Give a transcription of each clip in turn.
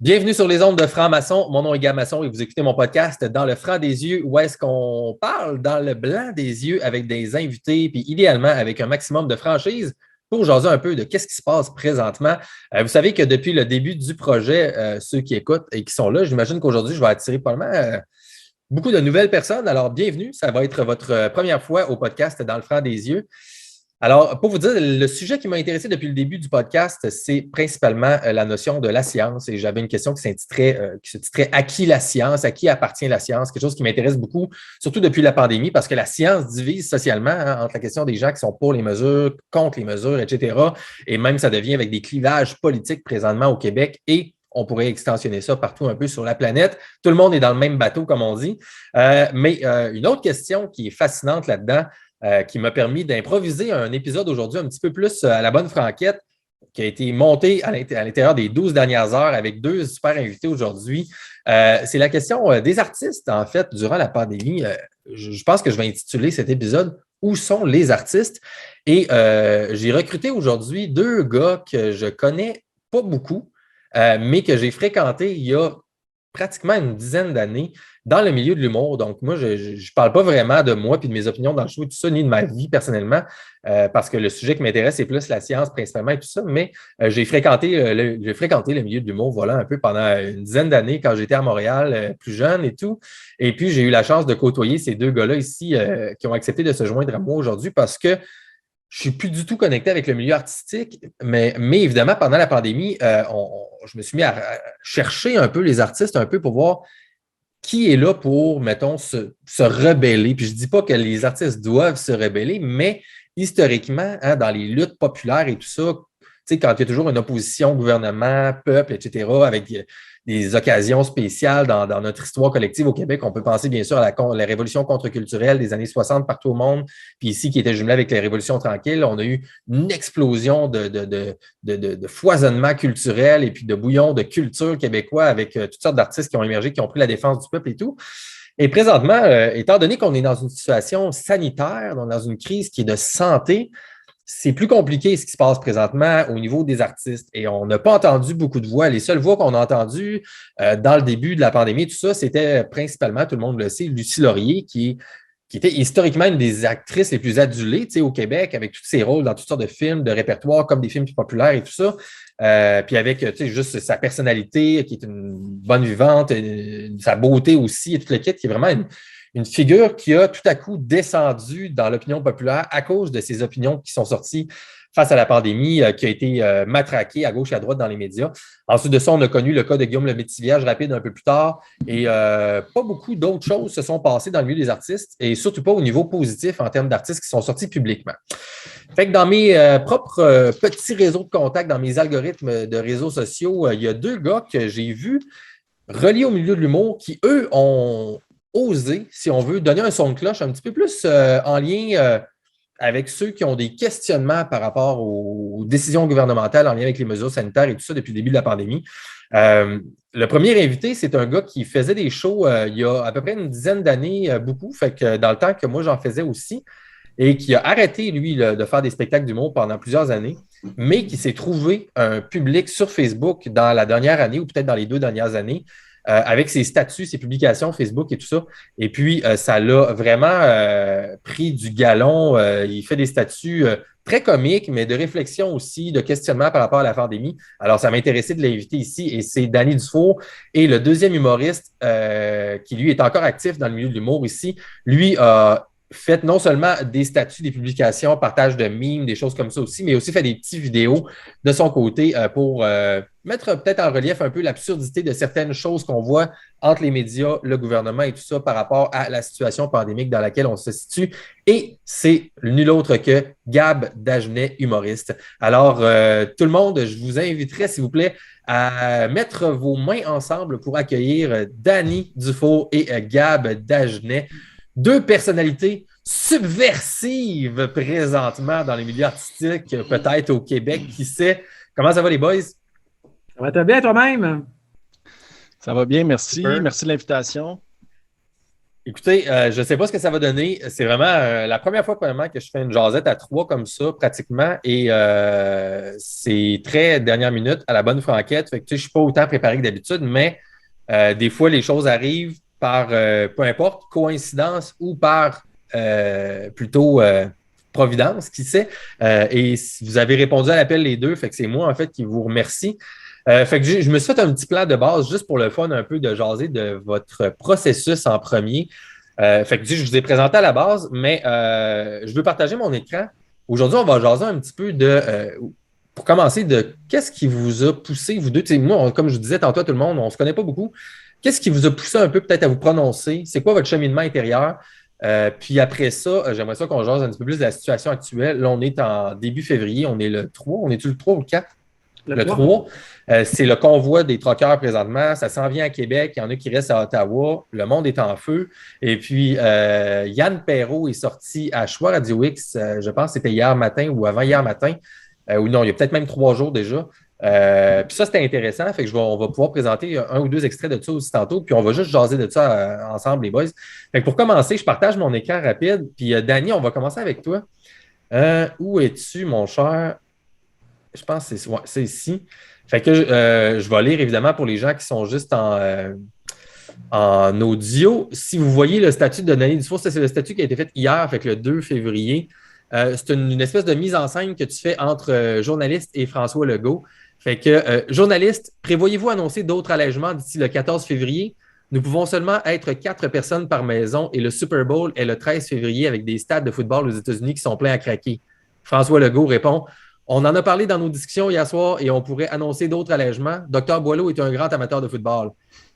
Bienvenue sur les ondes de Franc-Maçon. Mon nom est Gamaçon et vous écoutez mon podcast Dans le franc des yeux où est-ce qu'on parle dans le blanc des yeux avec des invités puis idéalement avec un maximum de franchise pour jaser un peu de qu'est-ce qui se passe présentement. Vous savez que depuis le début du projet, ceux qui écoutent et qui sont là, j'imagine qu'aujourd'hui, je vais attirer probablement beaucoup de nouvelles personnes. Alors, bienvenue. Ça va être votre première fois au podcast Dans le franc des yeux. Alors, pour vous dire, le sujet qui m'a intéressé depuis le début du podcast, c'est principalement la notion de la science. Et j'avais une question qui se titrait « À qui la science? À qui appartient la science? » Quelque chose qui m'intéresse beaucoup, surtout depuis la pandémie, parce que la science divise socialement entre la question des gens qui sont pour les mesures, contre les mesures, etc. Et même, ça devient avec des clivages politiques présentement au Québec et on pourrait extensionner ça partout un peu sur la planète. Tout le monde est dans le même bateau, comme on dit. Mais une autre question qui est fascinante là-dedans, qui m'a permis d'improviser un épisode aujourd'hui un petit peu plus à la bonne franquette, qui a été monté à l'intérieur des 12 dernières heures avec deux super invités aujourd'hui. C'est la question des artistes, en fait, durant la pandémie. Je pense que je vais intituler cet épisode « Où sont les artistes? » Et j'ai recruté aujourd'hui deux gars que je connais pas beaucoup, mais que j'ai fréquentés il y a pratiquement une dizaine d'années dans le milieu de l'humour. Donc, moi, je ne parle pas vraiment de moi et de mes opinions dans le show et tout ça, ni de ma vie personnellement, parce que le sujet qui m'intéresse, c'est plus la science principalement et tout ça, mais j'ai fréquenté le milieu de l'humour, voilà, un peu pendant une dizaine d'années quand j'étais à Montréal, plus jeune et tout. Et puis, j'ai eu la chance de côtoyer ces deux gars-là ici qui ont accepté de se joindre à moi aujourd'hui parce que je ne suis plus du tout connecté avec le milieu artistique, mais évidemment, pendant la pandémie, je me suis mis à chercher un peu les artistes, un peu pour voir qui est là pour, mettons, se rebeller. Puis je ne dis pas que les artistes doivent se rebeller, mais historiquement, hein, dans les luttes populaires et tout ça, tu sais, quand il y a toujours une opposition gouvernement, peuple, etc., avec des occasions spéciales dans notre histoire collective au Québec, on peut penser bien sûr à la révolution contre-culturelle des années 60 partout au monde, puis ici qui était jumelée avec les révolutions tranquilles, on a eu une explosion de foisonnement culturel et puis de bouillon de culture québécois avec toutes sortes d'artistes qui ont émergé, qui ont pris la défense du peuple et tout. Et présentement, étant donné qu'on est dans une situation sanitaire, dans une crise qui est de santé, c'est plus compliqué ce qui se passe présentement au niveau des artistes. Et on n'a pas entendu beaucoup de voix. Les seules voix qu'on a entendues dans le début de la pandémie, tout ça, c'était principalement, tout le monde le sait, Lucie Laurier, qui était historiquement une des actrices les plus adulées au Québec, avec tous ses rôles dans toutes sortes de films, de répertoire, comme des films plus populaires et tout ça. Puis avec juste sa personnalité, qui est une bonne vivante, sa beauté aussi, et tout le kit, qui est vraiment une figure qui a tout à coup descendu dans l'opinion populaire à cause de ses opinions qui sont sorties face à la pandémie, qui a été matraquée à gauche et à droite dans les médias. Ensuite de ça, on a connu le cas de Guillaume Lemaitre-Thiviage rapide un peu plus tard et pas beaucoup d'autres choses se sont passées dans le milieu des artistes et surtout pas au niveau positif en termes d'artistes qui sont sortis publiquement. Fait que dans mes propres petits réseaux de contacts, dans mes algorithmes de réseaux sociaux, il y a deux gars que j'ai vus reliés au milieu de l'humour qui, eux, ont osé, si on veut, donner un son de cloche un petit peu plus en lien avec ceux qui ont des questionnements par rapport aux décisions gouvernementales en lien avec les mesures sanitaires et tout ça depuis le début de la pandémie. Le premier invité, c'est un gars qui faisait des shows il y a à peu près une dizaine d'années, beaucoup, fait que dans le temps que moi j'en faisais aussi, et qui a arrêté, lui, de faire des spectacles d'humour pendant plusieurs années, mais qui s'est trouvé un public sur Facebook dans la dernière année ou peut-être dans les 2 dernières années, avec ses statuts, ses publications Facebook et tout ça. Et puis, ça l'a vraiment pris du galon. Il fait des statuts très comiques, mais de réflexion aussi, de questionnement par rapport à la pandémie. Alors, ça m'a intéressé de l'inviter ici et c'est Danny Dufault. Et le deuxième humoriste qui, lui, est encore actif dans le milieu de l'humour ici, lui a fait non seulement des statuts, des publications, partage de memes, des choses comme ça aussi, mais aussi fait des petites vidéos de son côté pour mettre peut-être en relief un peu l'absurdité de certaines choses qu'on voit entre les médias, le gouvernement et tout ça par rapport à la situation pandémique dans laquelle on se situe. Et c'est nul autre que Gab Dagenet, humoriste. Alors, tout le monde, je vous inviterai, s'il vous plaît, à mettre vos mains ensemble pour accueillir Danny Dufault et Gab Dagenet. Deux personnalités subversives présentement dans les milieux artistiques, peut-être au Québec, qui sait. Comment ça va les boys? Ça va bien toi-même? Ça va bien, merci. Super. Merci de l'invitation. Écoutez, je ne sais pas ce que ça va donner. C'est vraiment la première fois probablement que je fais une jasette à trois comme ça, pratiquement. Et c'est très dernière minute, à la bonne franquette. Fait que, tu sais, je ne suis pas autant préparé que d'habitude, mais des fois, les choses arrivent par, peu importe, coïncidence ou par plutôt providence, qui sait. Et vous avez répondu à l'appel les deux, fait que c'est moi, en fait, qui vous remercie. Fait que je me suis fait un petit plan de base juste pour le fun un peu de jaser de votre processus en premier. Fait que je vous ai présenté à la base, mais je veux partager mon écran. Aujourd'hui, on va jaser un petit peu pour commencer, de qu'est-ce qui vous a poussé, vous deux, moi, comme je vous disais tantôt à tout le monde, on ne se connaît pas beaucoup. Qu'est-ce qui vous a poussé un peu peut-être à vous prononcer? C'est quoi votre cheminement intérieur? Puis après ça, j'aimerais ça qu'on jase un petit peu plus de la situation actuelle. Là, on est en début février, on est le 3. On est-tu le 3 ou le 4? Le 3, c'est le convoi des troqueurs présentement. Ça s'en vient à Québec. Il y en a qui restent à Ottawa. Le monde est en feu. Et puis, Yann Perrault est sorti à Choix Radio X, je pense que c'était hier matin ou avant-hier matin, ou non, il y a peut-être même 3 jours déjà. Puis ça, c'était intéressant. Fait que on va pouvoir présenter un ou deux extraits de ça aussi tantôt. Puis on va juste jaser de ça ensemble, les boys. Fait que pour commencer, je partage mon écran rapide. Puis, Danny, on va commencer avec toi. Où es-tu, mon cher? Je pense que c'est ici. Fait que je vais lire évidemment pour les gens qui sont juste en audio. Si vous voyez le statut de Danny Dufour, ça c'est le statut qui a été fait hier, fait que le 2 février. C'est une espèce de mise en scène que tu fais entre journaliste et François Legault. Fait que, journaliste, prévoyez-vous annoncer d'autres allègements d'ici le 14 février? Nous pouvons seulement être 4 personnes par maison et le Super Bowl est le 13 février avec des stades de football aux États-Unis qui sont pleins à craquer. François Legault répond: on en a parlé dans nos discussions hier soir et on pourrait annoncer d'autres allègements. Dr Boileau est un grand amateur de football.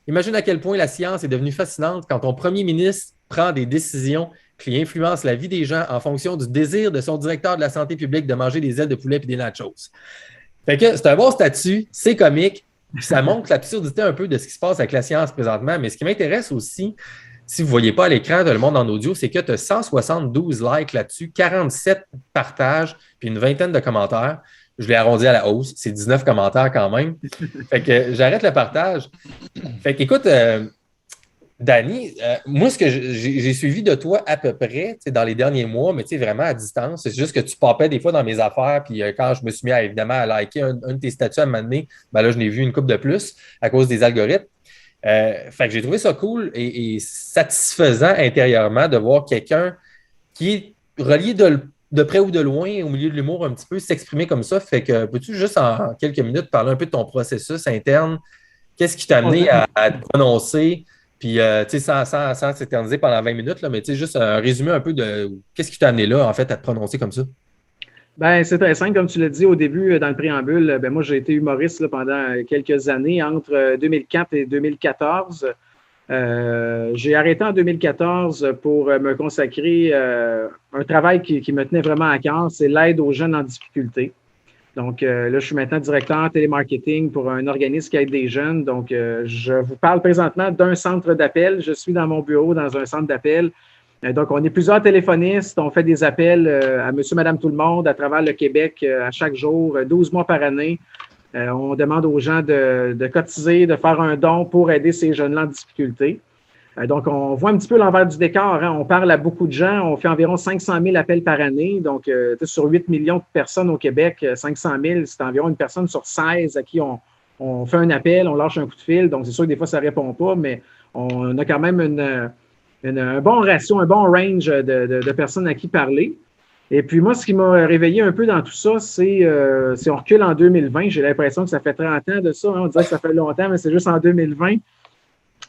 Imagine à quel point la science est devenue fascinante quand ton premier ministre prend des décisions qui influencent la vie des gens en fonction du désir de son directeur de la santé publique de manger des ailes de poulet et des nachos. Fait que c'est un bon statut, c'est comique, puis ça montre l'absurdité un peu de ce qui se passe avec la science présentement. Mais ce qui m'intéresse aussi, si vous ne voyez pas à l'écran de Le Monde en audio, c'est que tu as 172 likes là-dessus, 47 partages, puis une vingtaine de commentaires. Je l'ai arrondi à la hausse. C'est 19 commentaires quand même. Fait que j'arrête le partage. Fait que, écoute, Danny, moi, ce que j'ai suivi de toi à peu près dans les derniers mois, mais vraiment à distance, c'est juste que tu popais des fois dans mes affaires, puis quand je me suis mis évidemment à liker un de tes statuts à un moment donné, ben là, je n'ai vu une couple de plus à cause des algorithmes. Fait que j'ai trouvé ça cool et satisfaisant intérieurement de voir quelqu'un qui est relié de près ou de loin au milieu de l'humour un petit peu s'exprimer comme ça. Fait que peux-tu juste en quelques minutes parler un peu de ton processus interne? Qu'est-ce qui t'a amené à te prononcer? Puis, tu sais, sans s'éterniser pendant 20 minutes, là, mais tu sais, juste un résumé un peu de qu'est-ce qui t'a amené là, en fait, à te prononcer comme ça? Ben, c'est très simple. Comme tu l'as dit au début, dans le préambule, ben, moi, j'ai été humoriste là, pendant quelques années, entre 2004 et 2014. J'ai arrêté en 2014 pour me consacrer à un travail qui me tenait vraiment à cœur, c'est l'aide aux jeunes en difficulté. Donc, là, je suis maintenant directeur télémarketing pour un organisme qui aide des jeunes. Donc, je vous parle présentement d'un centre d'appel. Je suis dans mon bureau dans un centre d'appel. Donc, on est plusieurs téléphonistes. On fait des appels à monsieur, madame, tout le monde à travers le Québec à chaque jour, 12 mois par année. On demande aux gens de cotiser, de faire un don pour aider ces jeunes-là en difficulté. Donc, on voit un petit peu l'envers du décor. Hein. On parle à beaucoup de gens. On fait environ 500 000 appels par année. Donc, sur 8 millions de personnes au Québec, 500 000, c'est environ une personne sur 16 à qui on fait un appel, on lâche un coup de fil. Donc, c'est sûr que des fois, ça ne répond pas, mais on a quand même un bon ratio, un bon range de personnes à qui parler. Et puis, moi, ce qui m'a réveillé un peu dans tout ça, c'est si on recule en 2020, j'ai l'impression que ça fait 30 ans de ça. Hein. On dirait que ça fait longtemps, mais c'est juste en 2020.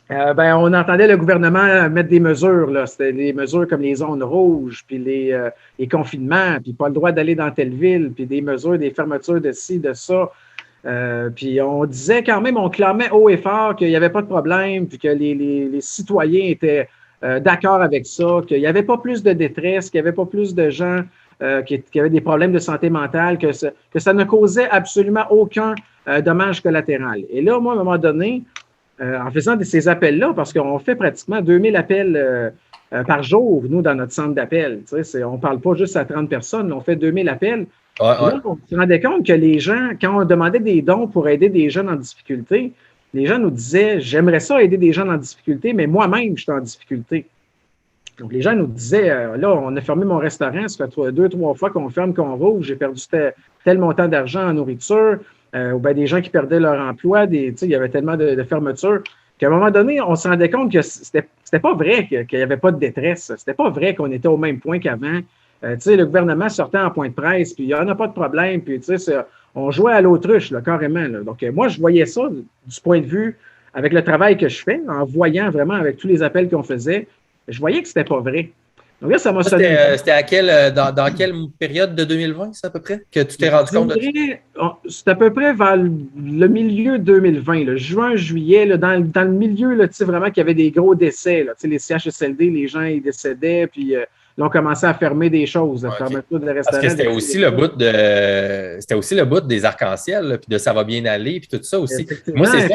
On entendait le gouvernement mettre des mesures. Là. C'était des mesures comme les zones rouges, puis les confinements, puis pas le droit d'aller dans telle ville, puis des mesures, des fermetures de ci, de ça. Puis on disait quand même, on clamait haut et fort qu'il n'y avait pas de problème, puis que les citoyens étaient d'accord avec ça, qu'il n'y avait pas plus de détresse, qu'il n'y avait pas plus de gens qui avaient des problèmes de santé mentale, que ça ne causait absolument aucun dommage collatéral. Et là, moi, à un moment donné, en faisant ces appels-là, parce qu'on fait pratiquement 2000 appels par jour, nous, dans notre centre d'appel. On ne parle pas juste à 30 personnes, on fait 2000 appels. Ouais. Là, on se rendait compte que les gens, quand on demandait des dons pour aider des jeunes en difficulté, les gens nous disaient « J'aimerais ça aider des gens en difficulté, mais moi-même, je suis en difficulté. » Donc, les gens nous disaient, là, on a fermé mon restaurant, ça fait 2-3 fois qu'on ferme, qu'on rouvre, j'ai perdu tel montant d'argent en nourriture, ou bien des gens qui perdaient leur emploi, il y avait tellement de fermetures qu'à un moment donné, on se rendait compte que c'était pas vrai qu'il n'y avait pas de détresse. C'était pas vrai qu'on était au même point qu'avant. Le gouvernement sortait en point de presse, puis il n'y en a pas de problème, puis on jouait à l'autruche, là, carrément. Là. Donc, moi, je voyais ça du point de vue, avec le travail que je fais, en voyant vraiment avec tous les appels qu'on faisait, je voyais que c'était pas vrai. Donc là, ça m'a sonné. C'était à dans quelle période de 2020, c'est à peu près, que tu t'es rendu compte de ça? C'est à peu près vers le milieu 2020, là, juin, juillet, là, dans le milieu, là, vraiment qu'il y avait des gros décès. Là, les CHSLD, les gens, ils décédaient, puis là, on commençait à fermer des choses, à fermer tout de restaurants. Parce que c'était aussi le bout des arcs-en-ciel, puis de ça va bien aller, puis tout ça aussi. Moi, c'est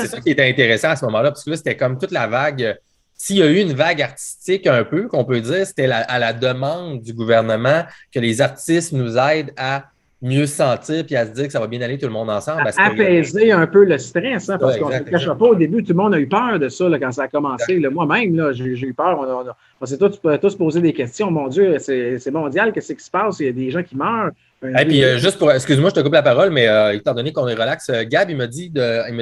ça qui était intéressant à ce moment-là, parce que là, c'était comme toute la vague. S'il y a eu une vague artistique un peu, qu'on peut dire, c'était à la demande du gouvernement que les artistes nous aident à mieux se sentir puis à se dire que ça va bien aller tout le monde ensemble. Apaiser un peu le stress, hein, parce qu'on ne se cachera pas, au début, tout le monde a eu peur de ça là, quand ça a commencé. Moi-même, là, j'ai eu peur. On s'est tous posé des questions. Mon Dieu, c'est mondial, qu'est-ce qui se passe? Il y a des gens qui meurent. Et puis, excuse-moi, je te coupe la parole, mais étant donné qu'on est relax, Gab, il m'a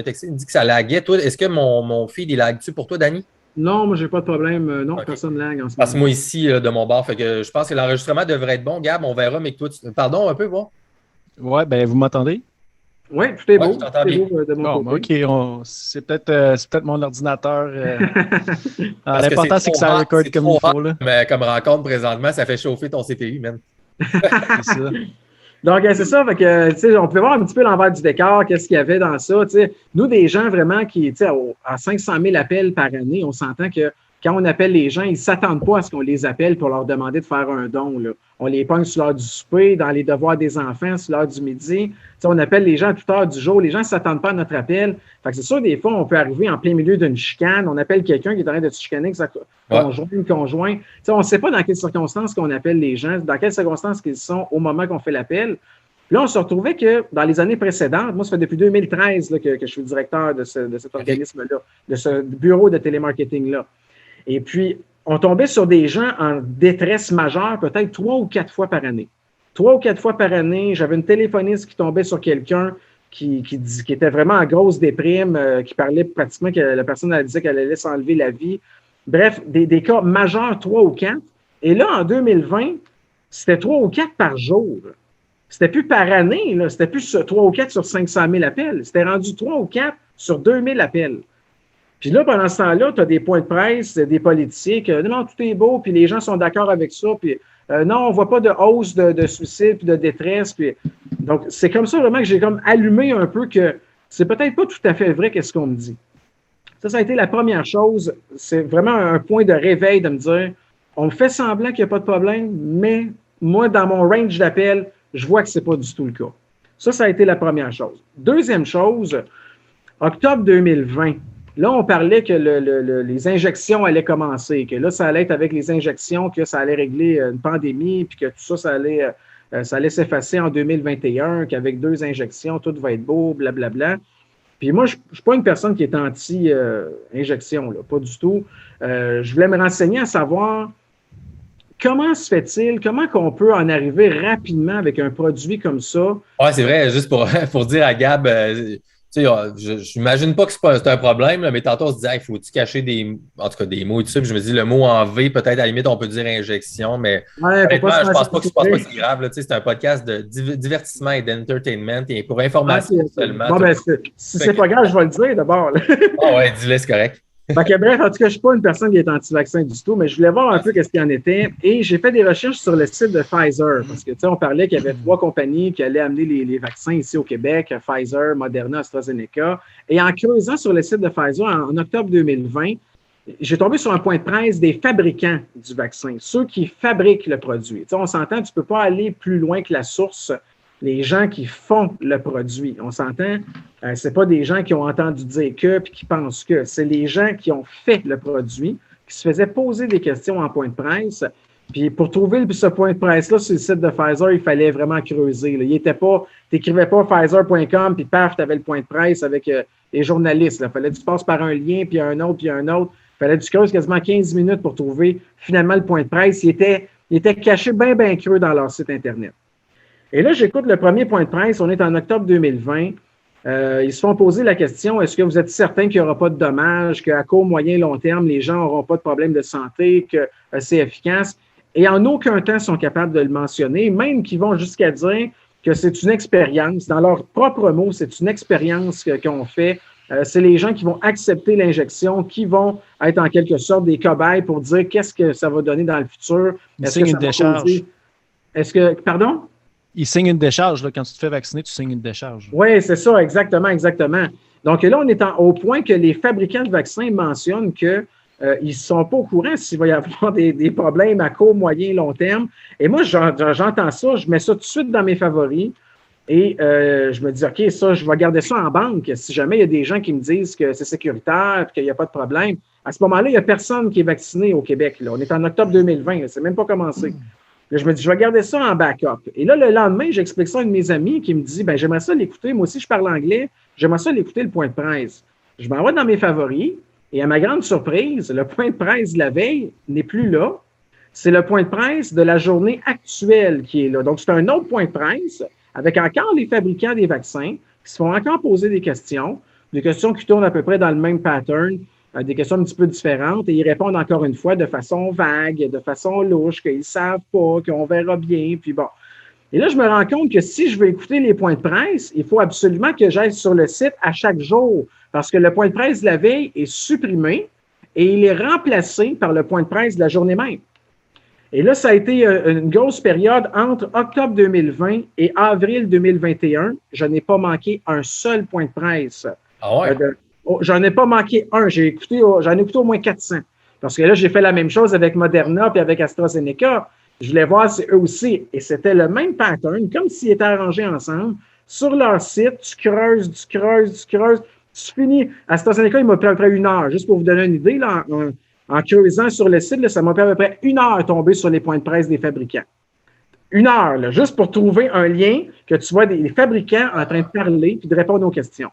texté, il me dit que ça laguait. Toi, est-ce que mon feed, il lague-tu pour toi, Danny? Non, moi, j'ai pas de problème. Non, okay. Personne lag en ce moment. Parce que moi, ici, de mon bord, fait que je pense que l'enregistrement devrait être bon. Gab, on verra, mais que toi, pardon un peu, voir. Ouais, ben vous m'entendez? Oui, tout est beau. Je t'entends bien. De mon côté. OK, c'est peut-être mon ordinateur. L'important, c'est que ça recorde comme il faut. Là. Mais comme rencontre présentement, ça fait chauffer ton CPU, même. C'est ça. Donc, c'est ça. Fait que, on pouvait voir un petit peu l'envers du décor, qu'est-ce qu'il y avait dans ça. Nous, des gens vraiment qui, à 500 000 appels par année, on s'entend que quand on appelle les gens, ils ne s'attendent pas à ce qu'on les appelle pour leur demander de faire un don. Là. On les pogne sur l'heure du souper, dans les devoirs des enfants, sur l'heure du midi. On appelle les gens à toute heure du jour. Les gens ne s'attendent pas à notre appel. Fait que c'est sûr, des fois, on peut arriver en plein milieu d'une chicane. On appelle quelqu'un qui est en train de se chicaner avec sa conjoint. On ne sait pas dans quelles circonstances qu'on appelle les gens, dans quelles circonstances ils sont au moment qu'on fait l'appel. Puis là, on se retrouvait que dans les années précédentes, moi, ça fait depuis 2013 là, que je suis directeur de cet organisme-là, de ce bureau de télémarketing-là. Et puis, on tombait sur des gens en détresse majeure, peut-être 3 ou 4 fois par année. 3 ou 4 fois par année, j'avais une téléphoniste qui tombait sur quelqu'un qui était vraiment en grosse déprime, qui parlait pratiquement que la personne elle disait qu'elle allait s'enlever la vie. Bref, des cas majeurs, 3 ou 4. Et là, en 2020, c'était 3 ou 4 par jour. C'était plus par année, là. C'était plus 3 ou 4 sur 500 000 appels. C'était rendu 3 ou 4 sur 2000 appels. Puis là, pendant ce temps-là, tu as des points de presse, des politiciens que non, tout est beau, puis les gens sont d'accord avec ça, puis non, on ne voit pas de hausse de suicide puis de détresse. Puis... Donc, c'est comme ça vraiment que j'ai comme allumé un peu que c'est peut-être pas tout à fait vrai qu'est-ce qu'on me dit. Ça a été la première chose. C'est vraiment un point de réveil de me dire, on me fait semblant qu'il n'y a pas de problème, mais moi, dans mon range d'appel, je vois que ce n'est pas du tout le cas. Ça a été la première chose. Deuxième chose, octobre 2020, là, on parlait que les injections allaient commencer, que là, ça allait être avec les injections, que ça allait régler une pandémie, puis que tout ça allait s'effacer en 2021, qu'avec 2 injections, tout va être beau, blablabla. Puis moi, je ne suis pas une personne qui est anti-injection, pas du tout. Je voulais me renseigner à savoir comment se fait-il, comment qu'on peut en arriver rapidement avec un produit comme ça. Oui, c'est vrai, juste pour dire à Gab, je n'imagine pas que c'est un problème, là, mais tantôt on se disait, il faut-tu cacher des mots et tout ça. Puis je me dis, le mot en V, peut-être à la limite, on peut dire injection, mais honnêtement, je ne pense pas que c'est grave. Là, c'est un podcast de divertissement et d'entertainment et pour information seulement. Bon, si c'est pas grave, je vais le dire d'abord. Ah ouais, dis-le, c'est correct. Bref, en tout cas, je ne suis pas une personne qui est anti-vaccin du tout, mais je voulais voir un peu ce qu'il en était. Et j'ai fait des recherches sur le site de Pfizer, parce que, on parlait qu'il y avait 3 compagnies qui allaient amener les vaccins ici au Québec, Pfizer, Moderna, AstraZeneca. Et en creusant sur le site de Pfizer, en octobre 2020, j'ai tombé sur un point de presse des fabricants du vaccin, ceux qui fabriquent le produit. On s'entend, tu ne peux pas aller plus loin que la source. Les gens qui font le produit. On s'entend, ce n'est pas des gens qui ont entendu dire que puis qui pensent que. C'est les gens qui ont fait le produit, qui se faisaient poser des questions en point de presse. Puis pour trouver ce point de presse-là sur le site de Pfizer, il fallait vraiment creuser. Tu n'écrivais pas Pfizer.com, puis paf, tu avais le point de presse avec les journalistes. Il fallait que tu passes par un lien, puis un autre, puis un autre. fallait que tu creuses quasiment 15 minutes pour trouver finalement le point de presse. Il était caché bien, bien creux dans leur site Internet. Et là, j'écoute le premier point de presse. On est en octobre 2020. Ils se font poser la question, est-ce que vous êtes certain qu'il n'y aura pas de dommages, qu'à court, moyen, long terme, les gens n'auront pas de problème de santé, que c'est efficace? Et en aucun temps, ils sont capables de le mentionner, même qu'ils vont jusqu'à dire que c'est une expérience. Dans leurs propres mots, c'est une expérience qu'on fait. C'est les gens qui vont accepter l'injection, qui vont être en quelque sorte des cobayes pour dire qu'est-ce que ça va donner dans le futur. Ils signent une décharge. Pardon? Ils signent une décharge. Là. Quand tu te fais vacciner, tu signes une décharge. Oui, c'est ça, exactement. Donc là, on est au point que les fabricants de vaccins mentionnent qu'ils ne sont pas au courant s'il va y avoir des problèmes à court, moyen, long terme. Et moi, j'entends ça, je mets ça tout de suite dans mes favoris et je me dis, OK, ça, je vais garder ça en banque. Si jamais il y a des gens qui me disent que c'est sécuritaire et qu'il n'y a pas de problème, à ce moment-là, il n'y a personne qui est vacciné au Québec. Là. On est en octobre 2020, ça n'est même pas commencé. Là, je me dis, je vais garder ça en backup. Et là, le lendemain, j'explique ça à un de mes amis qui me dit, ben j'aimerais ça l'écouter. Moi aussi, je parle anglais. J'aimerais ça l'écouter, le point de presse. Je m'en vais dans mes favoris. Et à ma grande surprise, le point de presse de la veille n'est plus là. C'est le point de presse de la journée actuelle qui est là. Donc, c'est un autre point de presse avec encore les fabricants des vaccins qui se font encore poser des questions qui tournent à peu près dans le même pattern, des questions un petit peu différentes, et ils répondent encore une fois de façon vague, de façon louche, qu'ils ne savent pas, qu'on verra bien, puis bon. Et là, je me rends compte que si je veux écouter les points de presse, il faut absolument que j'aille sur le site à chaque jour, parce que le point de presse de la veille est supprimé et il est remplacé par le point de presse de la journée même. Et là, ça a été une grosse période entre octobre 2020 et avril 2021. Je n'ai pas manqué un seul point de presse. Ah ouais? J'en ai pas manqué un. J'en ai écouté au moins 400. Parce que là, j'ai fait la même chose avec Moderna puis avec AstraZeneca. Je voulais voir si eux aussi. Et c'était le même pattern, comme s'ils étaient arrangés ensemble. Sur leur site, tu creuses. Tu finis. AstraZeneca, il m'a pris à peu près 1 heure. Juste pour vous donner une idée, là, en creusant sur le site, là, ça m'a pris à peu près 1 heure à tomber sur les points de presse des fabricants. 1 heure, là, juste pour trouver un lien que tu vois des fabricants en train de parler puis de répondre aux questions.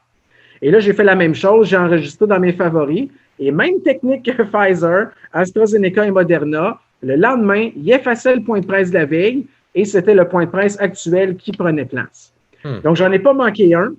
Et là, j'ai fait la même chose, j'ai enregistré dans mes favoris. Et même technique que Pfizer, AstraZeneca et Moderna, le lendemain, il effaçait le point de presse de la veille et c'était le point de presse actuel qui prenait place. Donc, j'en ai pas manqué un.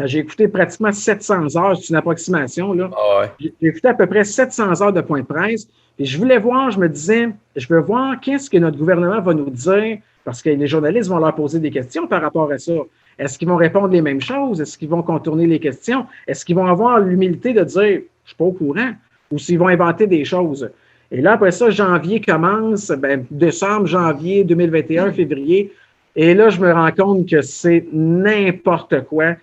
J'ai écouté pratiquement 700 heures, c'est une approximation. Là. Ah ouais. J'ai écouté à peu près 700 heures de point de presse. Et je voulais voir, je me disais, je veux voir qu'est-ce que notre gouvernement va nous dire, parce que les journalistes vont leur poser des questions par rapport à ça. Est-ce qu'ils vont répondre les mêmes choses? Est-ce qu'ils vont contourner les questions? Est-ce qu'ils vont avoir l'humilité de dire, je ne suis pas au courant? Ou s'ils vont inventer des choses? Et là, après ça, janvier commence, décembre, janvier 2021, février. Et là, je me rends compte que c'est n'importe quoi.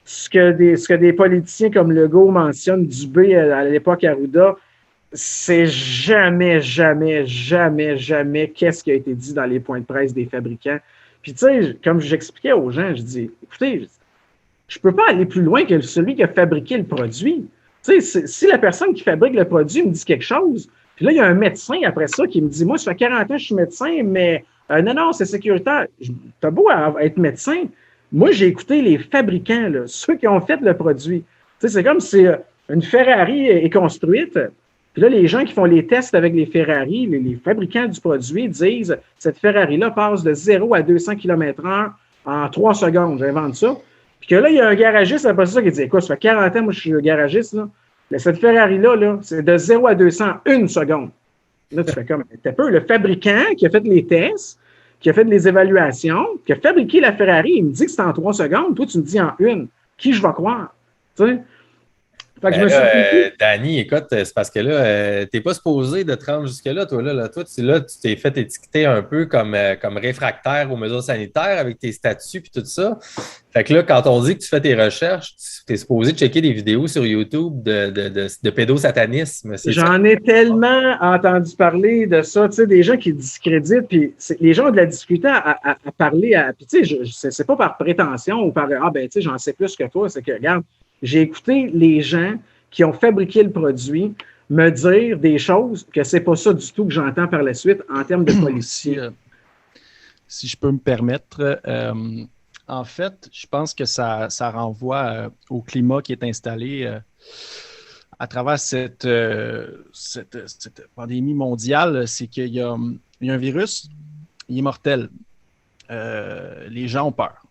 Ce que des politiciens comme Legault mentionnent, Dubé à l'époque Arruda, c'est jamais qu'est-ce qui a été dit dans les points de presse des fabricants. Puis, tu sais, comme j'expliquais aux gens, je dis, écoutez, je peux pas aller plus loin que celui qui a fabriqué le produit. Tu sais, si la personne qui fabrique le produit me dit quelque chose, puis là, il y a un médecin après ça qui me dit, moi, ça fait 40 ans que je suis médecin, mais non, c'est sécuritaire. T'as beau être médecin. Moi, j'ai écouté les fabricants, là, ceux qui ont fait le produit. Tu sais, c'est comme si une Ferrari est construite. Puis là, les gens qui font les tests avec les Ferrari, les fabricants du produit disent cette Ferrari-là passe de 0 à 200 km/h en 3 secondes. J'invente ça. Puis que là, il y a un garagiste après ça qui dit écoute, ça fait 40 ans, moi, je suis garagiste. Là. Cette Ferrari-là, là, c'est de 0 à 200 en 1 seconde. Là, tu fais comme t'as peu. Le fabricant qui a fait les tests, qui a fait les évaluations, qui a fabriqué la Ferrari, il me dit que c'est en 3 secondes. Toi, tu me dis en 1. Qui je vais croire? Tu sais? Fait que Danny, écoute, c'est parce que là, t'es pas supposé de te rendre jusque-là, toi. Là, toi, tu t'es fait étiqueter un peu comme réfractaire aux mesures sanitaires avec tes statuts et tout ça. Fait que là, quand on dit que tu fais tes recherches, tu es supposé checker des vidéos sur YouTube de pédosatanisme. J'en ai tellement entendu parler de ça, tu sais, des gens qui discréditent, puis les gens ont de la difficulté à parler, puis tu sais, c'est pas par prétention ou par, tu sais, j'en sais plus que toi, c'est que, regarde, j'ai écouté les gens qui ont fabriqué le produit me dire des choses que c'est pas ça du tout que j'entends par la suite en termes de politique. Si je peux me permettre, en fait, je pense que ça renvoie au climat qui est installé à travers cette pandémie mondiale, c'est qu'il y a un virus, il est mortel. Les gens ont peur.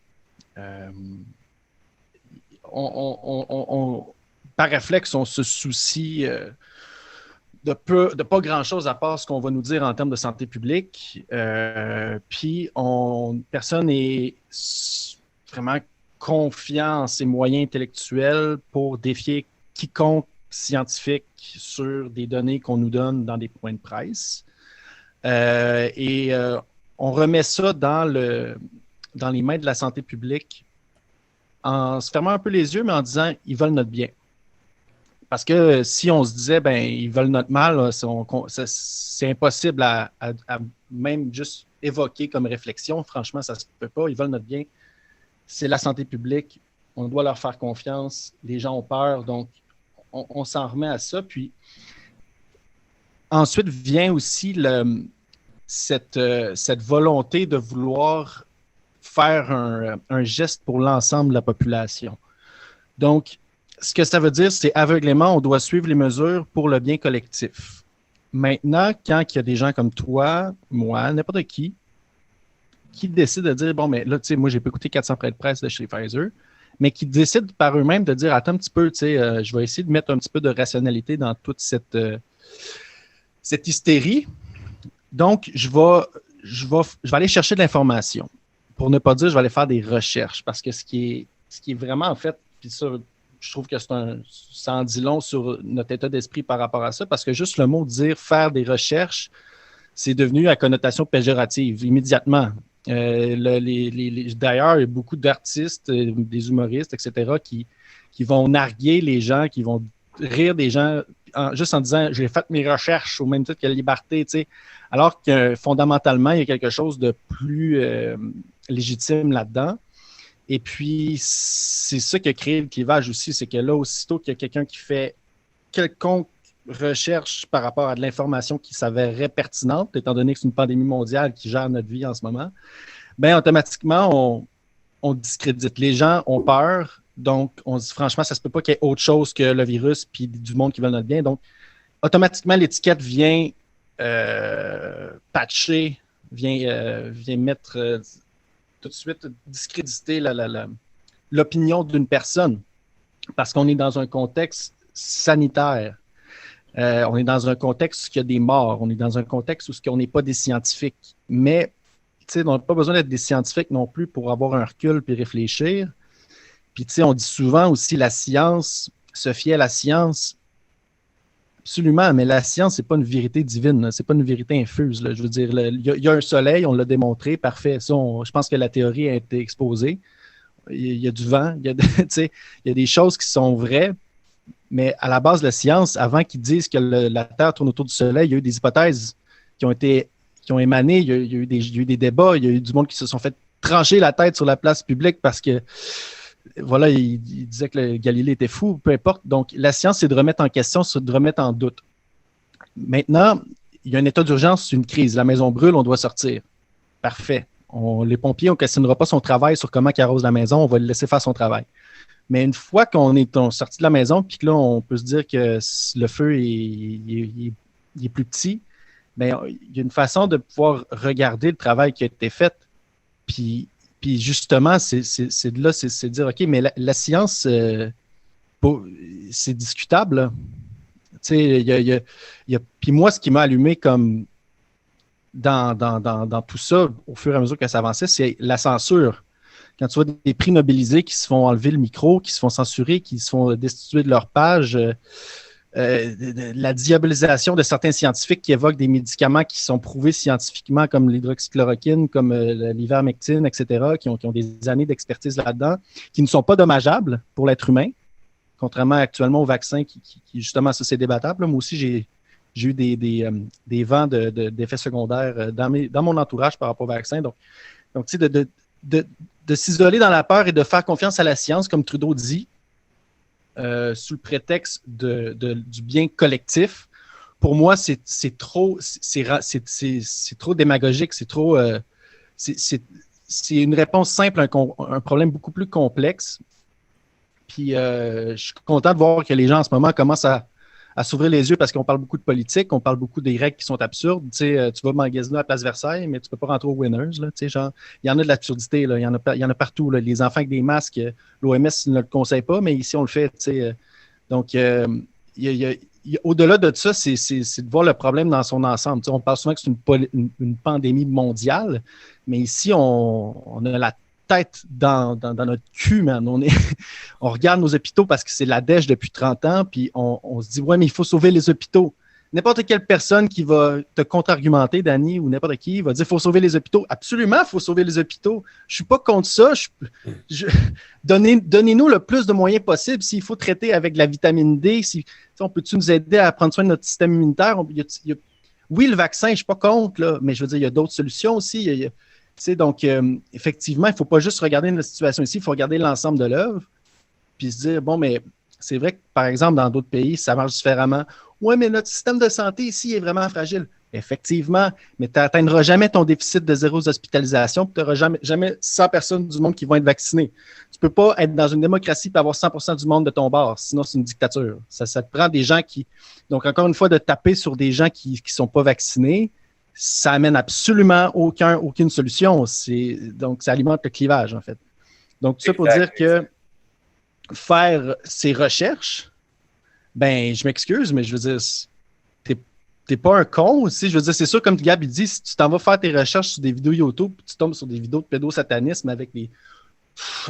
Par réflexe, on se soucie de pas grand-chose à part ce qu'on va nous dire en termes de santé publique. Puis, personne n'est vraiment confiant en ses moyens intellectuels pour défier quiconque scientifique sur des données qu'on nous donne dans des points de presse. On remet ça dans les mains de la santé publique en se fermant un peu les yeux, mais en disant ils veulent notre bien. Parce que si on se disait ils veulent notre mal, c'est impossible à même juste évoquer comme réflexion. Franchement, ça ne se peut pas. Ils veulent notre bien. C'est la santé publique. On doit leur faire confiance. Les gens ont peur, donc on s'en remet à ça. Puis ensuite vient aussi cette volonté de vouloir faire un geste pour l'ensemble de la population. Donc, ce que ça veut dire, c'est aveuglément, on doit suivre les mesures pour le bien collectif. Maintenant, quand il y a des gens comme toi, moi, n'importe qui décident de dire, bon, mais là, tu sais, moi, j'ai pas écouté 400 frais de presse de chez Pfizer, mais qui décident par eux-mêmes de dire, attends un petit peu, tu sais, je vais essayer de mettre un petit peu de rationalité dans toute cette hystérie. Donc, je vais aller chercher de l'information. Pour ne pas dire, je vais aller faire des recherches. Parce que ce qui est vraiment, en fait, puis ça, je trouve que ça en dit long sur notre état d'esprit par rapport à ça, parce que juste le mot dire faire des recherches, c'est devenu à connotation péjorative immédiatement. D'ailleurs, il y a beaucoup d'artistes, des humoristes, etc., qui vont narguer les gens, qui vont rire des gens juste en disant « j'ai fait mes recherches au même titre que la liberté », tu sais, alors que fondamentalement, il y a quelque chose de plus légitime là-dedans. Et puis, c'est ça qui a créé le clivage aussi, c'est que là, aussitôt qu'il y a quelqu'un qui fait quelconque recherche par rapport à de l'information qui s'avérerait pertinente, étant donné que c'est une pandémie mondiale qui gère notre vie en ce moment, bien, automatiquement, on discrédite. Les gens ont peur, donc on se dit franchement, ça se peut pas qu'il y ait autre chose que le virus puis du monde qui veut notre bien. Donc, automatiquement, l'étiquette vient patcher, vient mettre tout de suite discréditer l'opinion d'une personne parce qu'on est dans un contexte sanitaire. On est dans un contexte où il y a des morts. On est dans un contexte où on n'est pas des scientifiques. Mais, tu sais, on n'a pas besoin d'être des scientifiques non plus pour avoir un recul puis réfléchir. Puis, tu sais, on dit souvent aussi la science, se fier à la science. Absolument, mais la science, c'est pas une vérité divine, c'est pas une vérité infuse. Là. Je veux dire, il y a un soleil, on l'a démontré, parfait. Ça, je pense que la théorie a été exposée. Il y a du vent, il y a des choses qui sont vraies, mais à la base de la science, avant qu'ils disent que la Terre tourne autour du soleil, il y a eu des hypothèses qui ont émané, il y a eu des débats, il y a eu du monde qui se sont fait trancher la tête sur la place publique parce que voilà, il disait que Galilée était fou, peu importe. Donc, la science, c'est de remettre en question, c'est de remettre en doute. Maintenant, il y a un état d'urgence, une crise. La maison brûle, on doit sortir. Parfait. Les pompiers, on ne questionnera pas son travail sur comment il arrose la maison, on va le laisser faire son travail. Mais une fois qu'on est sorti de la maison, puis que là, on peut se dire que le feu est plus petit, bien, il y a une façon de pouvoir regarder le travail qui a été fait, puis justement, c'est de là, c'est de dire, OK, mais la science, c'est discutable. Tu sais, puis moi, ce qui m'a allumé comme dans tout ça, au fur et à mesure que ça avançait, c'est la censure. Quand tu vois des prix Nobelisés qui se font enlever le micro, qui se font censurer, qui se font destituer de leur page, la diabolisation de certains scientifiques qui évoquent des médicaments qui sont prouvés scientifiquement, comme l'hydroxychloroquine, comme l'ivermectine, etc., qui ont des années d'expertise là-dedans, qui ne sont pas dommageables pour l'être humain, contrairement actuellement aux vaccins qui justement, ça c'est débattable. Moi aussi, j'ai eu des vents d'effets secondaires dans mon entourage par rapport aux vaccins. Donc tu sais, de s'isoler dans la peur et de faire confiance à la science, comme Trudeau dit, sous le prétexte du bien collectif, pour moi, c'est trop démagogique, c'est une réponse simple à un problème beaucoup plus complexe. Puis, je suis content de voir que les gens en ce moment commencent à à s'ouvrir les yeux parce qu'on parle beaucoup de politique, on parle beaucoup des règles qui sont absurdes. Tu vas magasiner à Place Versailles, mais tu peux pas rentrer aux Winners. Là, genre, il y en a de l'absurdité, là, il y en a partout. Là. Les enfants avec des masques, l'OMS ne le conseille pas, mais ici, on le fait. Donc, au-delà de ça, c'est de voir le problème dans son ensemble. On parle souvent que c'est une pandémie mondiale, mais ici, on a la tête dans notre cul, man. On regarde nos hôpitaux parce que c'est la dèche depuis 30 ans, puis on se dit, ouais, mais il faut sauver les hôpitaux. N'importe quelle personne qui va te contre-argumenter, Danny, ou n'importe qui, va dire, il faut sauver les hôpitaux. Absolument, il faut sauver les hôpitaux. Je ne suis pas contre ça. Donnez-nous le plus de moyens possible. S'il faut traiter avec de la vitamine D, on peut-tu nous aider à prendre soin de notre système immunitaire? Oui, le vaccin, je ne suis pas contre, là, mais je veux dire, il y a d'autres solutions aussi. Donc, effectivement, il ne faut pas juste regarder notre situation ici, il faut regarder l'ensemble de l'œuvre, puis se dire, bon, mais c'est vrai que, par exemple, dans d'autres pays, ça marche différemment. Oui, mais notre système de santé ici est vraiment fragile. Effectivement, mais tu n'atteindras jamais ton déficit de 0 hospitalisation, tu n'auras jamais 100 personnes du monde qui vont être vaccinées. Tu ne peux pas être dans une démocratie et avoir 100% du monde de ton bord, sinon c'est une dictature. Ça te prend des gens qui... Donc, encore une fois, de taper sur des gens qui ne sont pas vaccinés, ça amène absolument aucune solution. Donc, ça alimente le clivage, en fait. Donc, tout ça pour dire que faire ces recherches, ben, je m'excuse, mais je veux dire, t'es pas un con aussi. Je veux dire, c'est sûr, comme Gab, il dit, si tu t'en vas faire tes recherches sur des vidéos YouTube, puis tu tombes sur des vidéos de pédosatanisme avec des...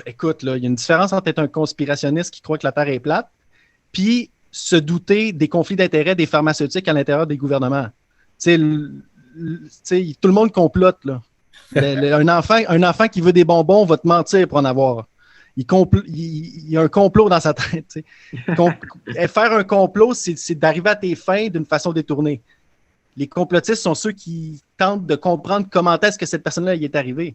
écoute, là, il y a une différence entre être un conspirationniste qui croit que la Terre est plate, puis se douter des conflits d'intérêts des pharmaceutiques à l'intérieur des gouvernements. Tu sais, tout le monde complote, là. Un enfant qui veut des bonbons va te mentir pour en avoir. Il y a un complot dans sa tête. Faire un complot, c'est d'arriver à tes fins d'une façon détournée. Les complotistes sont ceux qui tentent de comprendre comment est-ce que cette personne-là y est arrivée.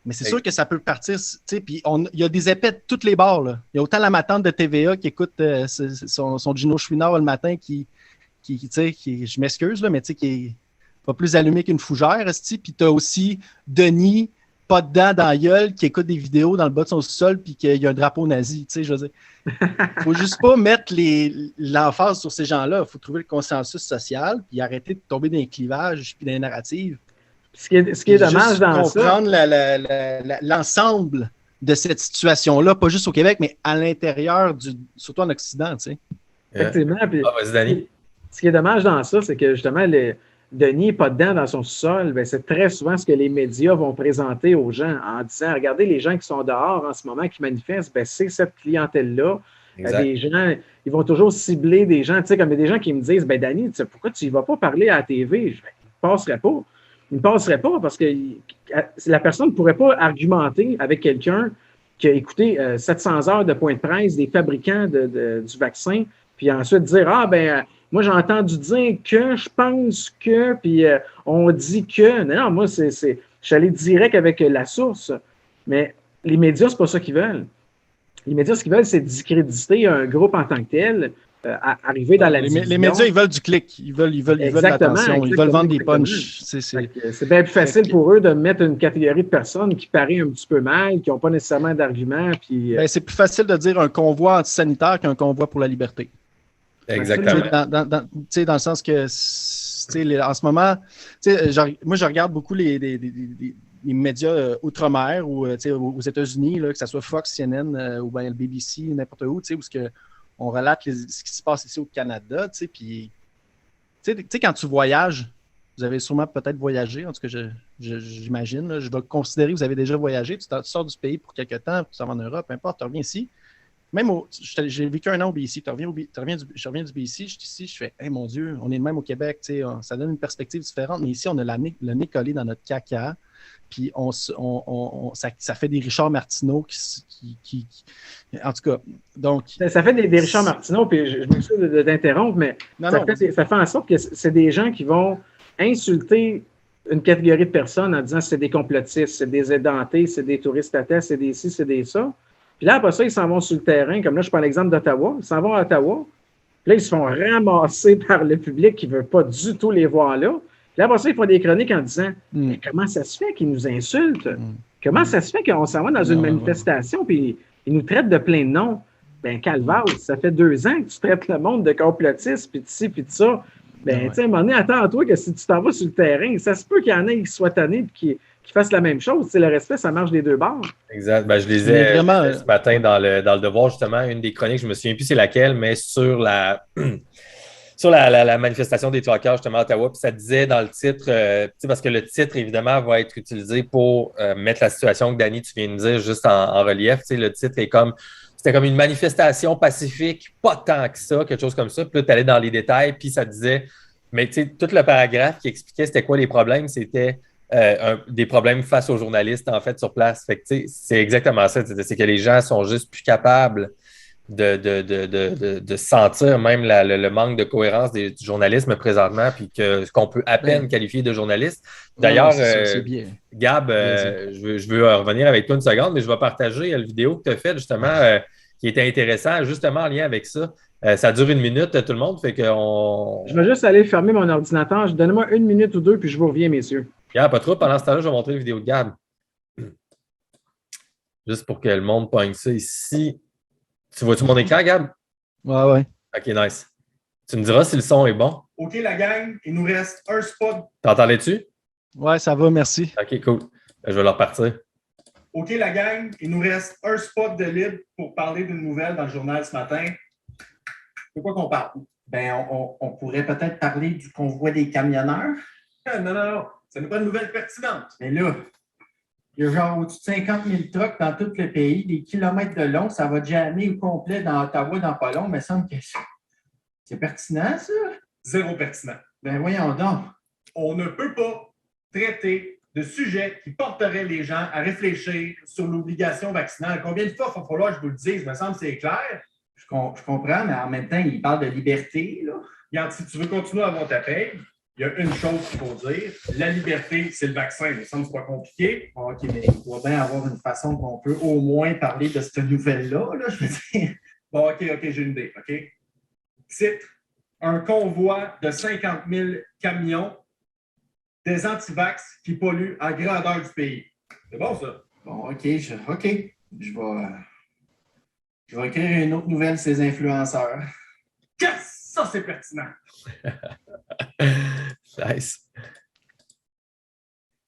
Mais c'est sûr que ça peut partir. Puis il y a des épais de toutes les bords. Là. Il y a autant la matante de TVA qui écoute son Gino Chouinard le matin qui je m'excuse, là, mais qui est pas plus allumé qu'une fougère. Puis tu as aussi Denis, pas de dents dans la gueule, qui écoute des vidéos dans le bas de son sol puis qu'il y a un drapeau nazi. Je veux dire, faut juste pas mettre l'emphase sur ces gens-là. Il faut trouver le consensus social puis arrêter de tomber dans les clivages puis dans les narratives. Ce qui est dommage dans ça... comprendre l'ensemble de cette situation-là, pas juste au Québec, mais à l'intérieur, surtout en Occident. Effectivement. Puis, vas-y, Danny. Ce qui est dommage dans ça, c'est que justement, Denis n'est pas dedans dans son sous-sol. Ben, c'est très souvent ce que les médias vont présenter aux gens en disant, regardez, les gens qui sont dehors en ce moment, qui manifestent, ben, c'est cette clientèle-là. Des gens, ils vont toujours cibler des gens, comme il y a des gens qui me disent, ben Danny, pourquoi tu ne vas pas parler à la TV? Je ben, il ne passerait pas parce que la personne ne pourrait pas argumenter avec quelqu'un qui a écouté 700 heures de points de presse des fabricants du vaccin, puis ensuite dire, moi, j'ai entendu dire que, je pense que, puis on dit que. Non, moi, je suis allé direct avec la source. Mais les médias, c'est pas ça qu'ils veulent. Les médias, ce qu'ils veulent, c'est discréditer un groupe en tant que tel, arriver dans la division. Les médias, ils veulent du clic. Ils veulent de l'attention. Ils veulent vendre des punchs. C'est bien plus facile pour eux de mettre une catégorie de personnes qui paraît un petit peu mal, qui n'ont pas nécessairement d'arguments. C'est plus facile de dire un convoi antisanitaire qu'un convoi pour la liberté. Exactement. Dans le sens que, en ce moment, moi, je regarde beaucoup les médias outre-mer ou aux États-Unis, là, que ce soit Fox, CNN ou bien le BBC, n'importe où, où on relate ce qui se passe ici au Canada. Puis, quand tu voyages, vous avez sûrement peut-être voyagé, en tout cas, j'imagine. Là, je vais considérer que vous avez déjà voyagé. Tu sors du pays pour quelque temps, tu s'en vas en Europe, peu importe, tu reviens ici. Même j'ai vécu un an au BC, je reviens du BC, je suis ici, je fais, hey, mon Dieu, on est le même au Québec, ça donne une perspective différente, mais ici, on a le nez collé dans notre caca, puis ça fait des Richard Martineau qui en tout cas, donc... Ça fait des Richard Martineau, puis je m'excuse d'interrompre, mais ça fait en sorte que c'est des gens qui vont insulter une catégorie de personnes en disant que c'est des complotistes, c'est des édentés, c'est des touristes à terre, c'est des ci, c'est des ça. Puis là, après ça, ils s'en vont sur le terrain. Comme là, je prends l'exemple d'Ottawa. Ils s'en vont à Ottawa. Puis là, ils se font ramasser par le public qui ne veut pas du tout les voir là. Puis là, après ça, ils font des chroniques en disant mais comment ça se fait qu'ils nous insultent? Comment ça se fait qu'on s'en va dans une manifestation puis ils nous traitent de plein de noms? Ben, calvaire, ça fait 2 ans que tu traites le monde de complotiste, puis de ci, puis de ça. Ben, tu sais, à un moment donné, attends-toi que si tu t'en vas sur le terrain, ça se peut qu'il y en ait qui soient tannés et qui fassent la même chose. Tu sais, le respect, ça marche des deux bords. Exact. Ben, je lisais ce matin dans le Devoir, justement, une des chroniques, je ne me souviens plus c'est laquelle, mais sur la manifestation des Trois-Quarts, justement, à Ottawa. Puis ça disait dans le titre, parce que le titre, évidemment, va être utilisé pour mettre la situation que Danny, tu viens de dire, juste en relief. Le titre est c'était comme une manifestation pacifique, pas tant que ça, quelque chose comme ça. Puis là, tu allais dans les détails, puis ça disait, mais tu sais, tout le paragraphe qui expliquait c'était quoi les problèmes, c'était des problèmes face aux journalistes, en fait, sur place. Fait que, tu sais, c'est exactement ça. C'est que les gens sont juste plus capables de sentir même le manque de cohérence du journalisme présentement, puis qu'on peut à peine qualifier de journaliste. D'ailleurs, Gab, je veux revenir avec toi une seconde, mais je vais partager la vidéo que tu as faite, justement, qui était intéressante, justement en lien avec ça. Ça dure 1 minute, tout le monde, fait qu'on... Je vais juste aller fermer mon ordinateur. Donnez-moi 1 minute ou 2, puis je vous reviens, messieurs. Gab, pas trop. Pendant ce temps-là, je vais montrer la vidéo de Gab. Juste pour que le monde pogne ça ici. Tu vois-tu mon écran, Gab? Ouais. OK, nice. Tu me diras si le son est bon. OK, la gang, il nous reste un spot. T'entendais-tu? Ouais, ça va, merci. OK, cool. Je vais leur repartir. OK, la gang, il nous reste un spot de libre pour parler d'une nouvelle dans le journal ce matin. De quoi qu'on parle? Ben, on pourrait peut-être parler du convoi des camionneurs. Non. Ça n'est pas une nouvelle pertinente. Mais là, il y a genre au-dessus de 50 000 trucks dans tout le pays, des kilomètres de long, ça va jammer au complet dans Ottawa dans pas long, mais il semble que c'est pertinent, ça? Zéro pertinent. Ben voyons donc. On ne peut pas traiter de sujets qui porteraient les gens à réfléchir sur l'obligation vaccinale. Combien de fois il va falloir que je vous le dise? Il me semble que c'est clair. Je comprends, mais en même temps, il parle de liberté, là. Regarde, si tu veux continuer à avoir ta paye, il y a une chose qu'il faut dire. La liberté, c'est le vaccin. Il me semble que c'est pas compliqué. OK, mais il doit bien avoir une façon qu'on peut au moins parler de cette nouvelle-là, là, je veux dire. Bon, OK, j'ai une idée, OK? Titre, un convoi de 50 000 camions des antivax qui polluent à grandeur du pays. C'est bon, ça? Bon, OK. Je vais écrire une autre nouvelle, ces influenceurs. Yes! Ça, c'est pertinent. Nice.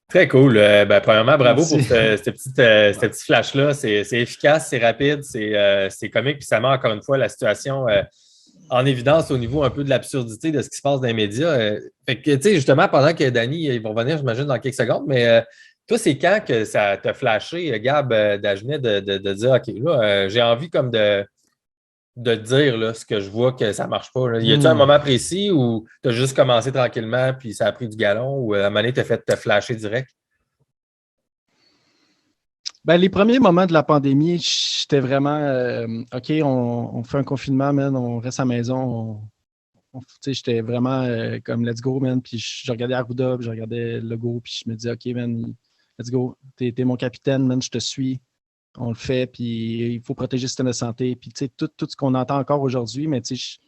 Très cool. Premièrement, bravo pour ce petit flash-là. C'est efficace, c'est rapide, c'est comique, puis ça met encore une fois la situation en évidence au niveau un peu de l'absurdité de ce qui se passe dans les médias. Fait que, tu sais, justement, pendant que Danny, ils vont revenir, j'imagine, dans quelques secondes, mais toi, c'est quand que ça t'a flashé, Gab Dagenet, de dire, OK, là, j'ai envie comme de dire là, ce que je vois que ça ne marche pas. Là. Y a-t-il un moment précis où tu as juste commencé tranquillement puis ça a pris du galon ou à un moment donné, tu as fait te flasher direct? Ben, les premiers moments de la pandémie, j'étais vraiment OK, on fait un confinement, man, on reste à la maison. J'étais vraiment comme let's go, man. Puis je regardais Arruda, puis je regardais Legault, puis je me disais OK, man, let's go. T'es mon capitaine, man, je te suis. On le fait, puis il faut protéger le système de santé. Puis, tu sais, tout ce qu'on entend encore aujourd'hui, mais tu sais,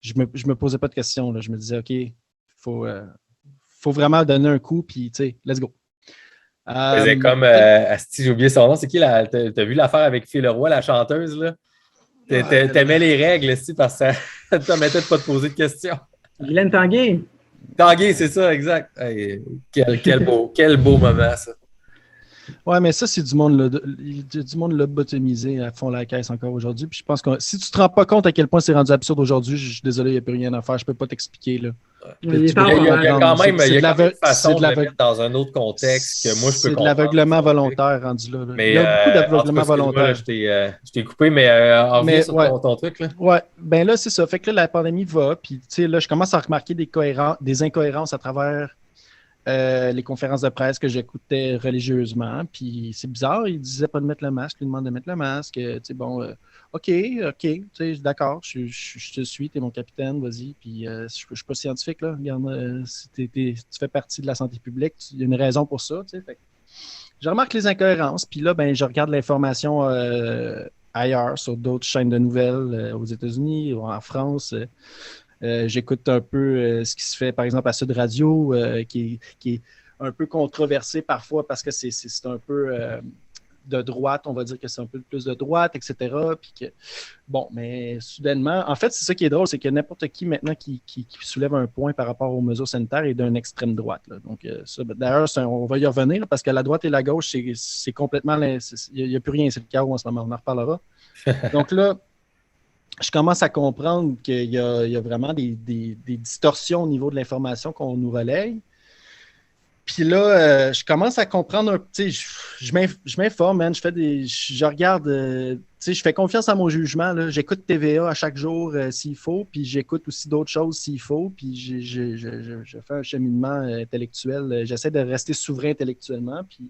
je me posais pas de questions. Là. Je me disais, OK, faut vraiment donner un coup, puis, tu sais, let's go. C'est comme, Asti, j'ai oublié son nom, c'est qui? T'as vu l'affaire avec Phil Leroy, la chanteuse, là? T'aimais les règles, Asti, parce que ça te permettait de pas te poser de questions. Guylaine Tanguay. Tanguay, c'est ça, exact. Hey, quel beau moment, ça. Ouais, mais ça, c'est du monde lobotomisé à fond la caisse encore aujourd'hui. Puis je pense que si tu ne te rends pas compte à quel point c'est rendu absurde aujourd'hui, je suis désolé, il n'y a plus rien à faire. Je ne peux pas t'expliquer. Là. Il y a quand même une façon de le mettre dans un autre contexte que moi, je peux comprendre. C'est de l'aveuglement volontaire rendu là. Mais, il y a beaucoup d'aveuglement volontaire. Je t'ai coupé, mais en revenant sur ton truc. Là. Ouais, ben là, c'est ça. Fait que là, la pandémie va. Puis, tu sais, là, je commence à remarquer des incohérences à travers les conférences de presse que j'écoutais religieusement. Puis c'est bizarre, il disait pas de mettre le masque, il demande de mettre le masque. Tu sais, bon, OK, tu sais, d'accord, je te suis, tu es mon capitaine, vas-y. Puis je suis pas scientifique, là. Regarde, tu fais partie de la santé publique, il y a une raison pour ça, tu sais. Fait que je remarque les incohérences, puis là, ben, je regarde l'information ailleurs, sur d'autres chaînes de nouvelles aux États-Unis ou en France. J'écoute un peu ce qui se fait, par exemple, à Sud Radio, qui est un peu controversé parfois parce que c'est un peu de droite, on va dire que c'est un peu plus de droite, etc. Puis que, bon, mais soudainement, en fait, c'est ça qui est drôle, c'est que n'importe qui maintenant qui soulève un point par rapport aux mesures sanitaires est d'une extrême droite. Là. Donc, ça, d'ailleurs, on va y revenir là, parce que la droite et la gauche, c'est complètement. Il n'y a plus rien, c'est le chaos en ce moment, on en reparlera. Donc là, je commence à comprendre qu'il y a vraiment des distorsions au niveau de l'information qu'on nous relaye. Puis là, je commence à comprendre un peu, tu sais, je m'informe, man, je regarde, tu sais, je fais confiance à mon jugement, là. J'écoute TVA à chaque jour s'il faut, puis j'écoute aussi d'autres choses s'il faut, puis je fais un cheminement intellectuel, j'essaie de rester souverain intellectuellement, puis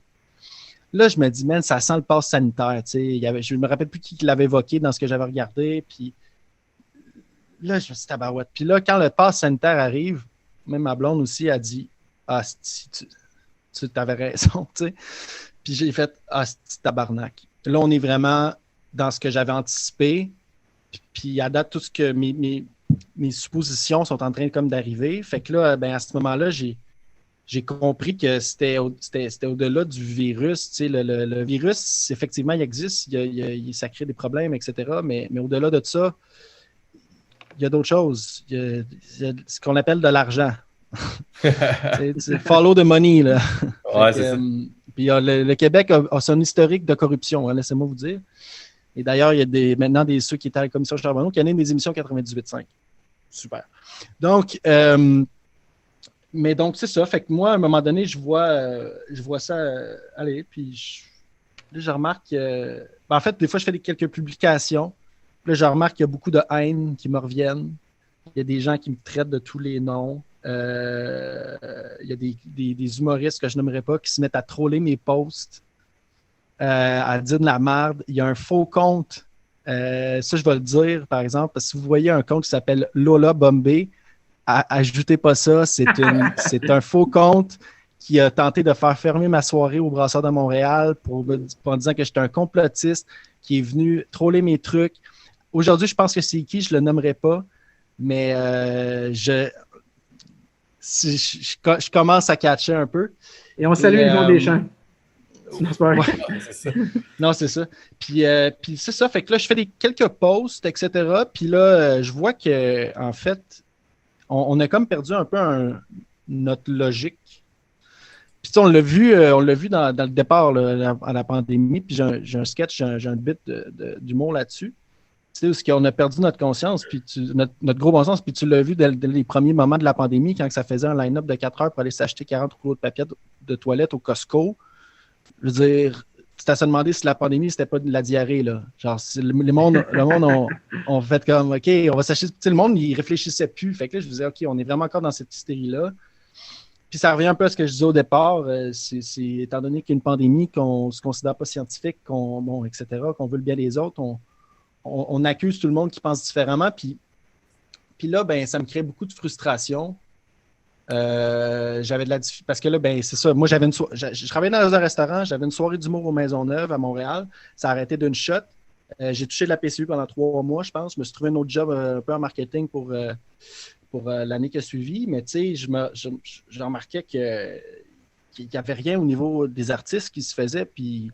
là, je me dis, man, ça sent le pass sanitaire, tu sais, je ne me rappelle plus qui l'avait évoqué dans ce que j'avais regardé, puis là, je me suis dit, tabarouette. Puis là, quand le pass sanitaire arrive, même ma blonde aussi a dit, ah, tu avais raison, tu sais. Puis j'ai fait, ah, c'est tabarnak. Là, on est vraiment dans ce que j'avais anticipé. Puis à date, tout ce que mes suppositions sont en train comme d'arriver. Fait que là, ben, à ce moment-là, j'ai compris que c'était au-delà du virus. Tu sais, le virus, effectivement, il existe, ça crée des problèmes, etc. Mais au-delà de ça, il y a d'autres choses. Il y a ce qu'on appelle de l'argent. C'est follow the money, là. Ouais, c'est ça. Puis le Québec a son historique de corruption, hein, laissez-moi vous dire. Et d'ailleurs, il y a maintenant ceux qui étaient à la commission Charbonneau qui animent des émissions 98.5. Super. Donc, mais donc, c'est ça. Fait que moi, à un moment donné, je vois ça aller. Puis là, je remarque en fait, des fois, je fais quelques publications. Puis là, je remarque qu'il y a beaucoup de haine qui me reviennent. Il y a des gens qui me traitent de tous les noms. Il y a des humoristes que je n'aimerais pas qui se mettent à troller mes posts, à dire de la merde. Il y a un faux compte, ça je vais le dire par exemple, parce que si vous voyez un compte qui s'appelle Lola Bombay, ajoutez pas ça, c'est un faux compte qui a tenté de faire fermer ma soirée au Brasseur de Montréal en disant que j'étais un complotiste qui est venu troller mes trucs. Aujourd'hui, je pense que c'est qui, je le nommerai pas, mais je commence à catcher un peu. Et on salue Yvon Deschamps. C'est pas vrai. Ouais, c'est ça. Non, c'est ça. Puis c'est ça. Fait que là, je fais quelques posts, etc. Puis là, je vois que en fait, on a comme perdu un peu notre logique. Puis on l'a vu dans le départ là, à la pandémie. Puis j'ai un sketch, j'ai un bit d'humour là-dessus. Tu sais, où on a perdu notre conscience, puis notre gros bon sens, puis tu l'as vu dès les premiers moments de la pandémie, quand ça faisait un line-up de 4 heures pour aller s'acheter 40 rouleaux de papier de toilette au Costco. Je veux dire, c'était à se demander si la pandémie, c'était pas de la diarrhée, là. Genre, le monde on fait comme, OK, on va s'acheter. Tu sais, le monde, il réfléchissait plus. Fait que là, je me disais, OK, on est vraiment encore dans cette hystérie-là. Puis ça revient un peu à ce que je disais au départ. C'est étant donné qu'il y a une pandémie, qu'on ne se considère pas scientifique, etc., qu'on veut le bien des autres, on accuse tout le monde qui pense différemment. Puis là, ben, ça me crée beaucoup de frustration. J'avais de la difficulté. Parce que là, ben, c'est ça. Moi, je travaillais dans un restaurant, j'avais une soirée d'humour aux Maisonneuve à Montréal. Ça a arrêté d'une shot. J'ai touché de la PCU pendant 3 mois, je pense. Je me suis trouvé un autre job un peu en marketing pour l'année qui a suivi. Mais tu sais, je remarquais qu'il n'y avait rien au niveau des artistes qui se faisaient. Puis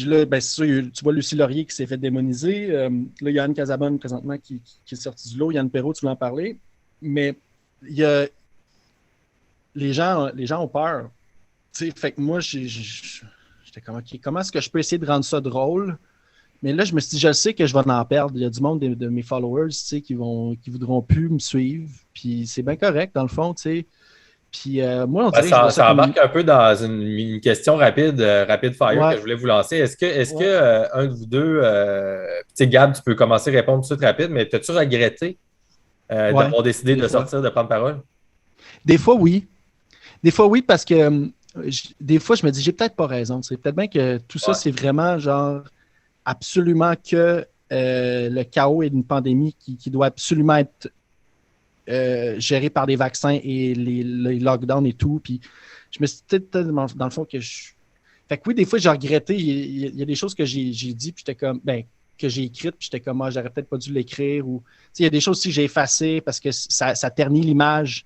là, ben, c'est sûr, tu vois Lucie Laurier qui s'est fait démoniser. Là, il y a Anne Casabonne présentement qui est sortie du lot. Yann Perrault, tu voulais en parler. Mais les gens ont peur. Tu sais, fait que moi, j'étais comme, OK, comment est-ce que je peux essayer de rendre ça drôle? Mais là, je me suis dit, je sais que je vais en perdre. Il y a du monde de mes followers, tu sais, qui voudront plus me suivre. Puis c'est bien correct, dans le fond, tu sais. Puis moi, on dirait ça embarque un peu dans une question rapide fire que je voulais vous lancer. Est-ce que un de vous deux, tu sais, Gab, tu peux commencer à répondre tout de suite rapide, mais as-tu regretté d'avoir décidé de sortir, de prendre parole? Des fois, oui. Des fois, oui, parce que des fois, je me dis, j'ai peut-être pas raison. C'est peut-être bien que tout ça, c'est vraiment genre absolument que le chaos et une pandémie qui doit absolument être géré par des vaccins et les lockdowns et tout. Puis je me suis dit, dans le fond, que Fait que oui, des fois, j'ai regretté. Il y a des choses que j'ai dit, puis j'étais comme, ben, que j'ai écrites, puis j'étais comme, moi, j'aurais peut-être pas dû l'écrire. Ou, il y a des choses aussi que j'ai effacées parce que ça ternit l'image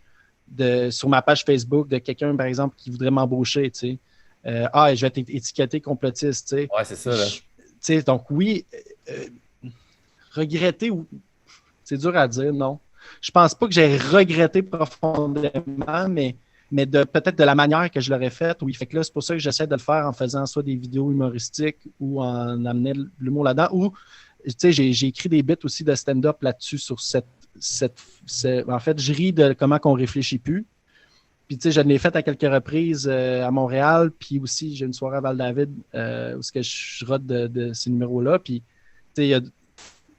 sur ma page Facebook de quelqu'un, par exemple, qui voudrait m'embaucher, tu sais. je vais t'étiqueter complotiste, tu sais. Ouais, c'est ça, là. Tu sais, donc oui, regretter, c'est dur à dire, non. Je pense pas que j'ai regretté profondément, mais peut-être de la manière que je l'aurais faite, oui. Fait que là, c'est pour ça que j'essaie de le faire en faisant soit des vidéos humoristiques ou en amenant l'humour là-dedans, ou, tu sais, j'ai écrit des bits aussi de stand-up là-dessus sur en fait, je ris de comment qu'on réfléchit plus. Puis, tu sais, je l'ai fait à quelques reprises à Montréal, puis aussi, j'ai une soirée à Val-David où je rode de ces numéros-là. Puis, tu sais,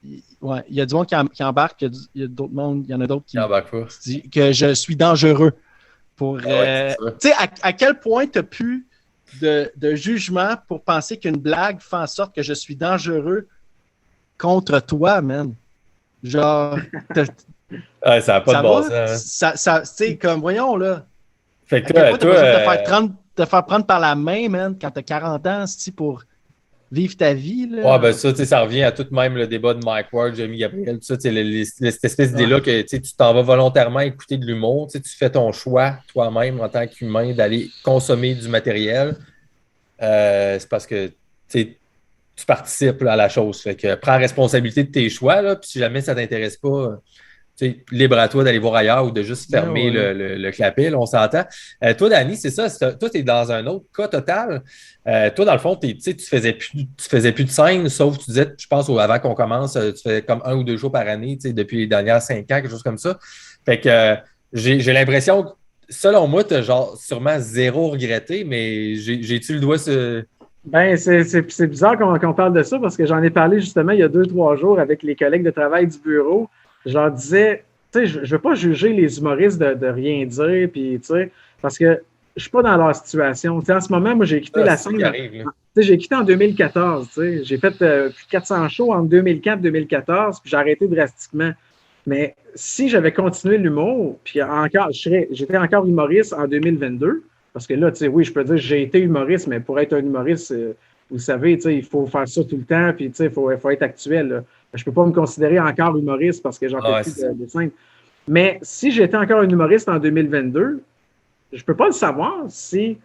il y a du monde qui embarque, il y a d'autres mondes, il y en a d'autres qui disent que je suis dangereux. Tu sais, à quel point tu n'as plus de jugement pour penser qu'une blague fait en sorte que je suis dangereux contre toi, man? Genre, ça n'a pas de bon sens. Tu sais, comme, voyons, là. Fait que toi, te faire prendre par la main, man, quand tu as 40 ans, pour vivre ta vie, là. Ouais, ben ça, tu sais, ça revient à tout même le débat de Mike Ward, Jamie Gabriel, tout ça, tu sais, cette espèce d'idée-là que tu t'en vas volontairement écouter de l'humour, tu sais, tu fais ton choix toi-même en tant qu'humain d'aller consommer du matériel. C'est parce que tu participes là, à la chose. Fait que prends responsabilité de tes choix, là, puis si jamais ça ne t'intéresse pas, libre à toi d'aller voir ailleurs ou de juste fermer le clapet, là, on s'entend. Toi, Danny, c'est ça. Toi, tu es dans un autre cas total. Toi, dans le fond, tu faisais plus de scène, sauf tu disais, je pense, avant qu'on commence, tu fais comme 1 ou 2 jours par année depuis les dernières 5 ans, quelque chose comme ça. Fait que j'ai l'impression que, selon moi, tu as genre sûrement zéro regretté, mais j'ai-tu le doigt sur. Ben, c'est bizarre qu'on parle de ça parce que j'en ai parlé justement il y a 2-3 jours avec les collègues de travail du bureau. Je leur disais, tu sais, je ne veux pas juger les humoristes de rien dire, puis, tu sais, parce que je ne suis pas dans leur situation. Tu sais, en ce moment, moi, j'ai quitté la scène. J'ai quitté en 2014, tu sais. J'ai fait plus de 400 shows en 2004-2014, puis j'ai arrêté drastiquement. Mais si j'avais continué l'humour, puis encore, j'étais encore humoriste en 2022, parce que là, tu sais, oui, je peux dire que j'ai été humoriste, mais pour être un humoriste, vous savez, tu sais, il faut faire ça tout le temps, puis, tu sais, il faut être actuel, là. Je ne peux pas me considérer encore humoriste parce que j'en fais plus de scène. Mais si j'étais encore un humoriste en 2022, je ne peux pas le savoir si.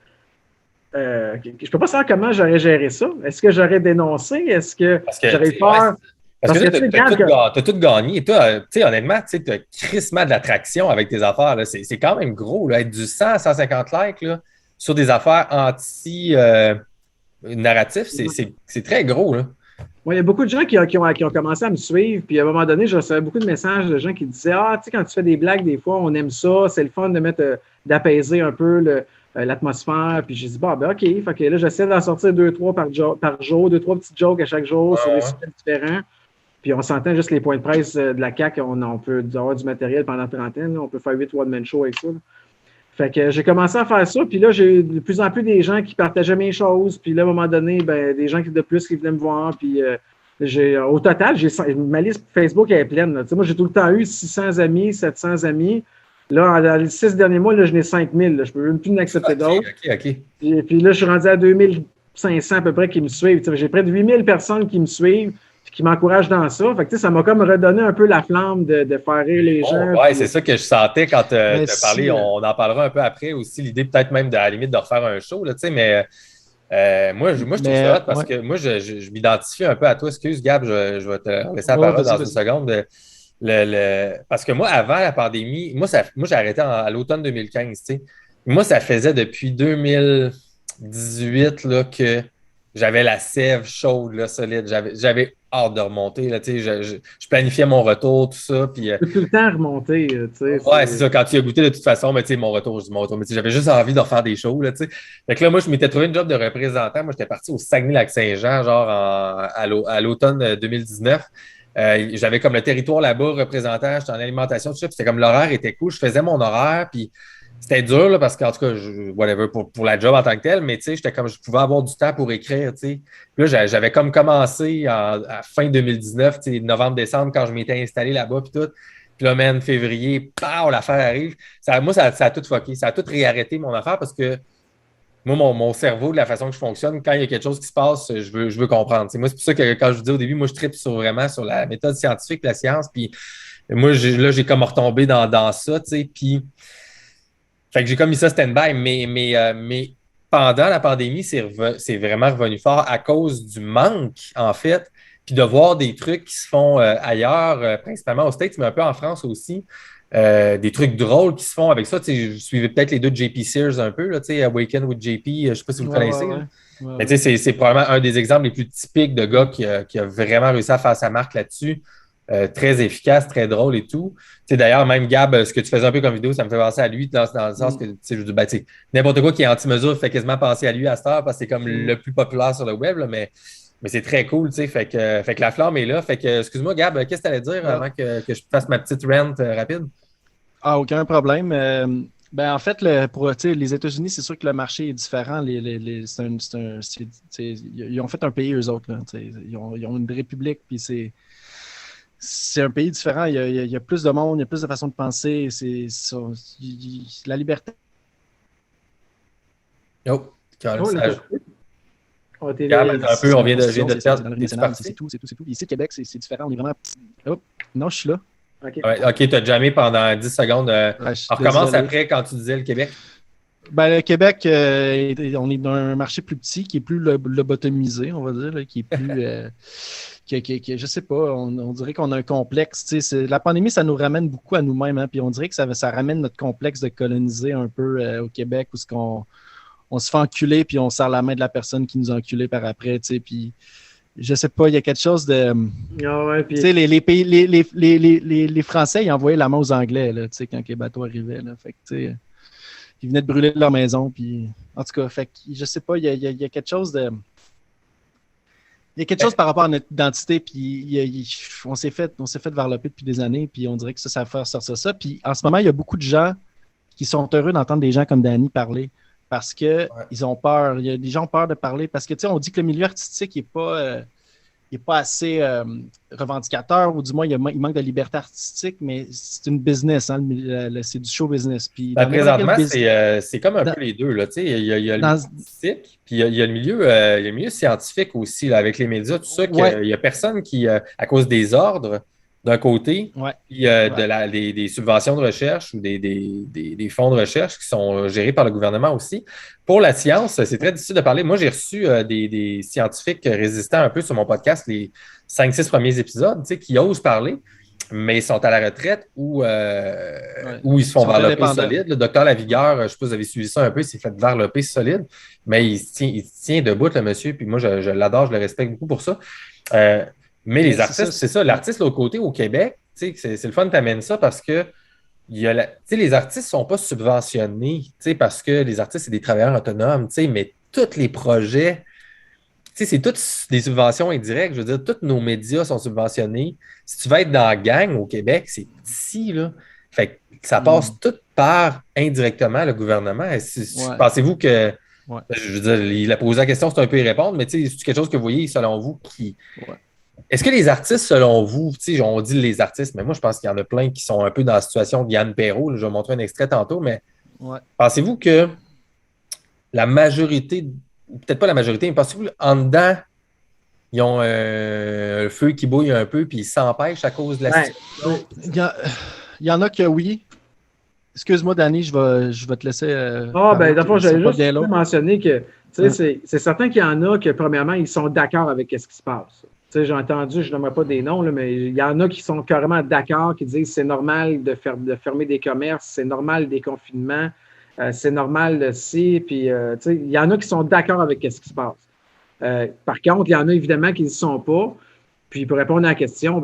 Je ne peux pas savoir comment j'aurais géré ça. Est-ce que j'aurais dénoncé? Est-ce que j'aurais peur? Parce que tu as tout gagné. Toi, honnêtement, tu as crissement de l'attraction avec tes affaires. C'est quand même gros. Là, être du 100 à 150 likes là, sur des affaires anti-narratifs, c'est très gros. Là. Ouais, il y a beaucoup de gens qui ont commencé à me suivre, puis à un moment donné, je recevais beaucoup de messages de gens qui disaient « Ah, tu sais, quand tu fais des blagues, des fois, on aime ça, c'est le fun de d'apaiser un peu l'atmosphère. » Puis j'ai dit « Bon, ben OK. » Fait que là, j'essaie d'en sortir 2-3 par jour, 2-3 petites jokes à chaque jour sur des sujets différents. Puis on s'entend juste les points de presse de la CAQ, on peut avoir du matériel pendant 30 ans, on peut faire 8 one-man show avec ça. Là. Fait que j'ai commencé à faire ça, puis là, j'ai de plus en plus des gens qui partageaient mes choses, puis là, à un moment donné, ben, des gens de plus qui venaient me voir, puis au total, ma liste Facebook est pleine. Là. Moi, j'ai tout le temps eu 600 amis, 700 amis. Là, dans les 6 derniers mois, là, je n'ai 5000. Je ne peux même plus en accepter d'autres. OK. Puis là, je suis rendu à 2500 à peu près qui me suivent. J'ai près de 8000 personnes qui me suivent, qui m'encouragent dans ça. Fait que, ça m'a comme redonné un peu la flamme de faire rire les gens. Oui, c'est ça que je sentais quand tu as parlé. On en parlera un peu après aussi. L'idée peut-être même à la limite de refaire un show, là, mais moi, je trouve ça hot parce que moi, je m'identifie un peu à toi. Excuse, Gab, je vais te laisser la parole dans une seconde. Parce que moi, avant la pandémie, moi j'ai arrêté à l'automne 2015. T'sais. Moi, ça faisait depuis 2018 là, que j'avais la sève chaude, là, solide. J'avais hâte de remonter. Là, je planifiais mon retour, tout ça. Puis, tout le temps remonter. C'est ça. Quand tu as goûté de toute façon, mais, mon retour, je dis mon retour. Mais j'avais juste envie de refaire des shows. Là, fait que là, moi, je m'étais trouvé une job de représentant. Moi, j'étais parti au Saguenay-Lac-Saint-Jean, genre à l'automne 2019. J'avais comme le territoire là-bas, représentant, j'étais en alimentation, tout ça. Puis c'était comme l'horaire était cool. Je faisais mon horaire. Puis c'était dur là, parce qu'en tout cas, whatever, pour la job en tant que tel, mais j'étais comme je pouvais avoir du temps pour écrire. Puis là, j'avais comme commencé à fin 2019, novembre, décembre, quand je m'étais installé là-bas, puis tout. Puis là, man, février, pow, l'affaire arrive. Moi, ça a tout fucké. Ça a tout réarrêté mon affaire parce que moi, mon cerveau, de la façon que je fonctionne, quand il y a quelque chose qui se passe, je veux comprendre. Moi, c'est pour ça que quand je vous dis au début, moi, je tripe vraiment sur la méthode scientifique, la science. Puis moi, j'ai comme retombé dans ça, puis fait que j'ai comme mis ça stand-by, mais pendant la pandémie, c'est vraiment revenu fort à cause du manque, en fait, puis de voir des trucs qui se font ailleurs, principalement aux States, mais un peu en France aussi. Des trucs drôles qui se font avec ça. Tu sais, je suivais peut-être les deux de JP Sears un peu, là, tu sais, Awaken with JP, je ne sais pas si vous le connaissez. Mais tu sais, c'est probablement un des exemples les plus typiques de gars qui a vraiment réussi à faire sa marque là-dessus. Très efficace, très drôle et tout. Tu sais, d'ailleurs, même Gab, ce que tu faisais un peu comme vidéo, ça me fait penser à lui dans le sens que, tu sais, je dis, ben, tu sais, n'importe quoi qui est anti-mesure fait quasiment penser à lui à cette heure parce que c'est comme le plus populaire sur le web, là, mais c'est très cool, tu sais. Fait que la flamme est là. Fait que, excuse-moi, Gab, qu'est-ce que tu allais dire avant que je fasse ma petite rant rapide? Ah, aucun problème. Ben, en fait, pour les États-Unis, c'est sûr que le marché est différent. Ils ont fait un pays, eux autres. Là, ils ont une république, puis c'est un pays différent. Il y a plus de monde, il y a plus de façons de penser. La liberté. Oh, Gab, un peu, on vient de perdre. C'est tout. Ici, Québec, c'est différent. On est vraiment petit. Oh, non, je suis là. OK, tu as jammé pendant 10 secondes. On recommence après quand tu disais le Québec. Ben, le Québec, on est dans un marché plus petit, qui est plus lobotomisé, on va dire, là, qui est plus... je sais pas, on dirait qu'on a un complexe. La pandémie, ça nous ramène beaucoup à nous-mêmes, hein, puis on dirait que ça ramène notre complexe de coloniser un peu au Québec, où on se fait enculer, puis on serre la main de la personne qui nous a enculés par après, puis... Je sais pas, il y a quelque chose de. Ah ouais, puis... Tu sais, les Français, ils envoyaient la main aux Anglais, là, tu sais, quand les bateaux arrivaient. Là. Fait que, tu sais, ils venaient de brûler leur maison. Puis, en tout cas, fait que, je sais pas, il y a quelque chose de. Il y a quelque chose par rapport à notre identité, puis on s'est fait varloper depuis des années, puis on dirait que ça va faire sortir ça. Puis en ce moment, il y a beaucoup de gens qui sont heureux d'entendre des gens comme Danny parler. Parce qu'ils ont peur. Il y a des gens ont peur de parler parce que, tu sais, on dit que le milieu artistique n'est pas assez revendicateur ou du moins, il manque de liberté artistique, mais c'est une business, hein, c'est du show business. Puis, présentement, c'est comme un peu les deux. Là, tu sais, il y a le milieu artistique, puis il y a le milieu scientifique aussi, là, avec les médias, tout ça, qu'il n'y a personne qui, à cause des ordres, d'un côté, puis des subventions de recherche ou des fonds de recherche qui sont gérés par le gouvernement aussi. Pour la science, c'est très difficile de parler. Moi, j'ai reçu des scientifiques résistants un peu sur mon podcast, les 5-6 premiers épisodes, tu sais, qui osent parler, mais ils sont à la retraite ou ils se font varloper solide. Le docteur Lavigueur, je ne sais pas si vous avez suivi ça un peu, il s'est fait varloper solide, mais il tient debout, le monsieur, puis moi, je l'adore, je le respecte beaucoup pour ça. Mais les artistes, c'est ça. L'artiste, l'autre côté, au Québec, c'est le fun que tu amènes ça parce que les artistes ne sont pas subventionnés parce que les artistes, c'est des travailleurs autonomes, mais tous les projets, c'est toutes des subventions indirectes. Je veux dire, tous nos médias sont subventionnés. Si tu vas être dans la gang au Québec, c'est petit, là. Fait que ça passe tout par indirectement le gouvernement. Pensez-vous que. Je veux dire, il a posé la question, c'est un peu y répondre, mais c'est quelque chose que vous voyez, selon vous, qui. Est-ce que les artistes, selon vous, on dit les artistes, mais moi, je pense qu'il y en a plein qui sont un peu dans la situation de Yann Perrault. Là, je vais montrer un extrait tantôt, mais pensez-vous que la majorité, peut-être pas la majorité, mais pensez-vous qu'en dedans, ils ont un feu qui bouille un peu puis ils s'empêchent à cause de la situation? Il y en a que oui. Excuse-moi, Danny, je vais te laisser. D'abord, j'allais juste mentionner que c'est certain qu'il y en a que, premièrement, ils sont d'accord avec ce qui se passe. J'ai entendu, je n'aimerais pas des noms, là, mais il y en a qui sont carrément d'accord, qui disent que c'est normal de fermer des commerces, c'est normal des confinements, c'est normal de puis il y en a qui sont d'accord avec ce qui se passe. Par contre, il y en a évidemment qui ne le sont pas. Puis pour répondre à la question,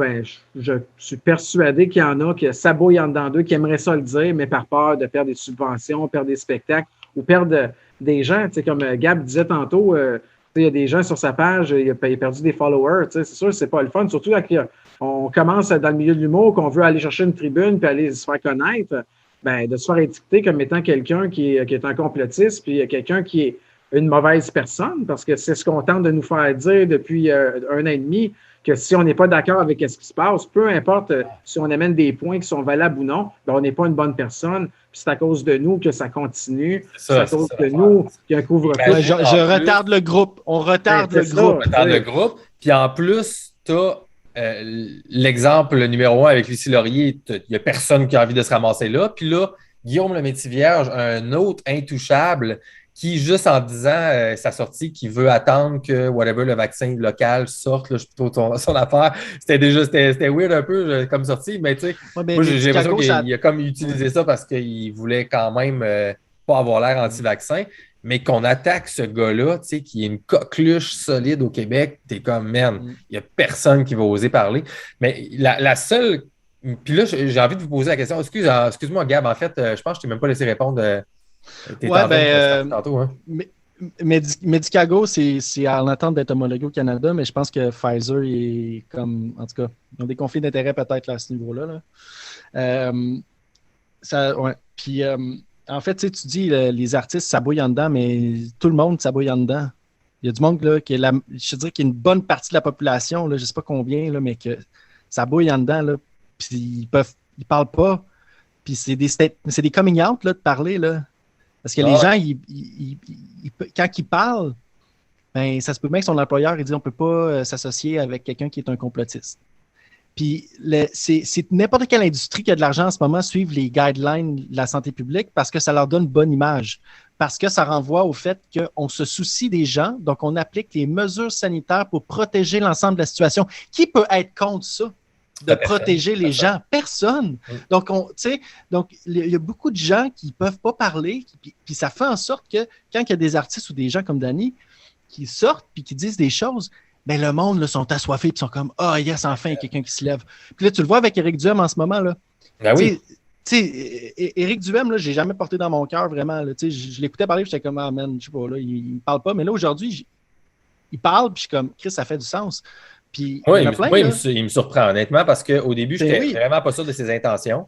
je suis persuadé qu'il y en a qui s'abouillent en dedans d'eux, qui aimeraient ça le dire, mais par peur de perdre des subventions, perdre des spectacles ou perdre des gens. Comme Gab disait tantôt, il y a des gens sur sa page, il a perdu des followers. C'est sûr que c'est pas le fun, surtout quand on commence dans le milieu de l'humour, qu'on veut aller chercher une tribune puis aller se faire connaître, de se faire étiqueter comme étant quelqu'un qui est un complotiste, puis quelqu'un qui est une mauvaise personne, parce que c'est ce qu'on tente de nous faire dire depuis 1 an et demi, que si on n'est pas d'accord avec ce qui se passe, peu importe si on amène des points qui sont valables ou non, on n'est pas une bonne personne, puis c'est à cause de nous que ça continue, c'est à cause de nous qu'il y a un couvre-feu. Je retarde le groupe, on retarde le groupe. On retarde le groupe, puis en plus, tu as l'exemple numéro 1 avec Lucie Laurier, il n'y a personne qui a envie de se ramasser là, puis là, Guillaume Lemaitre-Vierge, un autre intouchable, qui, juste en disant sa sortie, qui veut attendre que whatever le vaccin local sorte, là, je suis plutôt son affaire. C'était weird un peu comme sortie, mais tu sais, Ouais, moi j'ai l'impression Chicago, qu'il a comme utilisé ça parce qu'il voulait quand même pas avoir l'air anti-vaccin, mais qu'on attaque ce gars-là, tu sais, qui est une coqueluche solide au Québec, t'es comme, man, il n'y a personne qui va oser parler. Mais la seule. Puis là, j'ai envie de vous poser la question. Excuse-moi, Gab, en fait, je pense que je t'ai même pas laissé répondre. T'es en train de tantôt, hein? Medicago, c'est en attente d'être homologué au Canada, mais je pense que Pfizer est comme, en tout cas, ils ont des conflits d'intérêt peut-être là, à ce niveau-là. Là. Ouais. Puis, en fait, tu dis les artistes s'abouillent en dedans, mais tout le monde s'abouille en dedans. Il y a du monde là, je dirais qu'il y a une bonne partie de la population, là, je ne sais pas combien, là, mais que ça bouille en dedans, là, puis ils parlent pas. Puis c'est des coming out là, de parler, là. Parce que les gens, quand ils parlent, ben, ça se peut bien que son employeur il dit on ne peut pas s'associer avec quelqu'un qui est un complotiste. Puis c'est n'importe quelle industrie qui a de l'argent en ce moment suivre les guidelines de la santé publique parce que ça leur donne une bonne image. Parce que ça renvoie au fait qu'on se soucie des gens, donc on applique les mesures sanitaires pour protéger l'ensemble de la situation. Qui peut être contre ça? De protéger les gens. Personne. Donc, il y a beaucoup de gens qui ne peuvent pas parler, puis ça fait en sorte que quand il y a des artistes ou des gens comme Danny qui sortent puis qui disent des choses, ben le monde là, sont assoiffés et sont comme « Ah, yes, enfin, il y a quelqu'un qui se lève. » Puis là, tu le vois avec Éric Duhem en ce moment. Là. Ben oui. Éric Duhem, je n'ai jamais porté dans mon cœur vraiment. Là, je l'écoutais parler et j'étais comme « Ah, man, je sais pas, là, il ne parle pas. » Mais là, aujourd'hui, il parle puis je suis comme « Chris, ça fait du sens. » Puis, il me surprend honnêtement parce qu'au début, je n'étais vraiment pas sûr de ses intentions.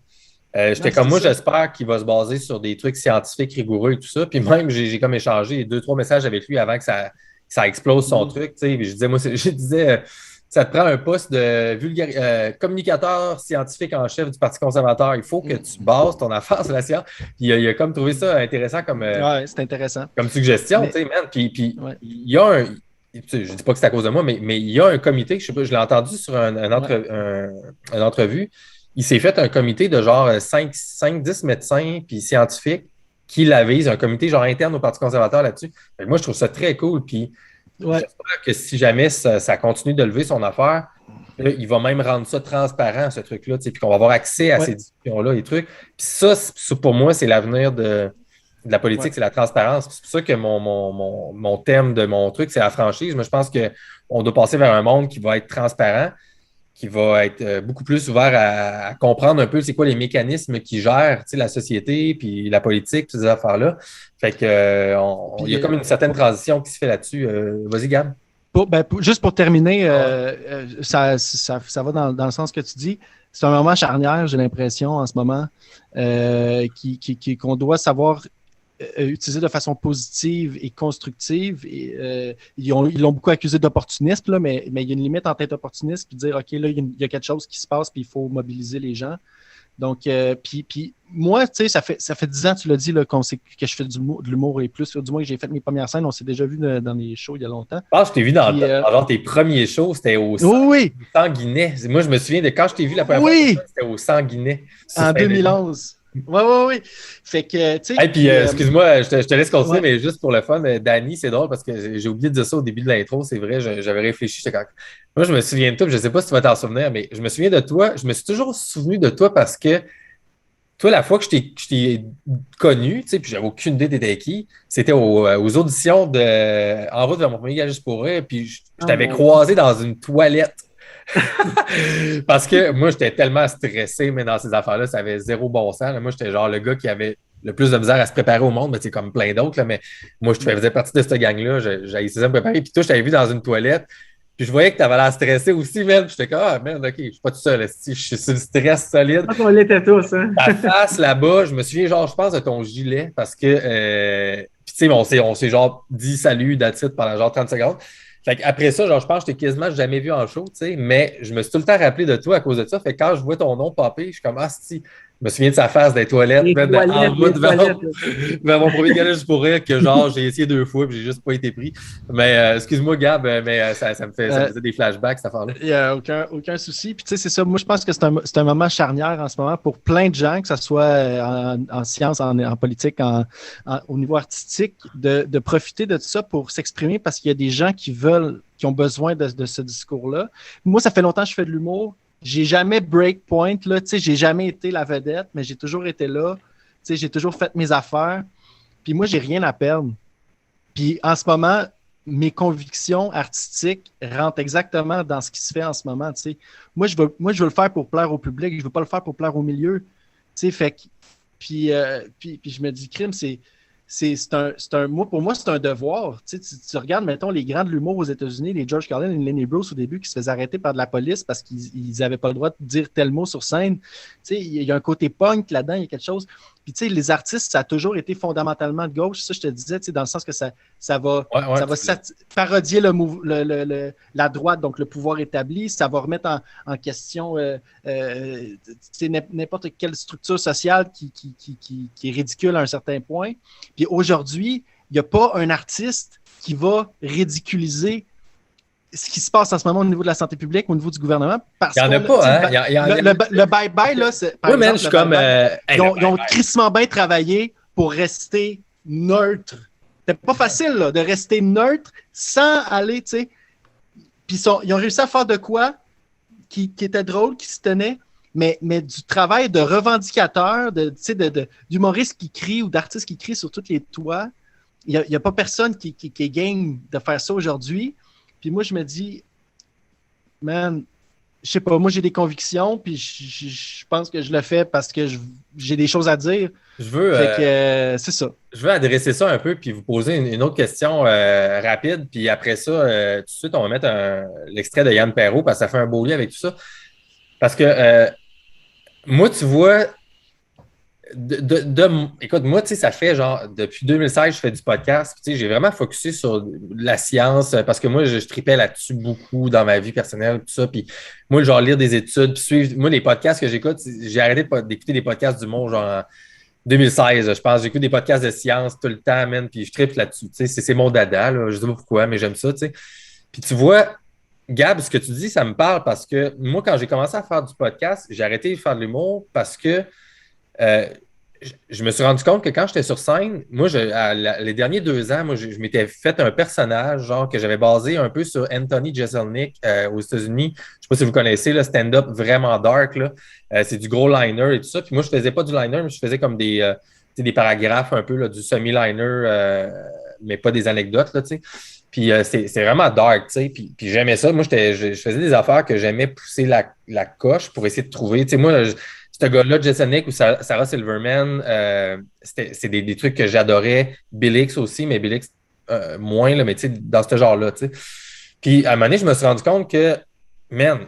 J'étais comme moi, j'espère qu'il va se baser sur des trucs scientifiques rigoureux et tout ça. Puis même, j'ai comme échangé 2-3 messages avec lui avant que ça explose son truc. Puis je disais, ça te prend un poste de communicateur scientifique en chef du Parti conservateur. Il faut que tu bases ton affaire sur la science. Puis il a comme trouvé ça intéressant comme, c'est intéressant. Comme suggestion. Puis il y a un. Je ne dis pas que c'est à cause de moi, mais il y a un comité, je sais pas, je l'ai entendu sur une entrevue. Il s'est fait un comité de genre 5-10 médecins puis scientifiques qui l'avisent, un comité genre interne au Parti conservateur là-dessus. Moi, je trouve ça très cool. Puis j'espère que si jamais ça continue de lever son affaire, il va même rendre ça transparent, ce truc-là, puis qu'on va avoir accès à ces discussions-là et trucs. Puis ça, pour moi, c'est l'avenir de la politique, c'est la transparence. C'est pour ça que mon thème de mon truc, c'est la franchise. Mais je pense qu'on doit passer vers un monde qui va être transparent, qui va être beaucoup plus ouvert à comprendre un peu c'est quoi les mécanismes qui gèrent la société, puis la politique, toutes ces affaires-là. Fait que il y a comme une certaine transition qui se fait là-dessus. Vas-y, Gab. Juste pour terminer, ça va dans le sens que tu dis. C'est un moment charnière, j'ai l'impression, en ce moment, qu'on doit savoir utilisé de façon positive et constructive. Et, ils l'ont beaucoup accusé d'opportunisme, mais il y a une limite entre être opportuniste et dire, OK, là, il y a quelque chose qui se passe puis il faut mobiliser les gens. Donc, puis moi, tu sais, ça fait 10 ans, tu l'as dit, là, que je fais de l'humour et plus, du moins que j'ai fait mes premières scènes. On s'est déjà vu dans les shows il y a longtemps. Je pense que je t'ai vu dans tes premiers shows, c'était au Sanguinet. Moi, je me souviens de quand je t'ai vu la première fois, c'était au Sanguinet. En 2011. Oui. Fait que, tu sais. Et puis, excuse-moi, je te laisse continuer, mais juste pour le fun, Danny, c'est drôle parce que j'ai oublié de dire ça au début de l'intro, c'est vrai, j'avais réfléchi. Moi, je me souviens de toi, je ne sais pas si tu vas t'en souvenir, mais je me souviens de toi, je me suis toujours souvenu de toi parce que toi, la fois que je t'ai connu, tu sais, puis j'avais aucune idée t'étais qui, c'était aux auditions de En route vers mon premier gage juste pour rire, puis je t'avais croisé dans une toilette. Parce que moi, j'étais tellement stressé, mais dans ces affaires-là, ça avait zéro bon sens. Moi, j'étais genre le gars qui avait le plus de misère à se préparer au monde, mais c'est comme plein d'autres. Mais moi, je faisais partie de cette gang-là. J'ai essayé de me préparer. Puis toi, je t'avais vu dans une toilette. Puis je voyais que tu avais l'air stressé aussi, man. J'étais comme, ah, merde, OK, je suis pas tout seul. Je suis sur le stress solide. On l'était tous, hein. Ta face là-bas, je me souviens, genre, je pense de ton gilet parce que, puis tu sais, on s'est genre dit salut, that's it, pendant genre 30 secondes. Fait qu'après ça, genre, je pense que je t'ai quasiment jamais vu en show, tu sais, mais je me suis tout le temps rappelé de toi à cause de ça. Fait que quand je vois ton nom popper, je suis comme, ah, si, Je me souviens de sa face des toilettes, Les toilettes, en route les toilettes, là. vers mon premier gala juste pour rire, que genre, j'ai essayé 2 fois et j'ai juste pas été pris. Mais excuse-moi, Gab, mais ça me faisait des flashbacks, cette affaire-là. Il n'y a aucun souci. Puis tu sais, c'est ça. Moi, je pense que c'est un moment charnière en ce moment pour plein de gens, que ce soit en sciences, en politique, au niveau artistique, de profiter de tout ça pour s'exprimer parce qu'il y a des gens qui ont besoin de ce discours-là. Moi, ça fait longtemps que je fais de l'humour. J'ai jamais breakpoint, là, tu sais, j'ai jamais été la vedette, mais j'ai toujours été là. Tu sais, j'ai toujours fait mes affaires. Puis moi, j'ai rien à perdre. Puis en ce moment, mes convictions artistiques rentrent exactement dans ce qui se fait en ce moment. Tu sais. Moi, je veux le faire pour plaire au public. Je veux pas le faire pour plaire au milieu. Tu sais, fait que, puis je me dis, crime, pour moi, c'est un devoir. Tu sais, tu regardes, mettons, les grands de l'humour aux États-Unis, les George Carlin et Lenny Bruce au début, qui se faisaient arrêter par de la police parce qu'ils n'avaient pas le droit de dire tel mot sur scène. Tu sais, il y a un côté punk là-dedans, il y a quelque chose. Puis, tu sais, les artistes, ça a toujours été fondamentalement de gauche. Ça, je te disais, tu sais, dans le sens que ça va parodier la droite, donc le pouvoir établi. Ça va remettre en question n'importe quelle structure sociale qui est ridicule à un certain point. Puis aujourd'hui, il n'y a pas un artiste qui va ridiculiser ce qui se passe en ce moment au niveau de la santé publique, au niveau du gouvernement. Parce il n'y en a pas, hein? Le bye-bye, là, c'est. Oui, mais je suis comme. Ils ont crissement bien travaillé pour rester neutre. C'était pas facile, là, de rester neutre sans aller, tu sais. Puis ils ont réussi à faire de quoi qui était drôle, qui se tenait. Mais du travail de revendicateur, d'humoriste qui crie ou d'artiste qui crie sur tous les toits, il n'y a pas personne qui est game de faire ça aujourd'hui. Puis moi, je me dis, man, je sais pas, moi j'ai des convictions, puis je pense que je le fais parce que j'ai des choses à dire. C'est ça. Je veux adresser ça un peu, puis vous poser une autre question rapide, puis après ça, tout de suite, on va mettre l'extrait de Yann Perrault, parce que ça fait un beau lien avec tout ça. Parce que moi, tu vois, écoute, moi, tu sais, ça fait genre, depuis 2016, je fais du podcast. Tu sais, j'ai vraiment focusé sur la science parce que moi, je tripais là-dessus beaucoup dans ma vie personnelle, tout ça. Puis moi, genre, lire des études, puis suivre. Moi, les podcasts que j'écoute, j'ai arrêté d'écouter des podcasts d'humour, genre en 2016, je pense. J'écoute des podcasts de science tout le temps, man, puis je tripe là-dessus. Tu sais, c'est mon dada, là. Je sais pas pourquoi, mais j'aime ça, tu sais. Puis tu vois, Gab, ce que tu dis, ça me parle parce que moi, quand j'ai commencé à faire du podcast, j'ai arrêté de faire de l'humour parce que je me suis rendu compte que quand j'étais sur scène, moi, les derniers 2 ans, moi, je m'étais fait un personnage, genre, que j'avais basé un peu sur Anthony Jeselnik aux États-Unis. Je ne sais pas si vous connaissez, le stand-up vraiment dark, là. C'est du gros liner et tout ça. Puis moi, je ne faisais pas du liner, mais je faisais comme des paragraphes un peu, là, du semi-liner, mais pas des anecdotes, là, tu sais. Puis c'est vraiment dark, tu sais. Puis j'aimais ça. Moi, je faisais des affaires que j'aimais pousser la coche pour essayer de trouver. Tu sais, moi, ce gars-là, Jeselnik ou Sarah Silverman, c'est des trucs que j'adorais. Bill Hicks aussi, mais Bill Hicks moins, là, mais tu sais, dans ce genre-là, tu sais. Puis à un moment donné, je me suis rendu compte que, man,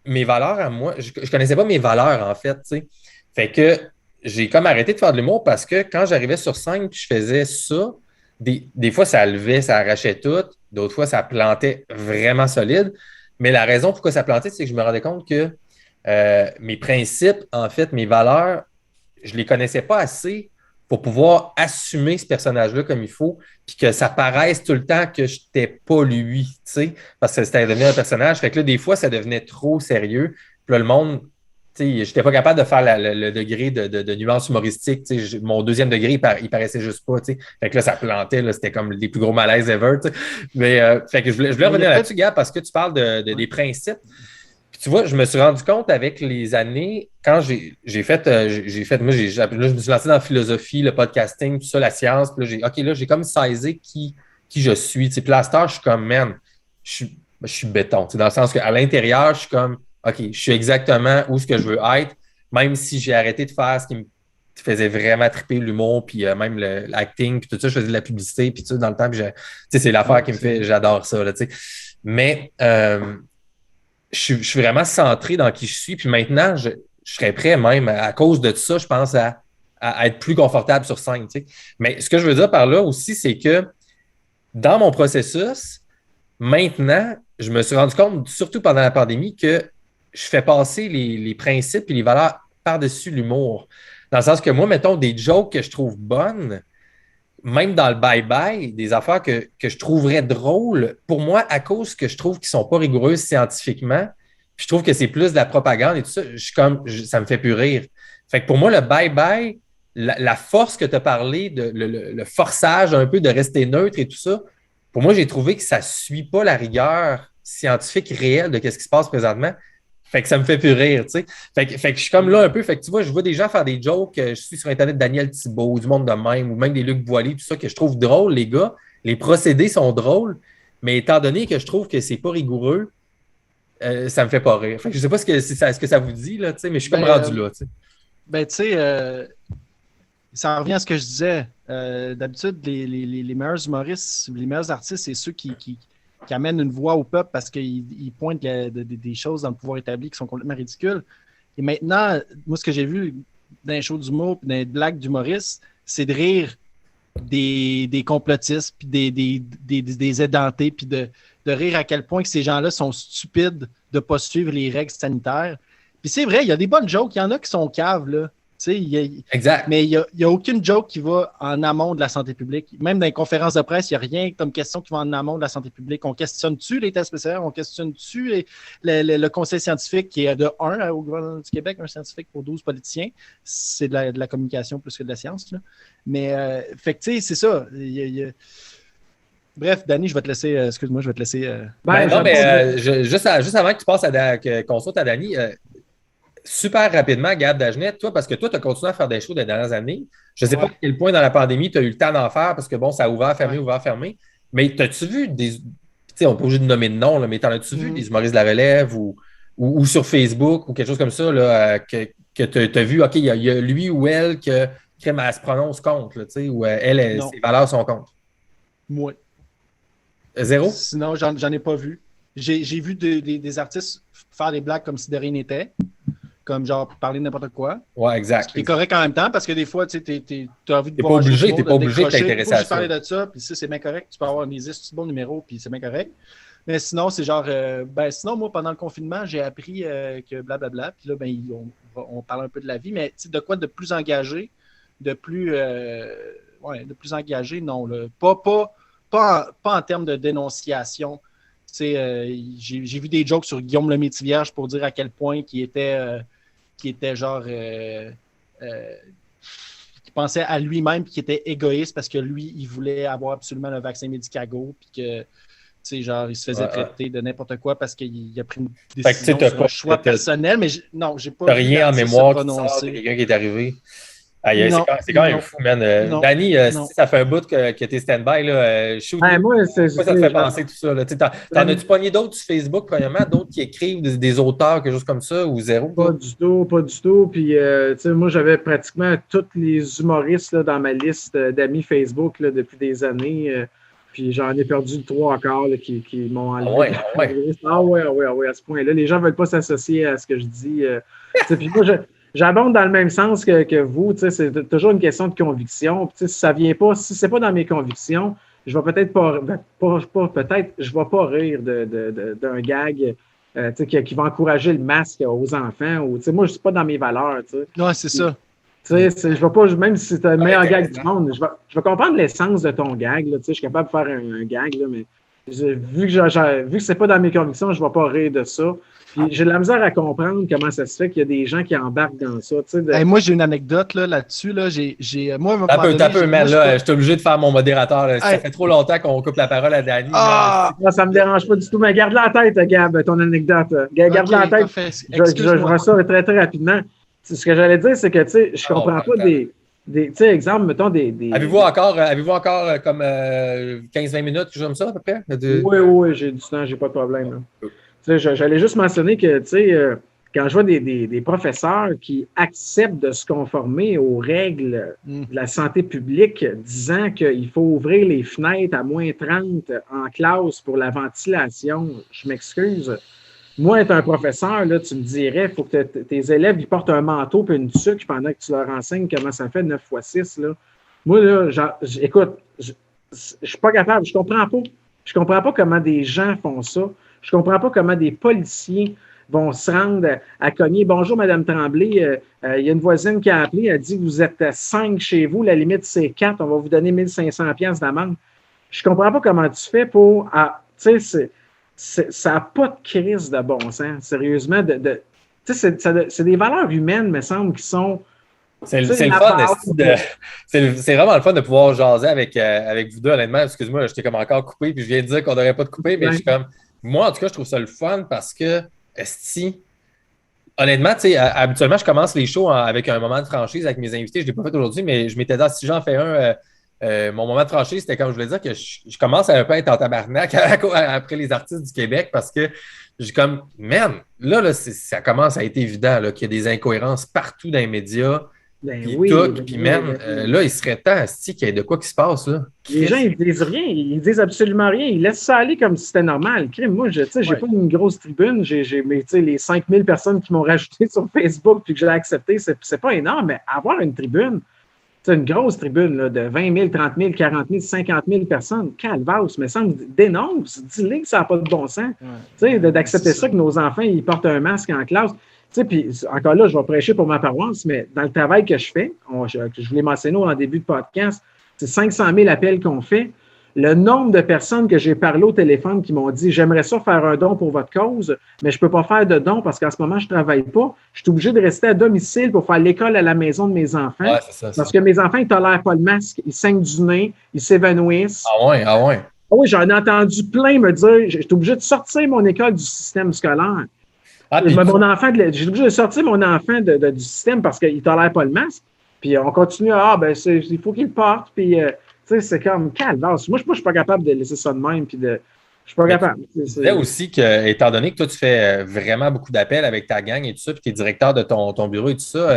mes valeurs à moi, je connaissais pas mes valeurs, en fait, tu sais. Fait que j'ai comme arrêté de faire de l'humour parce que quand j'arrivais sur scène puis je faisais ça, des fois, ça levait, ça arrachait tout. D'autres fois, ça plantait vraiment solide. Mais la raison pourquoi ça plantait, c'est que je me rendais compte que mes principes, en fait, mes valeurs, je ne les connaissais pas assez pour pouvoir assumer ce personnage-là comme il faut, puis que ça paraisse tout le temps que je n'étais pas lui, tu sais, parce que c'était devenu un personnage. Fait que là, des fois, ça devenait trop sérieux. Puis là, le monde, tu sais, je n'étais pas capable de faire le degré de nuance humoristique. Tu sais, mon 2e degré, il paraissait juste pas, tu sais. Fait que là, ça plantait, là, c'était comme les plus gros malaises ever, tu sais. Mais, fait que je voulais revenir là-dessus, Gab, parce que tu parles des principes. Puis tu vois, je me suis rendu compte avec les années, quand j'ai fait, moi, je me suis lancé dans la philosophie, le podcasting, tout ça, la science. Puis là, j'ai comme saisi qui je suis. Tu sais, puis là, à cette heure, je suis comme, man, je suis béton. Tu sais, dans le sens qu'à l'intérieur, je suis comme, OK, je suis exactement où ce que je veux être, même si j'ai arrêté de faire ce qui me faisait vraiment triper l'humour, puis même l'acting, puis tout ça, je faisais de la publicité, puis tout ça, dans le temps, puis tu sais, c'est l'affaire qui me fait, j'adore ça, là, tu sais. Mais je suis vraiment centré dans qui je suis. Puis maintenant, je serais prêt même, à cause de tout ça, je pense, à être plus confortable sur scène. Tu sais. Mais ce que je veux dire par là aussi, c'est que dans mon processus, maintenant, je me suis rendu compte, surtout pendant la pandémie, que je fais passer les principes et les valeurs par-dessus l'humour. Dans le sens que moi, mettons, des jokes que je trouve bonnes, même dans le bye-bye, des affaires que je trouverais drôles, pour moi, à cause que je trouve qu'ils ne sont pas rigoureuses scientifiquement, puis je trouve que c'est plus de la propagande et tout ça, ça me fait plus rire. Fait que pour moi, le bye-bye, la force que tu as parlé, le forçage un peu de rester neutre et tout ça, pour moi, j'ai trouvé que ça ne suit pas la rigueur scientifique réelle de ce qui se passe présentement. Fait que ça me fait plus rire, tu sais. Fait que je suis comme là un peu. Fait que tu vois, je vois des gens faire des jokes. Je suis sur Internet, Daniel Thibault, du monde de même, ou même des Luc Boilly, tout ça, que je trouve drôle, les gars. Les procédés sont drôles, mais étant donné que je trouve que c'est pas rigoureux, ça me fait pas rire. Fait que je sais pas ce que ça vous dit, là, tu sais, mais je suis comme rendu là, tu sais. Ben, tu sais, ça revient à ce que je disais. D'habitude, les meilleurs humoristes, les meilleurs artistes, c'est ceux qui amènent une voix au peuple parce qu'ils pointent des choses dans le pouvoir établi qui sont complètement ridicules. Et maintenant, moi, ce que j'ai vu dans les shows d'humour et dans les blagues d'humoristes, c'est de rire des complotistes, puis des édentés, puis de rire à quel point que ces gens-là sont stupides de ne pas suivre les règles sanitaires. Puis c'est vrai, il y a des bonnes jokes, il y en a qui sont caves, là. Exact. Mais il n'y a aucune joke qui va en amont de la santé publique. Même dans les conférences de presse, il n'y a rien comme question qui va en amont de la santé publique. On questionne-tu les tests PCR? On questionne-tu le conseil scientifique qui est de 1 au gouvernement du Québec, un scientifique pour 12 politiciens? C'est de la communication plus que de la science, là. Mais, fait que, tu sais, c'est ça. Bref, Danny, je vais te laisser. Excuse-moi, je vais te laisser. Non, mais juste avant que tu passes qu'on saute à Danny, super rapidement, Gab Dagenet, toi, parce que toi, tu as continué à faire des shows des dernières années. Je ne sais pas à quel point dans la pandémie, tu as eu le temps d'en faire parce que bon, ça a ouvert, fermé. Mais as-tu vu des. Tu sais, on n'est pas obligé de nommer de nom, là, mais t'en as-tu vu des humoristes de la relève ou sur Facebook ou quelque chose comme ça là, que tu as vu, OK, il y a lui ou elle que elle se prononce contre, là, ou ses valeurs sont contre? Moi. Zéro? Sinon, j'en ai pas vu. J'ai vu des artistes faire des blagues comme si de rien n'était. Comme genre parler de n'importe quoi. Ouais, exact. Ce qui est correct en même temps parce que des fois, tu as envie de voir. T'es pas obligé de t'intéresser à ça. parler de ça, puis ça, c'est bien correct. Tu peux avoir des bons numéros, puis c'est bien correct. Mais sinon, c'est genre. Sinon, moi, pendant le confinement, j'ai appris que blablabla. Puis là, on parle un peu de la vie, mais de quoi de plus engagé, de plus engagé, non. Là. Pas en termes de dénonciation. J'ai vu des jokes sur Guillaume Lemaitre-Vierge pour dire à quel point qui était genre qui pensait à lui-même et qui était égoïste parce que lui, il voulait avoir absolument le vaccin Medicago puis que genre, il se faisait traiter de n'importe quoi parce qu'il a pris une décision sur un choix personnel, mais non, j'ai pas rien en mémoire de quelqu'un qui est arrivé. C'est quand même fou, man. Danny, si ça fait un bout que t'es stand-by, là, moi, ça te fait penser tout ça? T'en as-tu pogné d'autres sur Facebook, premièrement, d'autres qui écrivent des auteurs, quelque chose comme ça, ou zéro? Pas du tout. Puis, moi, j'avais pratiquement tous les humoristes là, dans ma liste d'amis Facebook là, depuis des années. Puis, j'en ai perdu 3/4 là, qui m'ont enlevé. Ah ouais, à ce point-là. Les gens ne veulent pas s'associer à ce que je dis. Puis moi, j'abonde dans le même sens que vous. C'est toujours une question de conviction. Puis, si c'est pas dans mes convictions, je vais peut-être je vais pas rire d'un gag qui va encourager le masque aux enfants. Moi, je suis pas dans mes valeurs. Non, c'est ça. Je vais pas, même si c'est le meilleur gag du monde, je vais comprendre l'essence de ton gag. Là, je suis capable de faire un gag, là, mais vu que c'est pas dans mes convictions, je ne vais pas rire de ça. Puis j'ai de la misère à comprendre comment ça se fait qu'il y a des gens qui embarquent dans ça. Moi, j'ai une anecdote là-dessus. Là, T'as peu, man. Je suis obligé de faire mon modérateur. Ça fait trop longtemps qu'on coupe la parole à Danny. Ça ne me dérange pas du tout. Mais garde-la en tête, Gab, ton anecdote. Garde-la en tête. Je vois ça très, très rapidement. Ce que j'allais dire, c'est que je comprends pas exemple, mettons des. Avez-vous encore comme 15-20 minutes, quelque chose comme ça, à peu près? Oui, j'ai du temps, j'ai pas de problème. J'allais juste mentionner que, quand je vois des professeurs qui acceptent de se conformer aux règles de la santé publique, disant qu'il faut ouvrir les fenêtres à moins 30 en classe pour la ventilation, je m'excuse. Moi, être un professeur, là, tu me dirais, il faut que tes élèves ils portent un manteau et une tuque pendant que tu leur enseignes comment ça fait 9 x 6. Là. Moi, là, écoute, je suis pas capable, je comprends pas. Je comprends pas comment des gens font ça. Je comprends pas comment des policiers vont se rendre à cogner. Bonjour, Mme Tremblay. Il y a une voisine qui a appelé. Elle dit que vous êtes 5 chez vous. La limite, c'est 4. On va vous donner 1 500 $ d'amende. Je ne comprends pas comment tu fais pour. Tu sais, ça n'a pas de crise de bon sens. Sérieusement, tu sais, c'est des valeurs humaines, me semble, qui sont. C'est le fun, c'est vraiment le fun de pouvoir jaser avec vous deux, honnêtement. Excuse-moi, je t'ai comme encore coupé, puis je viens de dire qu'on n'aurait pas de couper, mais je suis comme. Moi, en tout cas, je trouve ça le fun parce que, honnêtement, tu sais, habituellement, je commence les shows avec un moment de franchise avec mes invités. Je ne l'ai pas fait aujourd'hui, mais je m'étais dit, si j'en fais mon moment de franchise, c'était comme je voulais dire que je commence à un peu être en tabarnak après les artistes du Québec parce que j'ai comme, man, là ça commence à être évident qu'il y a des incohérences partout dans les médias. Puis même, là, il serait temps qu'il y ait de quoi qui se passe. Là. Les gens, ils disent rien, ils disent absolument rien. Ils laissent ça aller comme si c'était normal. Moi, j'ai pas une grosse tribune. Mais les 5000 personnes qui m'ont rajouté sur Facebook puis que j'ai accepté, c'est pas énorme, mais avoir une tribune, c'est une grosse tribune là, de 20 000, 30 000, 40 000, 50 000 personnes. Calvasse, me semble, dénonce, dis-le que ça n'a pas de bon sens. D'accepter ça que nos enfants, ils portent un masque en classe. Puis encore là, je vais prêcher pour ma paroisse, mais dans le travail que je fais, je vous l'ai mentionné en début de podcast, c'est 500 000 appels qu'on fait. Le nombre de personnes que j'ai parlé au téléphone qui m'ont dit « J'aimerais ça faire un don pour votre cause, mais je ne peux pas faire de don parce qu'en ce moment, je ne travaille pas. Je suis obligé de rester à domicile pour faire l'école à la maison de mes enfants. Ouais, c'est ça. Parce que mes enfants, ils ne tolèrent pas le masque. Ils saignent du nez, ils s'évanouissent. » Ah ouais. Oui, j'en ai entendu plein me dire « Je suis obligé de sortir mon école du système scolaire. » J'ai obligé de sortir mon enfant du système parce qu'il ne tolère pas le masque. Puis on continue il faut qu'il le porte. Puis, c'est comme calvasse. Moi, je ne suis pas capable de laisser ça de même. Puis je ne suis pas capable. Tu disais aussi que, étant donné que toi, tu fais vraiment beaucoup d'appels avec ta gang et tout ça, puis tu es directeur de ton bureau et tout ça,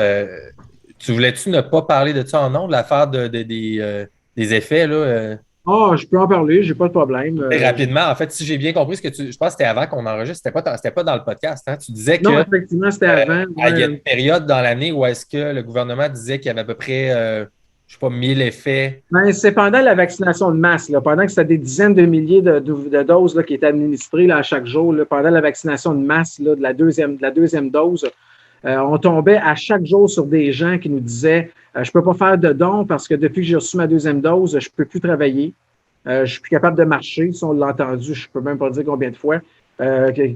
tu voulais-tu ne pas parler de ça en nom, de l'affaire des effets, là? Je peux en parler, j'ai pas de problème. Rapidement, en fait, si j'ai bien compris ce que je pense que c'était avant qu'on enregistre, c'était pas dans le podcast. Hein? Tu disais que. Non, effectivement, c'était avant. Il y a une période dans l'année où est-ce que le gouvernement disait qu'il y avait à peu près, je sais pas, 1000 effets. C'est pendant la vaccination de masse, là, pendant que c'était des dizaines de milliers de doses là, qui étaient administrées là, à chaque jour, là, pendant la vaccination de masse là, de la deuxième dose. On tombait à chaque jour sur des gens qui nous disaient je ne peux pas faire de dons parce que depuis que j'ai reçu ma deuxième dose, je ne peux plus travailler. Je ne suis plus capable de marcher. Si on l'a entendu, je ne peux même pas dire combien de fois.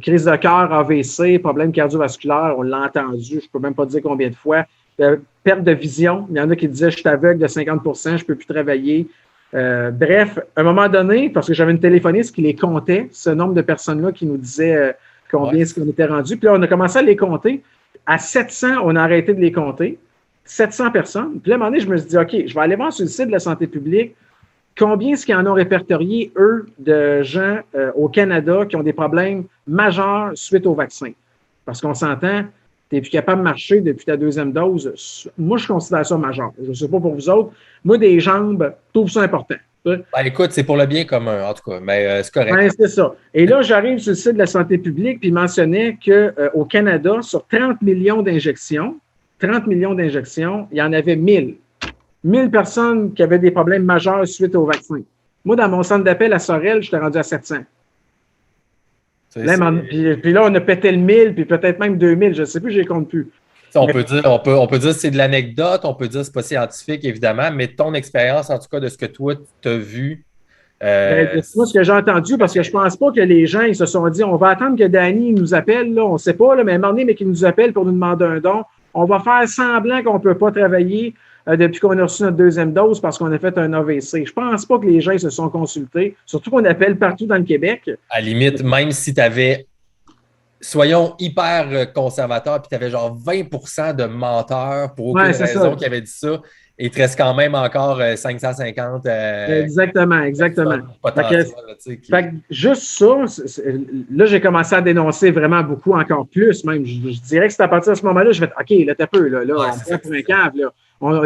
Crise de cœur, AVC, problème cardiovasculaire, on l'a entendu, je ne peux même pas dire combien de fois. Perte de vision, il y en a qui disaient je suis aveugle de 50 % je ne peux plus travailler. Bref, à un moment donné, parce que j'avais une téléphoniste qui les comptait, ce nombre de personnes-là qui nous disaient combien est-ce qu'on était rendu. Puis là, on a commencé à les compter. À 700, on a arrêté de les compter. 700 personnes. Puis là, à un moment donné, je me suis dit, OK, je vais aller voir sur le site de la santé publique combien est-ce qu'ils en ont répertorié, eux, de gens au Canada qui ont des problèmes majeurs suite au vaccin. Parce qu'on s'entend, tu n'es plus capable de marcher depuis ta deuxième dose. Moi, je considère ça majeur. Je ne sais pas pour vous autres. Moi, des jambes, je trouve ça important. Écoute, c'est pour le bien commun, en tout cas, mais c'est correct. C'est ça. Et là, j'arrive sur le site de la santé publique, puis il mentionnait qu'au Canada, sur 30 millions d'injections, il y en avait 1000. 1000 personnes qui avaient des problèmes majeurs suite au vaccin. Moi, dans mon centre d'appel à Sorel, j'étais rendu à 700. Puis là, on a pété le 1000, puis peut-être même 2000. Je ne sais plus, je ne les compte plus. On peut dire que c'est de l'anecdote, on peut dire que ce n'est pas scientifique, évidemment, mais ton expérience, en tout cas, de ce que toi, tu as vu. Moi, ce que j'ai entendu, parce que je ne pense pas que les gens ils se sont dit on va attendre que Danny nous appelle, là, on ne sait pas, là, mais à un moment donné, mais qu'il nous appelle pour nous demander un don. On va faire semblant qu'on ne peut pas travailler depuis qu'on a reçu notre deuxième dose parce qu'on a fait un AVC. Je ne pense pas que les gens se sont consultés, surtout qu'on appelle partout dans le Québec. À la limite, même si tu avais, soyons hyper conservateurs, puis tu avais genre 20% de menteurs pour aucune raison qui avaient dit ça, il te reste quand même encore 550. Exactement. Juste ça, là, j'ai commencé à dénoncer vraiment beaucoup, encore plus même. Je dirais que c'est à partir de ce moment-là, je vais OK, là, t'as peu, là, on prend pour un cave, là.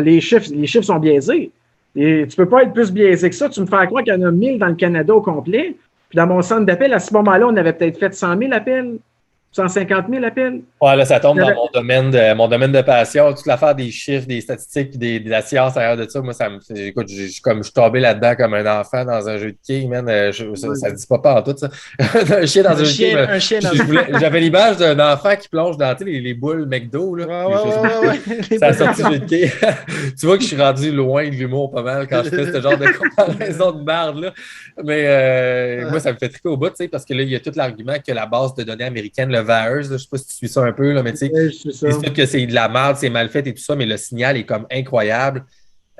Les chiffres sont biaisés. Et tu ne peux pas être plus biaisé que ça. Tu me fais croire qu'il y en a 1000 dans le Canada au complet. Puis dans mon centre d'appel, à ce moment-là, on avait peut-être fait 100 000 appels. 150 000 appels? Ouais, là, ça tombe dans mon domaine de passion. Toute l'affaire des chiffres, des statistiques, puis de la science derrière de ça, moi, ça me fait. Écoute, je suis tombé là-dedans comme un enfant dans un jeu de quilles, man. Ça ne dit pas en tout, ça. Un chien dans un jeu de quilles. Un chien dans J'avais l'image d'un enfant qui plonge dans les boules McDo. Là, ouais. Ça a sorti le jeu de quilles. Tu vois que je suis rendu loin de l'humour pas mal quand je fais ce genre de comparaison de merde, là. Mais moi, ça me fait triper au bout, tu sais, parce que là, il y a tout l'argument que la base de données américaine, le VAERS, je ne sais pas si tu suis ça un peu, là, mais tu sais, c'est que c'est de la merde, c'est mal fait et tout ça, mais le signal est comme incroyable.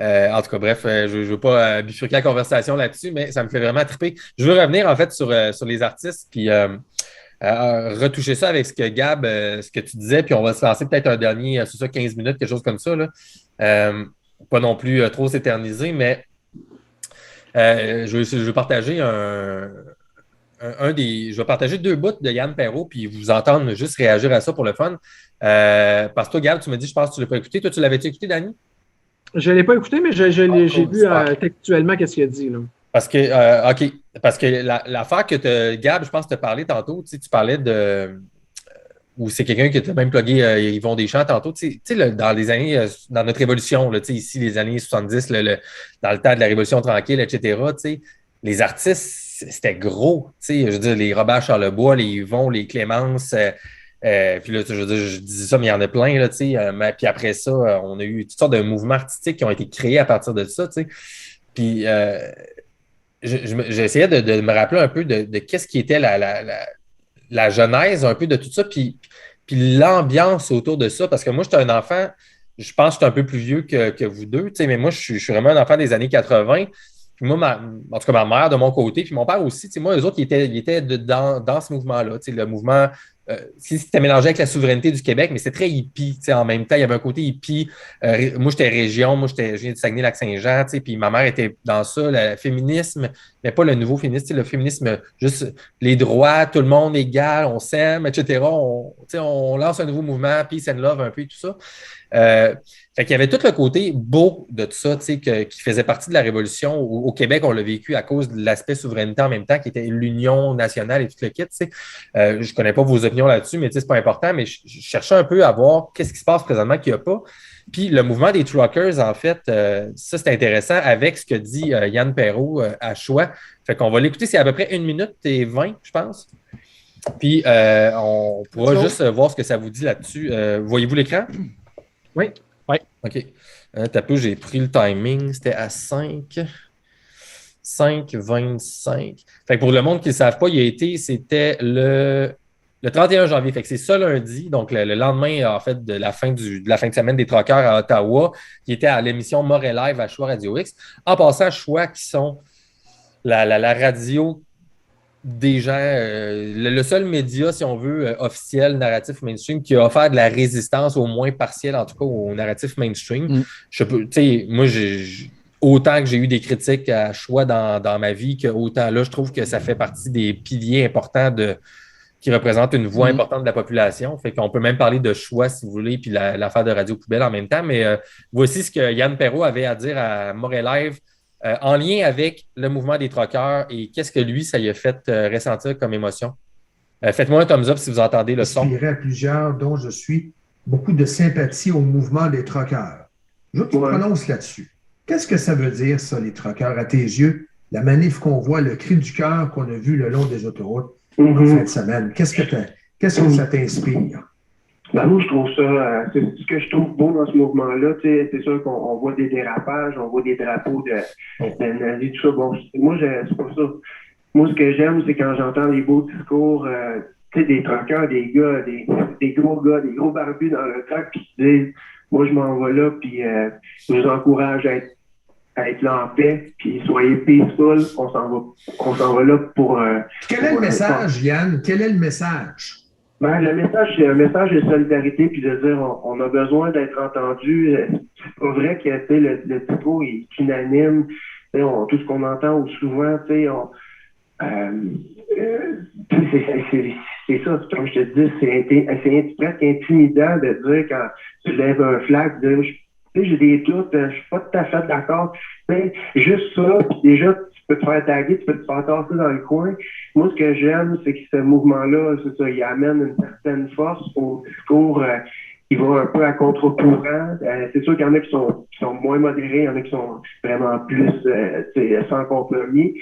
En tout cas, bref, je ne veux pas bifurquer la conversation là-dessus, mais ça me fait vraiment triper. Je veux revenir en fait sur les artistes, puis retoucher ça avec ce que Gab, ce que tu disais, puis on va se lancer peut-être un dernier, c'est ça, 15 minutes, quelque chose comme ça, là. Pas non plus trop s'éterniser, mais je veux partager je vais partager 2 bouts de Yann Perrault, puis vous entendre juste réagir à ça pour le fun. Parce que toi, Gab, tu m'as dit, je pense que tu ne l'as pas écouté. Toi, tu l'avais-tu écouté, Danny? Je ne l'ai pas écouté, mais j'ai vu textuellement qu'est-ce qu'il a dit. Là. Parce que, OK, parce que l'affaire que Gab, je pense, te parlait tantôt, tu parlais de. Ou c'est quelqu'un qui t'a même plugué Yvon Deschamps tantôt. Tu sais, dans les années, dans notre révolution, là, ici, les années 70, dans le temps de la Révolution tranquille, etc., les artistes, c'était gros. Je veux dire, les Robert Charlebois, les Yvon, les Clémence. Puis là, je veux dire, je dis ça, mais il y en a plein. Là, puis après ça, on a eu toutes sortes de mouvements artistiques qui ont été créés à partir de ça. Puis j'essayais de me rappeler un peu de qu'est-ce qui était la genèse un peu de tout ça, puis l'ambiance autour de ça. Parce que moi, j'étais un enfant, je pense que je suis un peu plus vieux que vous deux, mais moi, je suis vraiment un enfant des années 80. Puis moi, en tout cas, ma mère de mon côté, puis mon père aussi, moi, eux autres, ils étaient dans ce mouvement-là. Le mouvement, c'était mélangé avec la souveraineté du Québec, mais c'est très hippie. En même temps, il y avait un côté hippie. Moi, j'étais région, je viens de Saguenay-Lac-Saint-Jean, puis ma mère était dans ça, le féminisme, mais pas le nouveau féminisme, le féminisme, juste les droits, tout le monde égal, on s'aime, etc. On lance un nouveau mouvement, peace and love, un peu et tout ça. Fait qu'il y avait tout le côté beau de tout ça, qui faisait partie de la Révolution. Au Québec, on l'a vécu à cause de l'aspect souveraineté en même temps, qui était l'union nationale et tout le kit. Je ne connais pas vos opinions là-dessus, mais c'est pas important. Mais je cherchais un peu à voir qu'est-ce qui se passe présentement qu'il n'y a pas. Puis le mouvement des truckers, en fait, ça, c'est intéressant avec ce que dit Yann Perrault à Choix. Fait qu'on va l'écouter, c'est à peu près 1 minute et 20, je pense. Puis on pourra juste voir ce que ça vous dit là-dessus. Voyez-vous l'écran? Oui. OK. T'as peu, j'ai pris le timing. C'était à 5h25. Fait que pour le monde qui ne le savent pas, c'était le 31 janvier. Fait que c'est ça lundi, donc le lendemain, en fait, de la fin de semaine des truckers à Ottawa, qui était à l'émission Montréal Live à Choix Radio X. En passant à Choix, qui sont la radio des gens, le seul média, si on veut, officiel, narratif mainstream, qui a offert de la résistance, au moins partielle, en tout cas, au narratif mainstream. Moi, autant que j'ai eu des critiques à Choix dans ma vie, autant là, je trouve que ça fait partie des piliers importants qui représentent une voix importante de la population. Fait qu'on peut même parler de Choix, si vous voulez, puis l'affaire de Radio Poubelle en même temps. Mais voici ce que Yann Perrault avait à dire à Montréal Live en lien avec le mouvement des truckers et qu'est-ce que lui, ça lui a fait ressentir comme émotion. Faites-moi un thumbs up si vous entendez le son. J'inspirais à plusieurs, dont je suis, beaucoup de sympathie au mouvement des truckers. Je veux que tu te prononces là-dessus. Qu'est-ce que ça veut dire, ça, les truckers, à tes yeux? La manif qu'on voit, le cri du cœur qu'on a vu le long des autoroutes en fin de semaine. Qu'est-ce que ça t'inspire? Ben moi, je trouve ça, c'est ce que je trouve beau dans ce mouvement-là. C'est sûr qu'on voit des dérapages, on voit des drapeaux de nazis, tout ça. Bon, moi, c'est pas ça. Moi, ce que j'aime, c'est quand j'entends les beaux discours, des truckers, des gars, des gros barbus dans le truck, qui disent, moi, je m'en vais là, puis je vous encourage à être là en paix, puis soyez peaceful, on s'en va là pour... Quel est le message, Yann? Quel est le message? Ben, le message, c'est un message de solidarité, puis de dire on a besoin d'être entendu. C'est pas vrai que le discours est unanime. Tout ce qu'on entend souvent, c'est ça, comme je te dis, c'est presque intimidant de dire quand tu lèves un flag, de dire j'ai des doutes, je suis pas tout à fait d'accord. Mais juste ça, puis déjà, tu peux te faire taguer, tu peux te faire tasser dans le coin. Moi, ce que j'aime, c'est que ce mouvement-là, c'est ça, il amène une certaine force au discours qui va un peu à contre-courant. C'est sûr qu'il y en a qui sont moins modérés, il y en a qui sont vraiment plus sans compromis.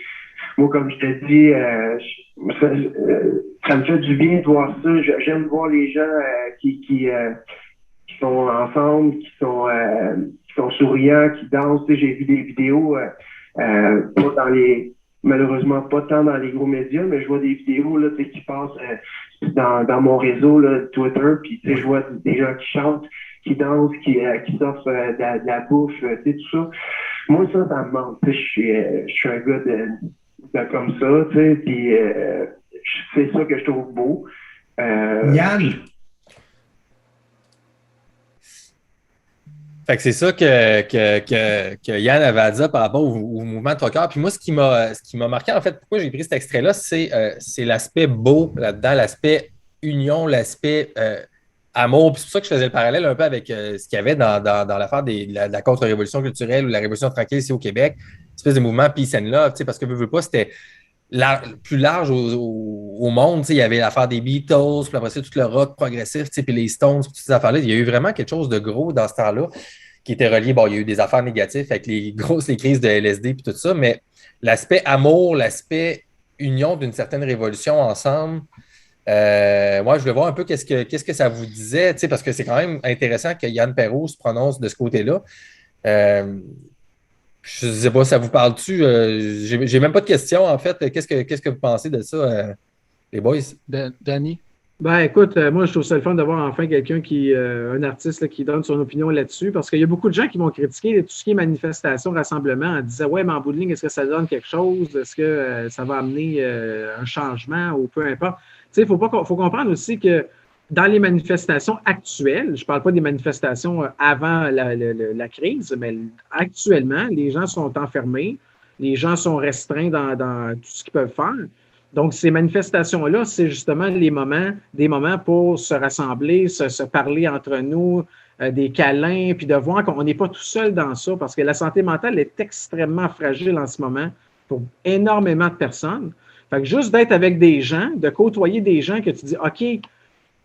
Moi, comme je te dis, ça me fait du bien de voir ça. J'aime voir les gens qui sont ensemble, qui sont souriants, qui dansent. Tu sais, j'ai vu des vidéos, pas malheureusement pas tant dans les gros médias, mais je vois des vidéos là, tu sais, qui passent dans mon réseau là, Twitter, puis tu sais, je vois des gens qui chantent, qui dansent, qui s'offrent de la bouffe, tu sais, tout ça. Moi, ça me manque. Tu sais, je suis un gars de comme ça, tu sais, puis c'est ça que je trouve beau. Yann, Fait que c'est ça que Yann avait à dire par rapport au mouvement de truckers. Puis moi, ce qui m'a marqué, en fait, pourquoi j'ai pris cet extrait-là, c'est l'aspect beau là-dedans, l'aspect union, l'aspect amour. Puis c'est pour ça que je faisais le parallèle un peu avec ce qu'il y avait dans l'affaire de la contre-révolution culturelle ou la révolution tranquille ici au Québec, une espèce de mouvement peace and love, parce que veux pas, c'était plus large au monde. Il y avait l'affaire des Beatles, puis après ça, tout le rock progressif, puis les Stones, puis toutes ces affaires-là. Il y a eu vraiment quelque chose de gros dans ce temps-là qui était relié. Bon, il y a eu des affaires négatives avec les crises de LSD puis tout ça, mais l'aspect amour, l'aspect union d'une certaine révolution ensemble, moi, je voulais voir un peu qu'est-ce que ça vous disait, parce que c'est quand même intéressant que Yann Perrault se prononce de ce côté-là. Je ne sais pas, ça vous parle-tu? J'ai même pas de questions, en fait. Qu'est-ce que vous pensez de ça, les boys? Danny? Ben, écoute, moi, je trouve ça le fun d'avoir enfin quelqu'un un artiste là, qui donne son opinion là-dessus, parce qu'il y a beaucoup de gens qui vont critiquer tout ce qui est manifestation, rassemblement, en disant, ouais, mais en bout de ligne, est-ce que ça donne quelque chose? Est-ce que ça va amener un changement ou peu importe? Tu sais, faut comprendre aussi que dans les manifestations actuelles, je ne parle pas des manifestations avant la crise, mais actuellement, les gens sont enfermés, les gens sont restreints dans tout ce qu'ils peuvent faire. Donc, ces manifestations-là, c'est justement des moments pour se rassembler, se parler entre nous, des câlins, puis de voir qu'on n'est pas tout seul dans ça, parce que la santé mentale est extrêmement fragile en ce moment pour énormément de personnes. Fait que juste d'être avec des gens, de côtoyer des gens que tu dis, OK, tu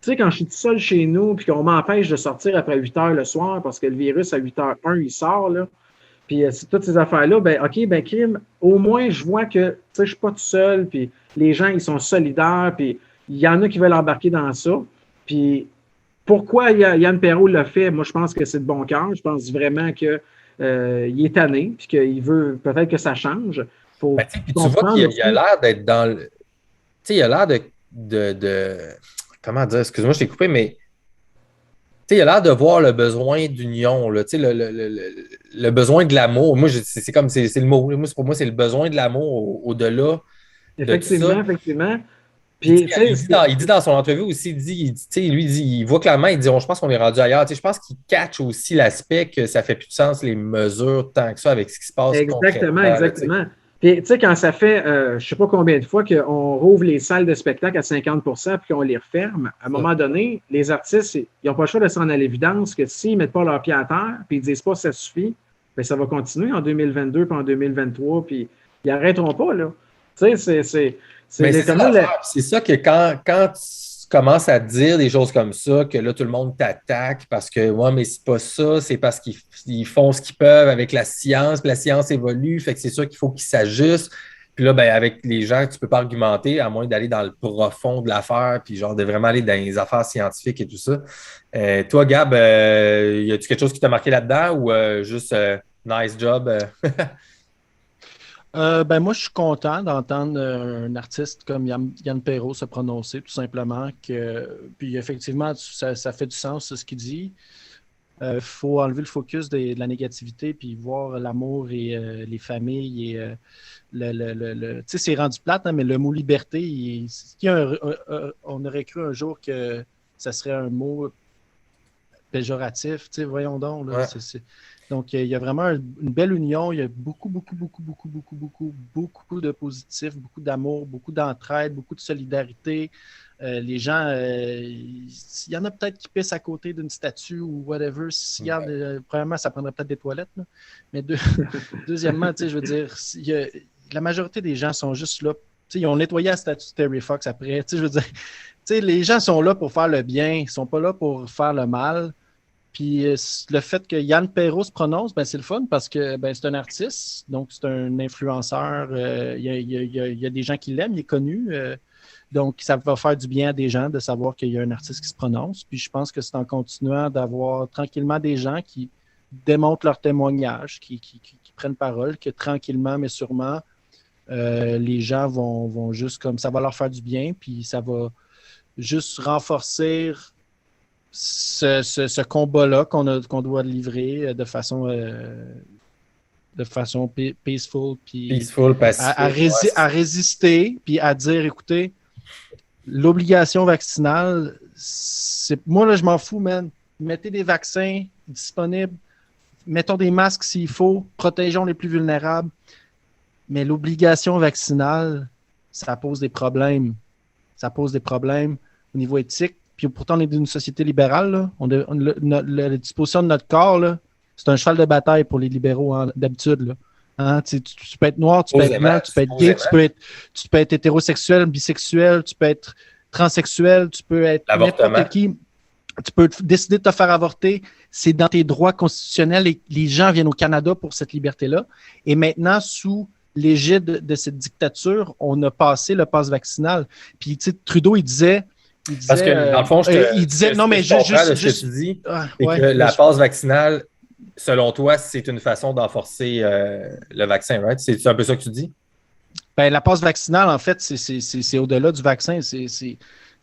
sais, quand je suis tout seul chez nous, puis qu'on m'empêche de sortir après 8 heures le soir, parce que le virus, à 8h01, il sort, là, puis toutes ces affaires-là, ben OK, ben crime, au moins, je vois que, tu sais, je ne suis pas tout seul, puis les gens, ils sont solidaires, puis il y en a qui veulent embarquer dans ça. Puis pourquoi Yann Perrault l'a fait? Moi, je pense que c'est de bon cœur. Je pense vraiment qu'il est tanné, puis qu'il veut peut-être que ça change. Faut tu vois qu'il a l'air d'être dans le... Tu sais, il a l'air de... Comment dire? Excuse-moi, je t'ai coupé, mais il a l'air de voir le besoin d'union, le besoin de l'amour. Moi, c'est le mot. Pour moi, c'est le besoin de l'amour au-delà de tout ça. Effectivement. Puis, il dit dans son entrevue aussi, il voit clairement, il dit, je pense qu'on est rendu ailleurs. Je pense qu'il catch aussi l'aspect que ça fait plus de sens, les mesures, tant que ça, avec ce qui se passe. Exactement. Puis, tu sais, quand ça fait, je ne sais pas combien de fois qu'on rouvre les salles de spectacle à 50% puis qu'on les referme, à un moment donné, les artistes, ils n'ont pas le choix de se rendre à l'évidence que s'ils ne mettent pas leurs pieds à terre puis ils ne disent pas ça suffit, bien, ça va continuer en 2022 puis en 2023 puis ils n'arrêteront pas, là. Tu sais, c'est ça que quand tu commences à dire des choses comme ça, que là, tout le monde t'attaque parce que, ouais, mais c'est pas ça, c'est parce qu'ils font ce qu'ils peuvent avec la science, puis la science évolue, fait que c'est sûr qu'il faut qu'ils s'ajustent. Puis là, ben, avec les gens, tu peux pas argumenter, à moins d'aller dans le profond de l'affaire, puis genre de vraiment aller dans les affaires scientifiques et tout ça. Toi, Gab, y a-tu quelque chose qui t'a marqué là-dedans ou juste nice job? Ben moi, je suis content d'entendre un artiste comme Yann Perrault se prononcer, tout simplement. Puis effectivement, ça fait du sens, ce qu'il dit. Faut enlever le focus de la négativité, puis voir l'amour et les familles. Et tu sais, c'est rendu plate, hein, mais le mot liberté, on aurait cru un jour que ça serait un mot péjoratif. Tu sais, voyons donc. Là, ouais. Donc, il y a vraiment une belle union. Il y a beaucoup de positifs, beaucoup d'amour, beaucoup d'entraide, beaucoup de solidarité. Les gens, il y en a peut-être qui pissent à côté d'une statue ou whatever. Premièrement, ça prendrait peut-être des toilettes. Là. Mais deuxièmement, je veux dire, la majorité des gens sont juste là. Ils ont nettoyé la statue de Terry Fox après. Je veux dire, les gens sont là pour faire le bien, ils ne sont pas là pour faire le mal. Puis le fait que Yann Perrault se prononce, c'est le fun parce que c'est un artiste, donc c'est un influenceur. Il y a des gens qui l'aiment, il est connu. Donc, ça va faire du bien à des gens de savoir qu'il y a un artiste qui se prononce. Puis je pense que c'est en continuant d'avoir tranquillement des gens qui démontrent leur témoignage, qui prennent parole, que tranquillement, mais sûrement, les gens vont juste comme ça va leur faire du bien, puis ça va juste renforcer ce combat-là qu'on doit livrer de façon peaceful, puis pacifique, à résister, puis à dire, écoutez, l'obligation vaccinale, moi, là, je m'en fous, man. Mettez des vaccins disponibles, mettons des masques s'il faut, protégeons les plus vulnérables. Mais l'obligation vaccinale, ça pose des problèmes. Ça pose des problèmes au niveau éthique. Puis pourtant, on est d'une société libérale. Là. La disposition de notre corps, là, c'est un cheval de bataille pour les libéraux, d'habitude. Là. Hein, tu peux être noir, tu peux être blanc, tu peux être gay, tu peux être hétérosexuel, bisexuel, tu peux être transsexuel, tu peux être n'importe qui. Tu peux décider de te faire avorter. C'est dans tes droits constitutionnels et les gens viennent au Canada pour cette liberté-là. Et maintenant, sous l'égide de cette dictature, on a passé le pass vaccinal. Puis, tu sais, Trudeau, il disait... Parce que, dans le fond, il disait... Non, mais juste... Ce que tu dis, c'est que la passe vaccinale, selon toi, c'est une façon d'enforcer le vaccin, right? C'est un peu ça que tu dis? Ben, la passe vaccinale, en fait, c'est au-delà du vaccin.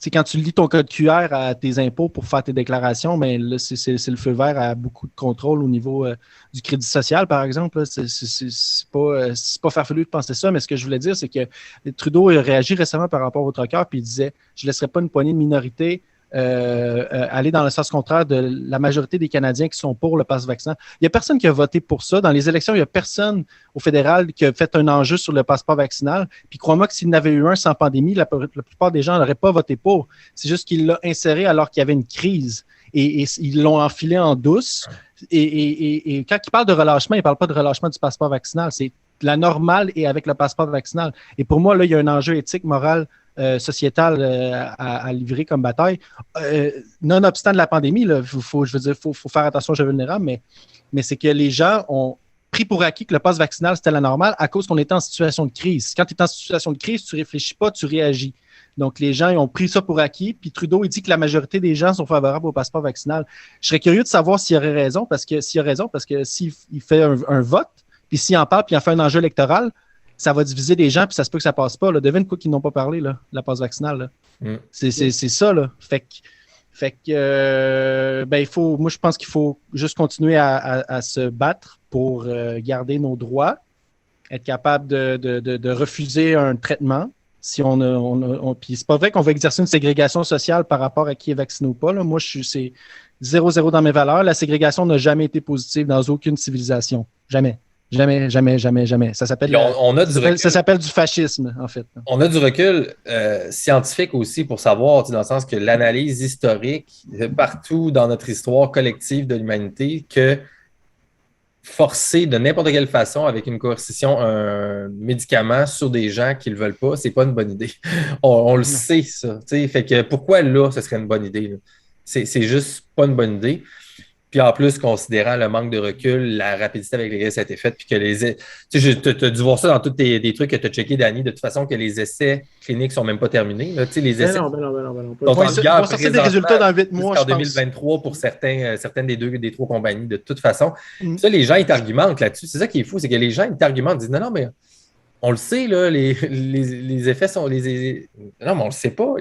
C'est quand tu lis ton code QR à tes impôts pour faire tes déclarations, mais là, c'est le feu vert à beaucoup de contrôle au niveau du crédit social, par exemple. C'est pas farfelu de penser ça, mais ce que je voulais dire, c'est que Trudeau a réagi récemment par rapport au truckers, puis il disait « Je ne laisserai pas une poignée de minorités aller dans le sens contraire de la majorité des Canadiens qui sont pour le pass vaccinal. » Il n'y a personne qui a voté pour ça. Dans les élections, il n'y a personne au fédéral qui a fait un enjeu sur le passeport vaccinal. Puis crois-moi que s'il y en avait eu un sans pandémie, la plupart des gens n'auraient pas voté pour. C'est juste qu'il l'a inséré alors qu'il y avait une crise. Et ils l'ont enfilé en douce. Et quand il parle de relâchement, il ne parle pas de relâchement du passeport vaccinal. C'est la normale et avec le passeport vaccinal. Et pour moi, là, il y a un enjeu éthique, moral, sociétal à livrer comme bataille. Nonobstant de la pandémie, il faut faire attention aux gens vulnérables, mais c'est que les gens ont pris pour acquis que le pass vaccinal, c'était la normale à cause qu'on était en situation de crise. Quand tu es en situation de crise, tu ne réfléchis pas, tu réagis. Donc, les gens ils ont pris ça pour acquis. Puis Trudeau, il dit que la majorité des gens sont favorables au passeport vaccinal. Je serais curieux de savoir s'il aurait raison, parce que s'il fait un vote, puis s'il en parle, puis il en fait un enjeu électoral, ça va diviser des gens, puis ça se peut que ça passe pas. Là. Devine quoi qu'ils n'ont pas parlé, là, de la passe vaccinale. Là. C'est ça, là. Fait que moi, je pense qu'il faut juste continuer à se battre pour garder nos droits, être capable de refuser un traitement. Si puis c'est pas vrai qu'on va exercer une ségrégation sociale par rapport à qui est vacciné ou pas. Là. Moi, c'est 0-0 dans mes valeurs. La ségrégation n'a jamais été positive dans aucune civilisation. Jamais. Jamais. Ça s'appelle ça s'appelle du fascisme, en fait. On a du recul scientifique aussi pour savoir, dans le sens que l'analyse historique, partout dans notre histoire collective de l'humanité, que forcer de n'importe quelle façon, avec une coercition, un médicament sur des gens qui ne le veulent pas, c'est pas une bonne idée. On le sait, ça. Fait que pourquoi là, ce serait une bonne idée? C'est juste pas une bonne idée. Puis en plus, considérant le manque de recul, la rapidité avec laquelle ça a été fait, puis que tu as dû voir ça dans tous des trucs que tu as checkés, Danny, de toute façon, que les essais cliniques ne sont même pas terminés. Là, les essais non. sont en vigueur sortir des résultats dans 8 mois, en 2023 pour certaines des trois compagnies, de toute façon. Ça, les gens, ils t'argumentent là-dessus. C'est ça qui est fou, c'est que les gens, ils t'argumentent, ils disent non, mais on le sait, là, les effets sont... Non, mais on le sait pas.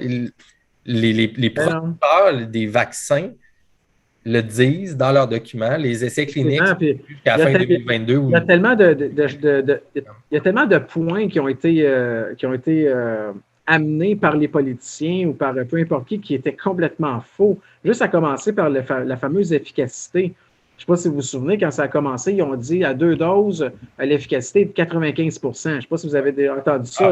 Les producteurs des vaccins le disent dans leurs documents, les essais cliniques jusqu'à la fin 2022. Il y a tellement de points qui ont été amenés par les politiciens ou par peu importe qui étaient complètement faux. Juste à commencer par la fameuse efficacité. Je ne sais pas si vous vous souvenez, quand ça a commencé, ils ont dit à 2 doses, l'efficacité est de 95 %. Je ne sais pas si vous avez entendu ça.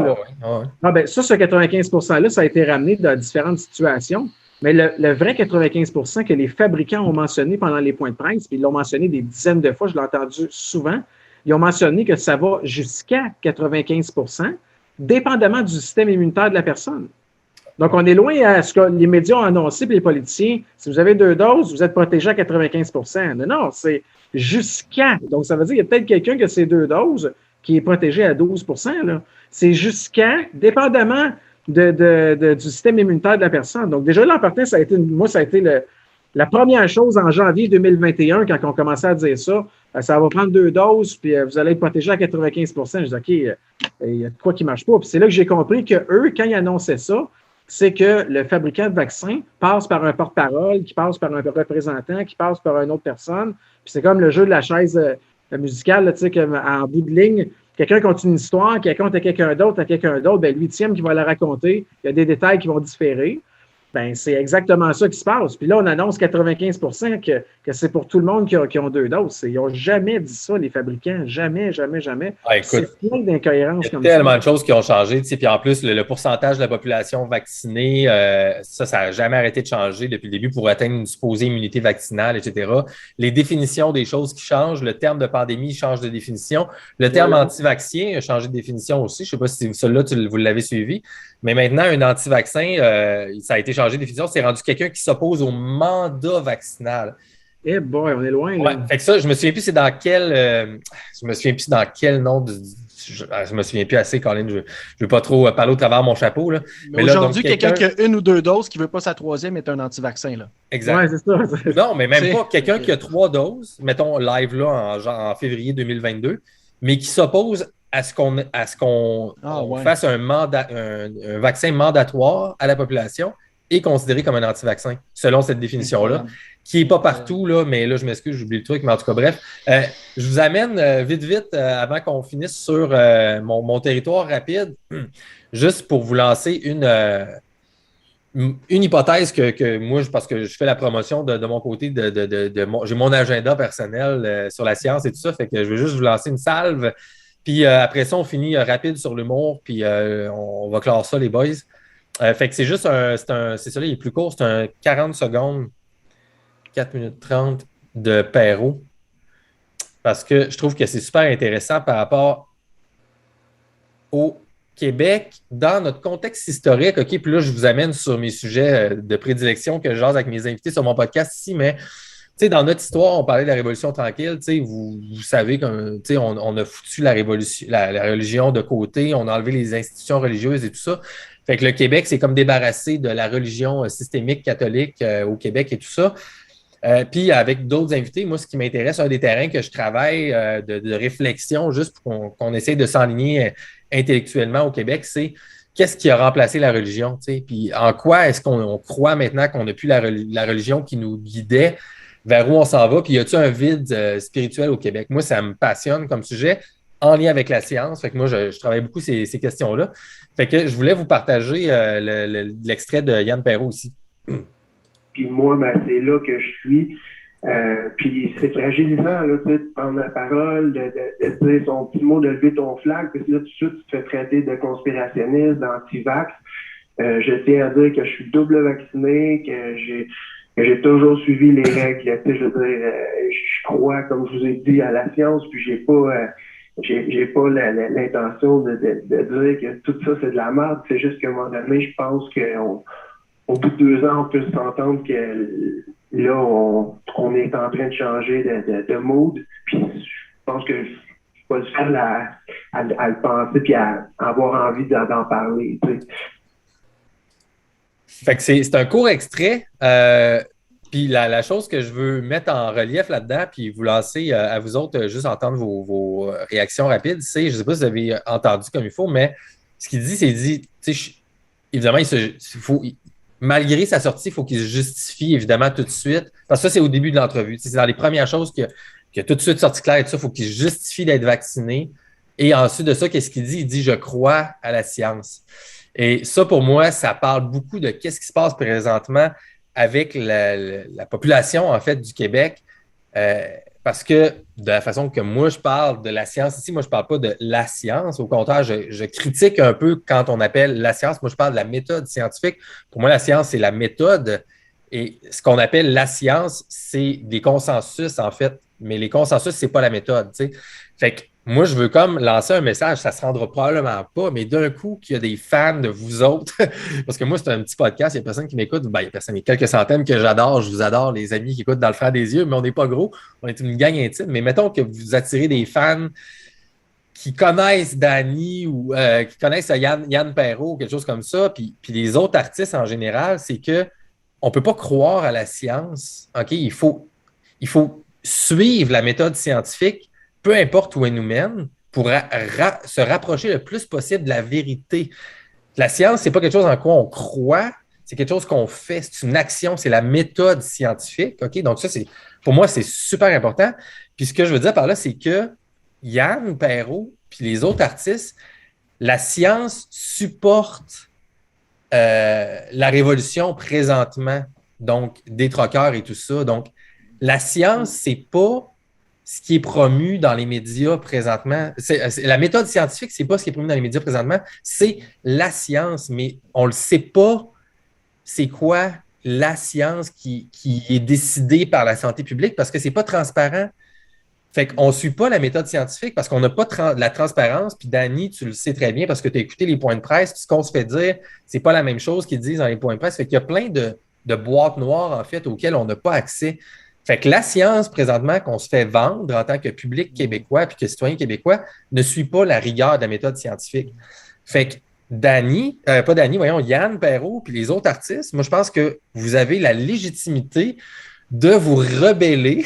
Ce 95 %-là, ça a été ramené dans différentes situations. Mais le vrai 95 % que les fabricants ont mentionné pendant les points de presse, puis ils l'ont mentionné des dizaines de fois, je l'ai entendu souvent, ils ont mentionné que ça va jusqu'à 95 %, dépendamment du système immunitaire de la personne. Donc, on est loin à ce que les médias ont annoncé, puis les politiciens. Si vous avez 2 doses, vous êtes protégé à 95 %. Non, c'est jusqu'à. Donc, ça veut dire qu'il y a peut-être quelqu'un qui a ces 2 doses qui est protégé à 12 % là. C'est jusqu'à, dépendamment du système immunitaire de la personne. Donc, déjà, là, en partant, ça a été la première chose en janvier 2021, quand on commençait à dire ça. Ça va prendre 2 doses, puis vous allez être protégé à 95 %. Je dis, OK, il y a de quoi qui ne marche pas. Puis c'est là que j'ai compris qu'eux, quand ils annonçaient ça, c'est que le fabricant de vaccins passe par un porte-parole, qui passe par un représentant, qui passe par une autre personne. Puis c'est comme le jeu de la chaise musicale, là, tu sais, en bout de ligne, quelqu'un compte une histoire, qui raconte à quelqu'un d'autre, ben, l'huitième qui va la raconter, il y a des détails qui vont différer. Ben, c'est exactement ça qui se passe. Puis là, on annonce 95 % que c'est pour tout le monde qui ont 2 doses. Ils n'ont jamais dit ça, les fabricants. Jamais, jamais, jamais. Ah, écoute, c'est plein d'incohérences comme ça. Il y a tellement ça. de choses qui ont changé. Puis en plus, le pourcentage de la population vaccinée, ça n'a jamais arrêté de changer depuis le début pour atteindre une supposée immunité vaccinale, etc. Les définitions des choses qui changent. Le terme de pandémie change de définition. Le terme anti-vaccin a changé de définition aussi. Je ne sais pas si celui-là, vous l'avez suivi. Mais maintenant, un anti-vaccin, ça a été changé de définition. C'est rendu quelqu'un qui s'oppose au mandat vaccinal. Eh boy, on est loin. Là. Ouais, fait que ça, je me souviens plus c'est dans quel. Je me souviens plus dans quel nom je me souviens plus assez, Colin. Je ne veux pas trop parler au travers de mon chapeau. Là. Mais là, aujourd'hui, quelqu'un qui a 1 ou 2 doses qui ne veut pas sa 3e est un anti-vaccin. Là. Exact. Ouais, c'est ça. Non, mais même pas quelqu'un qui a 3 doses, mettons live là en février 2022, mais qui s'oppose à ce qu'on fasse un vaccin mandatoire à la population et considéré comme un anti-vaccin, selon cette définition-là, qui n'est pas partout, là, mais là, je m'excuse, j'oublie le truc, mais en tout cas, bref. Je vous amène vite, avant qu'on finisse sur mon territoire rapide, juste pour vous lancer une hypothèse que moi, parce que je fais la promotion de mon côté, j'ai mon agenda personnel sur la science et tout ça, fait que je veux juste vous lancer une salve. Puis après ça, on finit rapide sur l'humour, puis on va clore ça, les boys. Fait que c'est juste c'est ça, là, il est plus court, c'est un 40 secondes, 4 minutes 30 de Perrault. Parce que je trouve que c'est super intéressant par rapport au Québec, dans notre contexte historique. OK, puis là, je vous amène sur mes sujets de prédilection que je jase avec mes invités sur mon podcast ici, mais dans notre histoire, on parlait de la Révolution tranquille. Vous savez qu'on a foutu la religion de côté, on a enlevé les institutions religieuses et tout ça. Fait que le Québec, c'est comme débarrassé de la religion systémique catholique au Québec et tout ça. Puis avec d'autres invités, moi, ce qui m'intéresse, un des terrains que je travaille de réflexion, juste pour qu'on essaye de s'enligner intellectuellement au Québec, c'est qu'est-ce qui a remplacé la religion? Puis en quoi est-ce qu'on croit maintenant qu'on n'a plus la religion qui nous guidait, vers où on s'en va? Puis y a-t-il un vide spirituel au Québec? Moi, ça me passionne comme sujet en lien avec la science. Fait que moi, je travaille beaucoup ces questions-là. Fait que je voulais vous partager l'extrait de Yann Perrault ici. Puis moi, ben, c'est là que je suis. Puis c'est fragilisant, là, de prendre la parole, de dire son petit mot, de lever ton flag, puis là, tout de suite, tu te fais traiter de conspirationniste, d'anti-vax. Je tiens à dire que je suis double vacciné, que j'ai toujours suivi les règles. Je veux dire, je crois, comme je vous ai dit, à la science, puis j'ai pas l'intention de dire que tout ça, c'est de la merde. C'est juste qu'à un moment donné, je pense qu'au bout de 2 ans, on peut s'entendre que là, on est en train de changer de mood. Puis je pense que je suis pas le seul à le penser puis à avoir envie d'en parler. Tu sais. Fait que c'est un court extrait. Puis la chose que je veux mettre en relief là-dedans, puis vous lancer à vous autres, juste entendre vos réactions rapides, c'est, je ne sais pas si vous avez entendu comme il faut, mais ce qu'il dit, c'est évidemment, malgré sa sortie, il faut qu'il se justifie évidemment tout de suite. Parce que ça, c'est au début de l'entrevue. C'est dans les premières choses qu'il a tout de suite sorti clair et tout ça, il faut qu'il se justifie d'être vacciné. Et ensuite de ça, qu'est-ce qu'il dit? Il dit « Je crois à la science ». Et ça, pour moi, ça parle beaucoup de qu'est-ce qui se passe présentement avec la population, en fait, du Québec. Parce que de la façon que moi, je parle de la science ici, moi, je ne parle pas de la science. Au contraire, je critique un peu quand on appelle la science. Moi, je parle de la méthode scientifique. Pour moi, la science, c'est la méthode. Et ce qu'on appelle la science, c'est des consensus, en fait. Mais les consensus, ce n'est pas la méthode. T'sais. Fait que moi, je veux comme lancer un message, ça ne se rendra probablement pas, mais d'un coup, qu'il y a des fans de vous autres, parce que moi, c'est un petit podcast, il y a personne qui m'écoute, ben, il y a personne, il y a quelques centaines que j'adore, je vous adore, les amis qui écoutent dans le frère des yeux, mais on n'est pas gros, on est une gang intime, mais mettons que vous attirez des fans qui connaissent Danny ou qui connaissent Yann Perrault ou quelque chose comme ça, puis les autres artistes en général, c'est que on ne peut pas croire à la science. OK? Il faut suivre la méthode scientifique, peu importe où elle nous mène, pour se rapprocher le plus possible de la vérité. La science, ce n'est pas quelque chose en quoi on croit, c'est quelque chose qu'on fait, c'est une action, c'est la méthode scientifique. OK? Donc, ça, pour moi, c'est super important. Puis ce que je veux dire par là, c'est que Yann Perrault puis les autres artistes, la science supporte la révolution présentement, donc des troqueurs et tout ça. Donc, la science, c'est pas ce qui est promu dans les médias présentement. La méthode scientifique, c'est pas ce qui est promu dans les médias présentement, c'est la science, mais on le sait pas c'est quoi la science qui est décidée par la santé publique parce que c'est pas transparent. Fait qu'on ne suit pas la méthode scientifique parce qu'on n'a pas de la transparence. Puis, Danny, tu le sais très bien parce que tu as écouté les points de presse. Puis, ce qu'on se fait dire, c'est pas la même chose qu'ils disent dans les points de presse. Fait qu'il y a plein de boîtes noires, en fait, auxquelles on n'a pas accès. Fait que la science, présentement, qu'on se fait vendre en tant que public québécois puis que citoyen québécois, ne suit pas la rigueur de la méthode scientifique. Fait que pas Danny, voyons, Yann Perrault puis les autres artistes, moi, je pense que vous avez la légitimité de vous rebeller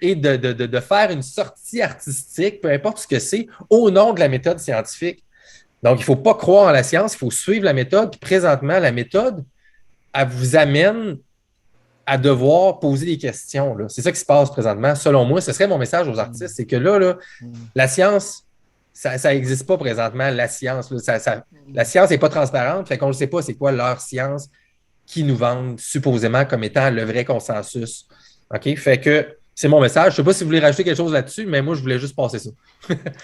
et de faire une sortie artistique, peu importe ce que c'est, au nom de la méthode scientifique. Donc, il ne faut pas croire en la science, il faut suivre la méthode. Puis présentement, la méthode, elle vous amène à devoir poser des questions. Là. C'est ça qui se passe présentement. Selon moi, ce serait mon message aux artistes, c'est que là, la science, ça n'existe pas présentement, la science. Là. La science n'est pas transparente, fait qu'on ne sait pas c'est quoi leur science qui nous vendent supposément comme étant le vrai consensus. OK? Fait que c'est mon message. Je ne sais pas si vous voulez rajouter quelque chose là-dessus, mais moi, je voulais juste passer ça.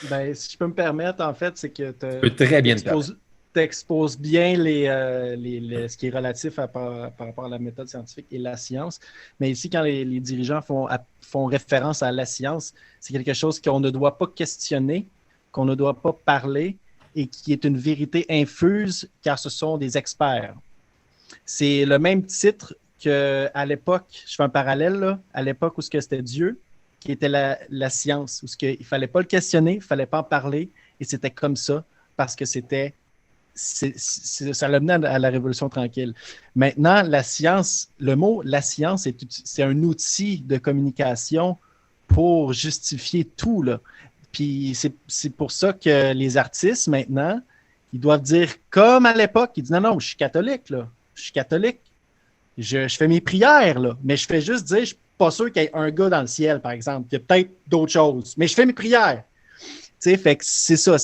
Ben, si je peux me permettre, en fait, c'est que tu peux très bien t'exposes bien ce qui est relatif par rapport à la méthode scientifique et la science. Mais ici, quand les dirigeants font référence à la science, c'est quelque chose qu'on ne doit pas questionner, qu'on ne doit pas parler et qui est une vérité infuse car ce sont des experts. C'est le même titre qu'à l'époque, je fais un parallèle, là, à l'époque où c'était Dieu, qui était la science, où il ne fallait pas le questionner, il ne fallait pas en parler, et c'était comme ça, parce que ça l'amenait à la révolution tranquille. Maintenant, la science, le mot « la science », c'est un outil de communication pour justifier tout, là. Puis c'est pour ça que les artistes, maintenant, ils doivent dire, comme à l'époque, ils disent « Non, je suis catholique, là. Je suis catholique. Je fais mes prières, là. Mais je fais juste dire, je ne suis pas sûr qu'il y ait un gars dans le ciel, par exemple. Il y a peut-être d'autres choses. Mais je fais mes prières. » Tu sais, fait que c'est ça.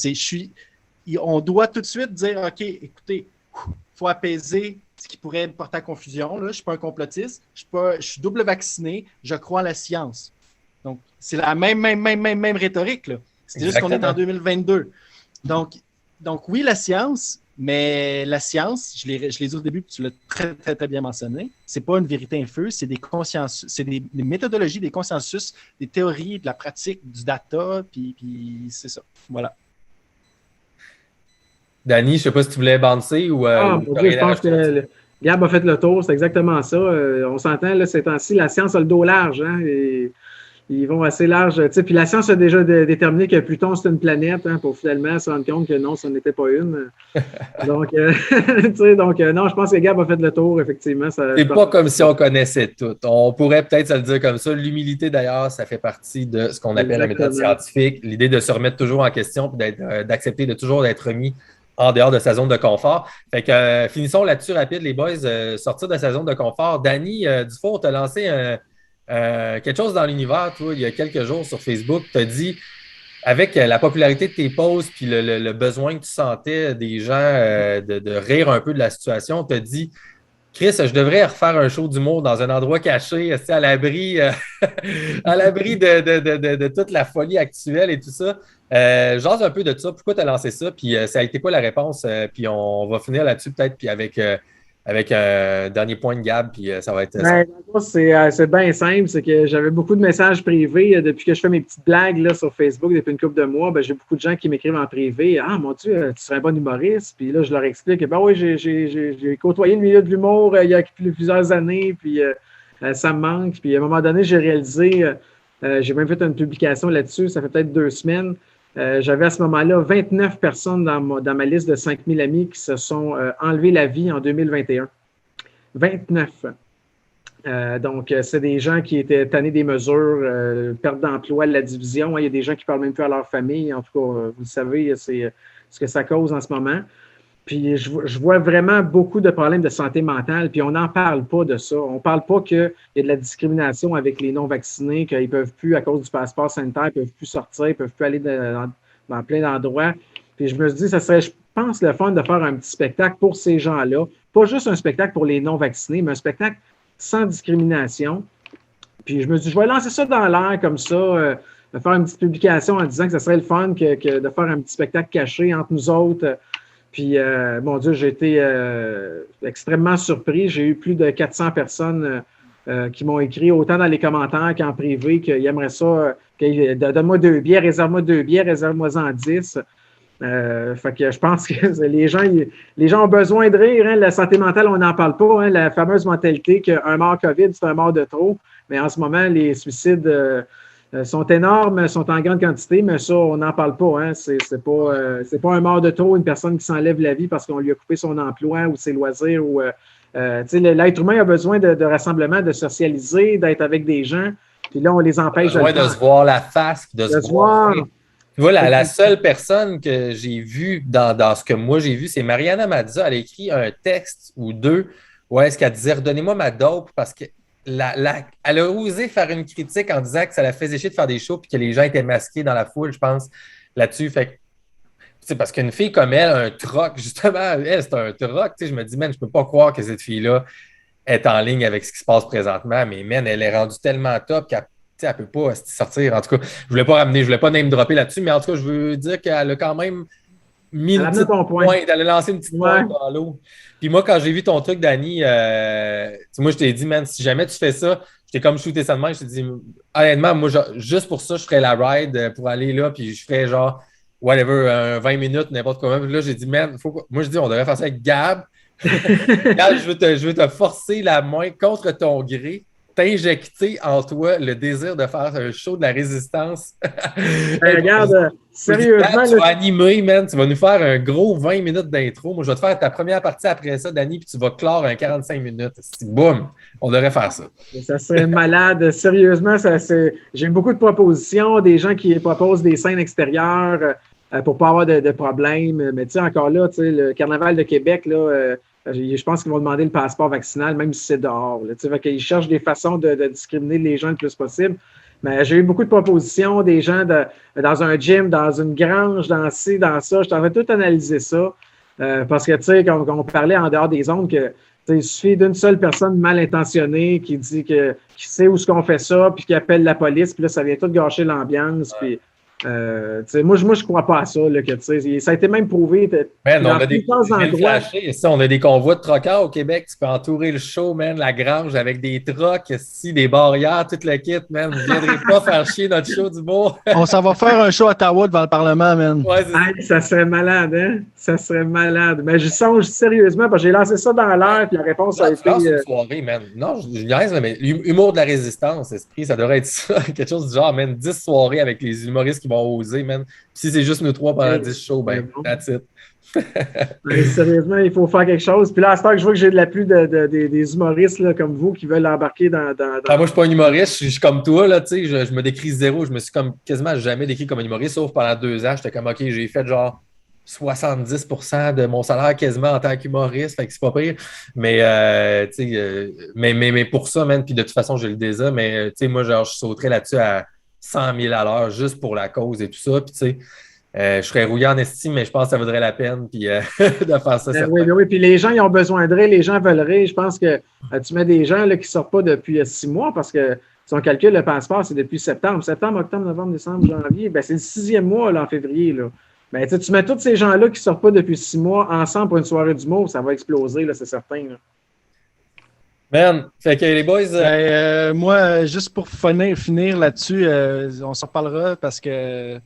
On doit tout de suite dire, OK, écoutez, il faut apaiser ce qui pourrait porter à confusion. Là. Je ne suis pas un complotiste. Je suis double vacciné. Je crois en la science. Donc, c'est la même rhétorique, là. C'est juste qu'on est en 2022. Donc, oui, la science, mais la science, je l'ai dit au début, puis tu l'as très, très, très bien mentionné, c'est pas une vérité infuse, c'est des méthodologies, des consensus, des théories, de la pratique, du data, puis c'est ça. Voilà. Danny, je ne sais pas si tu voulais bouncer ou... je pense que Gab a fait le tour, c'est exactement ça. On s'entend, là, ces temps-ci, la science a le dos large, hein, et ils vont assez large. Puis la science a déjà déterminé que Pluton, c'est une planète, hein, pour finalement se rendre compte que non, ça n'était pas une. Donc, non, je pense que Gab a fait le tour, effectivement. C'est pas comme si on connaissait tout. On pourrait peut-être se le dire comme ça. L'humilité, d'ailleurs, ça fait partie de ce qu'on appelle la méthode scientifique. L'idée de se remettre toujours en question et d'accepter de toujours d'être remis en dehors de sa zone de confort. Fait que finissons là-dessus rapide, les boys. Sortir de sa zone de confort. Danny Dufour, tu as lancé quelque chose dans l'univers, toi, il y a quelques jours sur Facebook. Tu as dit, avec la popularité de tes posts puis le besoin que tu sentais des gens de rire un peu de la situation, tu as dit, Chris, je devrais refaire un show d'humour dans un endroit caché, à l'abri à l'abri de toute la folie actuelle et tout ça. Jase un peu de ça. Pourquoi tu as lancé ça? Puis ça a été quoi la réponse? Puis on va finir là-dessus peut-être, puis avec avec un dernier point de Gab, puis ça va être Ben, c'est bien simple. C'est que j'avais beaucoup de messages privés depuis que je fais mes petites blagues là, sur Facebook depuis une couple de mois. Ben, j'ai beaucoup de gens qui m'écrivent en privé. Ah, mon Dieu, tu serais un bon humoriste. Puis là, je leur explique ben oui, j'ai côtoyé le milieu de l'humour il y a plusieurs années. Puis ça me manque. Puis à un moment donné, j'ai réalisé, j'ai même fait une publication là-dessus. Ça fait peut-être 2 semaines. J'avais à ce moment-là 29 personnes dans ma liste de 5000 amis qui se sont enlevé la vie en 2021. 29. Donc, c'est des gens qui étaient tannés des mesures, perte d'emploi, la division. Il y a des gens qui ne parlent même plus à leur famille. En tout cas, vous le savez, c'est ce que ça cause en ce moment. Puis, je vois vraiment beaucoup de problèmes de santé mentale, puis on n'en parle pas de ça. On ne parle pas qu'il y a de la discrimination avec les non-vaccinés, qu'ils ne peuvent plus, à cause du passeport sanitaire, ils ne peuvent plus sortir, ils ne peuvent plus aller dans plein d'endroits. Puis, je me dis, ça serait, je pense, le fun de faire un petit spectacle pour ces gens-là. Pas juste un spectacle pour les non-vaccinés, mais un spectacle sans discrimination. Puis, je me dis, je vais lancer ça dans l'air comme ça, faire une petite publication en disant que ça serait le fun que de faire un petit spectacle caché entre nous autres. Puis, mon Dieu, j'ai été extrêmement surpris. J'ai eu plus de 400 personnes qui m'ont écrit, autant dans les commentaires qu'en privé, qu'ils aimeraient ça. Donne-moi 2 billets, réserve-moi 2 billets, réserve-moi-en 10. Fait que je pense que les gens ont besoin de rire. Hein. La santé mentale, on n'en parle pas. Hein. La fameuse mentalité qu'un mort COVID, c'est un mort de trop. Mais en ce moment, les suicides sont énormes, sont en grande quantité, mais ça, on n'en parle pas. Hein. C'est pas un mort de trop, une personne qui s'enlève la vie parce qu'on lui a coupé son emploi ou ses loisirs. Ou l'être humain a besoin de rassemblement, de socialiser, d'être avec des gens. Puis là, on les empêche de se voir la face, de se voir. Tu vois, la seule personne que j'ai vue dans ce que moi j'ai vu, c'est Mariana Mazza. Elle a écrit un texte ou 2 où est-ce qu'elle disait « Redonnez-moi ma dope » parce que elle a osé faire une critique en disant que ça la faisait chier de faire des shows et que les gens étaient masqués dans la foule, je pense, là-dessus. Fait que, parce qu'une fille comme elle, un troc, justement, elle, c'est un troc. Je me dis, man, je peux pas croire que cette fille-là est en ligne avec ce qui se passe présentement, mais man, elle est rendue tellement top qu'elle ne peut pas sortir. En tout cas, je ne voulais pas name dropper là-dessus, mais en tout cas, je veux dire qu'elle a quand même mis une petite pointe, elle a lancé une petite pointe dans l'eau. Puis moi, quand j'ai vu ton truc, Danny, moi, je t'ai dit, man, si jamais tu fais ça, je t'ai comme shooté ça de main, je t'ai dit, honnêtement, moi, juste pour ça, je ferais la ride pour aller là, puis je ferais genre, whatever, 20 minutes, n'importe comment. Puis là, j'ai dit, man, moi, je dis, on devrait faire ça avec Gab. Gab, je veux te forcer la main contre ton gré, t'injecter en toi le désir de faire un show de la résistance. Regarde, sérieusement. Tu vas animer, man. Tu vas nous faire un gros 20 minutes d'intro. Moi, je vais te faire ta première partie après ça, Danny, puis tu vas clore un 45 minutes. Boum! On devrait faire ça. Ça serait malade. Sérieusement, j'ai beaucoup de propositions, des gens qui proposent des scènes extérieures pour ne pas avoir de problème. Mais tu sais, encore là, le Carnaval de Québec, là, je pense qu'ils vont demander le passeport vaccinal, même si c'est dehors. Ils cherchent des façons de discriminer les gens le plus possible. Mais j'ai eu beaucoup de propositions, des gens dans un gym, dans une grange, dans ci, dans ça. Je t'avais tout analysé ça. Parce que, tu sais, quand on parlait en dehors des ondes, que il suffit d'une seule personne mal intentionnée qui dit qui sait où est-ce qu'on fait ça, puis qui appelle la police, puis là, ça vient tout gâcher l'ambiance. Puis, moi, je crois pas à ça. Là, ça a été même prouvé. Man, on a des convois de trockers au Québec. Tu peux entourer le show, man, la grange avec des trocs, des barrières, tout le kit, man. Vous ne viendrez pas faire chier notre show du beau. On s'en va faire un show à Ottawa devant le Parlement, man. Ouais, ça serait malade, hein? Ça serait malade. Mais je songe sérieusement, parce que j'ai lancé ça dans l'air, puis la réponse a été... une soirée, man. Non, je niaise, mais l'humour de la résistance, esprit, ça devrait être ça. Quelque chose du genre, man, 10 soirées avec les humoristes qui vont oser, man. Puis si c'est juste nous 3 pendant 10 shows, ben, that's it. Sérieusement, il faut faire quelque chose. Puis là, à ce temps que je vois que j'ai de l'appui des humoristes là, comme vous qui veulent embarquer dans... moi, je ne suis pas un humoriste. Je suis comme toi, là, tu sais, je me décris zéro. Je me suis comme quasiment jamais décrit comme un humoriste, sauf pendant 2 ans. J'étais comme, OK, j'ai fait genre 70% de mon salaire quasiment en tant qu'humoriste, fait que c'est pas pire. Mais, mais pour ça, man, puis de toute façon, j'ai le désir, mais tu sais, moi, genre, je sauterais là-dessus à 100 000 à l'heure juste pour la cause et tout ça. Puis, tu sais, je serais rouillé en estime, mais je pense que ça vaudrait la peine puis, de faire ça. Oui. Puis les gens, ils ont besoin de rire, les gens veulent rire. Je pense que tu mets des gens là, qui ne sortent pas depuis 6 mois parce que si on calcule le passeport, c'est depuis septembre. Septembre, octobre, novembre, décembre, janvier. Ben, c'est le 6e mois là, en février. Là. Ben, tu mets tous ces gens-là qui ne sortent pas depuis 6 mois ensemble pour une soirée d'humour, ça va exploser, là, c'est certain. Là. Man, fait que les boys. Moi, juste pour finir là-dessus, on s'en reparlera parce que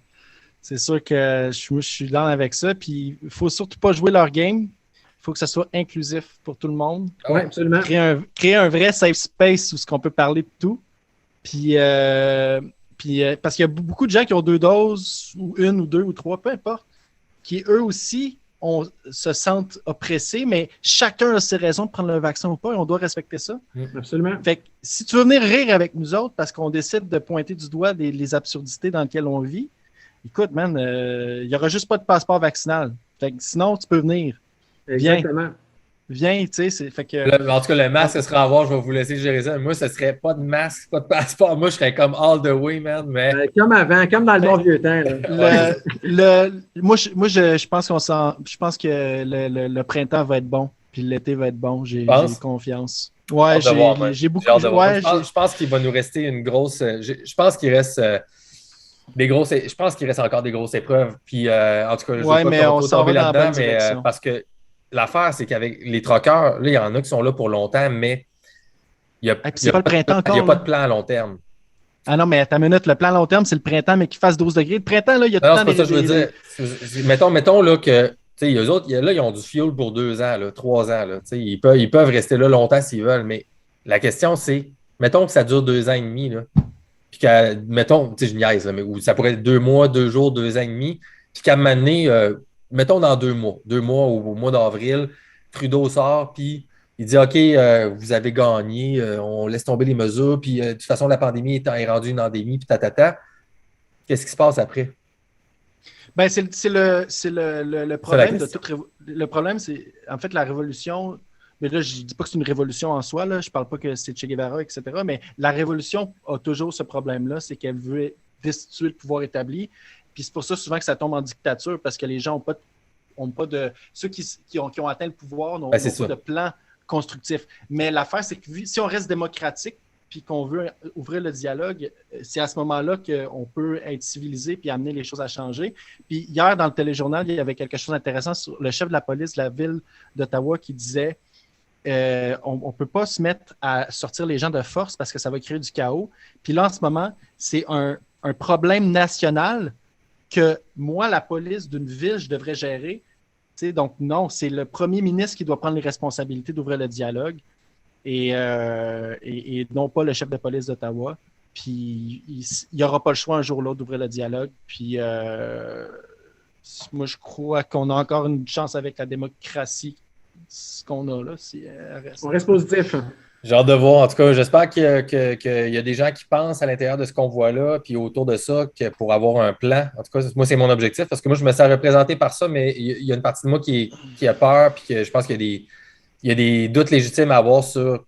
c'est sûr que je suis dans avec ça. Puis il ne faut surtout pas jouer leur game. Il faut que ça soit inclusif pour tout le monde. Oui, absolument. Créer un vrai safe space où on peut parler de tout. Puis, parce qu'il y a beaucoup de gens qui ont 2 doses, ou 1 ou 2 ou 3, peu importe, qui eux aussi se sentent oppressés, mais chacun a ses raisons de prendre le vaccin ou pas et on doit respecter ça. Absolument. Fait que si tu veux venir rire avec nous autres parce qu'on décide de pointer du doigt les absurdités dans lesquelles on vit, écoute, man, il n'y aura juste pas de passeport vaccinal. Fait que sinon, tu peux venir. Exactement. Viens, tu sais, fait que... En tout cas, le masque, ce sera à voir, je vais vous laisser gérer ça. Moi, ce serait pas de masque, pas de passeport. Moi, je serais comme all the way, man. Mais... comme avant, comme dans le bon vieux temps. Moi, je pense je pense que le printemps va être bon, puis l'été va être bon. J'ai confiance. Ouais, j'ai beaucoup... Je pense qu'il va nous rester une grosse... Je pense qu'il reste... Je pense qu'il reste encore des grosses épreuves. Puis, en tout cas, je ne vais pas tomber là-dedans, mais parce que l'affaire, c'est qu'avec les troqueurs, là, il y en a qui sont là pour longtemps, mais il n'y a, pas le printemps encore. Il n'y a pas de plan à long terme. Ah non, mais attends une minute, le plan à long terme, c'est le printemps, mais qu'il fasse 12 degrés. Le printemps, là, il y a tout le temps... C'est pas ça que je veux dire. Mettons là, que eux autres, là, ils ont du fuel pour 2 ans, là, 3 ans. Là, ils peuvent rester là longtemps s'ils veulent, mais la question, c'est, mettons que ça dure 2 ans et demi, là, puis mettons, je niaise, là, mais ça pourrait être 2 mois, 2 jours, 2 ans et demi, puis qu'à un moment donné, mettons dans 2 mois au mois d'avril, Trudeau sort, puis il dit OK, vous avez gagné, on laisse tomber les mesures, puis de toute façon, la pandémie est rendue une endémie, puis tatata. Qu'est-ce qui se passe après? Ben, c'est le problème de toute le problème, c'est en fait la révolution. Mais là, je ne dis pas que c'est une révolution en soi, là. Je ne parle pas que c'est Che Guevara, etc. Mais la révolution a toujours ce problème-là, c'est qu'elle veut destituer le pouvoir établi. Puis c'est pour ça souvent que ça tombe en dictature, parce que les gens n'ont pas de... Ceux qui ont atteint le pouvoir n'ont pas de plan constructif. Mais l'affaire, c'est que si on reste démocratique puis qu'on veut ouvrir le dialogue, c'est à ce moment-là qu'on peut être civilisé puis amener les choses à changer. Puis hier, dans le téléjournal, il y avait quelque chose d'intéressant sur le chef de la police de la ville d'Ottawa qui disait on ne peut pas se mettre à sortir les gens de force parce que ça va créer du chaos. Puis là, en ce moment, c'est un problème national que moi, la police d'une ville, je devrais gérer. T'sais, donc non, c'est le premier ministre qui doit prendre les responsabilités d'ouvrir le dialogue et non pas le chef de police d'Ottawa. Puis il n'y aura pas le choix un jour ou l'autre d'ouvrir le dialogue. Puis moi, je crois qu'on a encore une chance avec la démocratie. Ce qu'on a là, on reste positif. J'ai hâte de voir. En tout cas, j'espère qu'il y a des gens qui pensent à l'intérieur de ce qu'on voit là, puis autour de ça, que pour avoir un plan. En tout cas, moi, c'est mon objectif, parce que moi, je me sens représenté par ça, mais il y a une partie de moi qui a peur, puis que je pense qu'il y a des doutes légitimes à avoir sur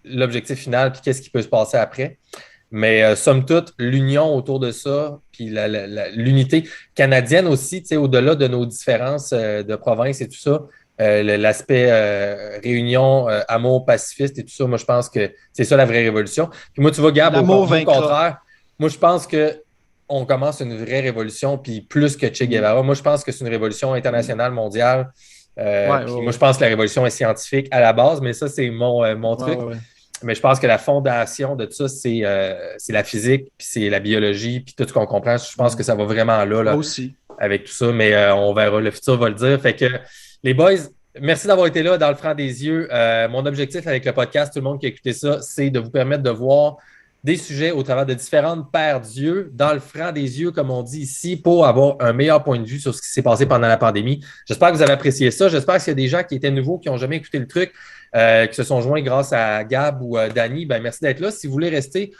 l'objectif final, puis qu'est-ce qui peut se passer après. Mais somme toute, l'union autour de ça, puis l'unité canadienne aussi, au-delà de nos différences de province et tout ça, l'aspect réunion, amour pacifiste et tout ça, moi, je pense que c'est ça la vraie révolution. Puis moi, tu vois, Gab, au contraire, moi, je pense qu'on commence une vraie révolution, puis plus que Che Guevara. Moi, je pense que c'est une révolution internationale, mondiale. Moi, je pense que la révolution est scientifique à la base, mais ça, c'est mon truc. Mais je pense que la fondation de tout ça, c'est la physique, puis c'est la biologie, puis tout ce qu'on comprend. Je pense que ça va vraiment là aussi. Avec tout ça, mais on verra. Le futur va le dire. Fait que les boys, merci d'avoir été là dans le franc des yeux. Mon objectif avec le podcast, tout le monde qui a écouté ça, c'est de vous permettre de voir des sujets au travers de différentes paires d'yeux, dans le franc des yeux, comme on dit ici, pour avoir un meilleur point de vue sur ce qui s'est passé pendant la pandémie. J'espère que vous avez apprécié ça. J'espère qu'il y a des gens qui étaient nouveaux, qui n'ont jamais écouté le truc, qui se sont joints grâce à Gab ou Danny. Ben, merci d'être là. Si vous voulez rester,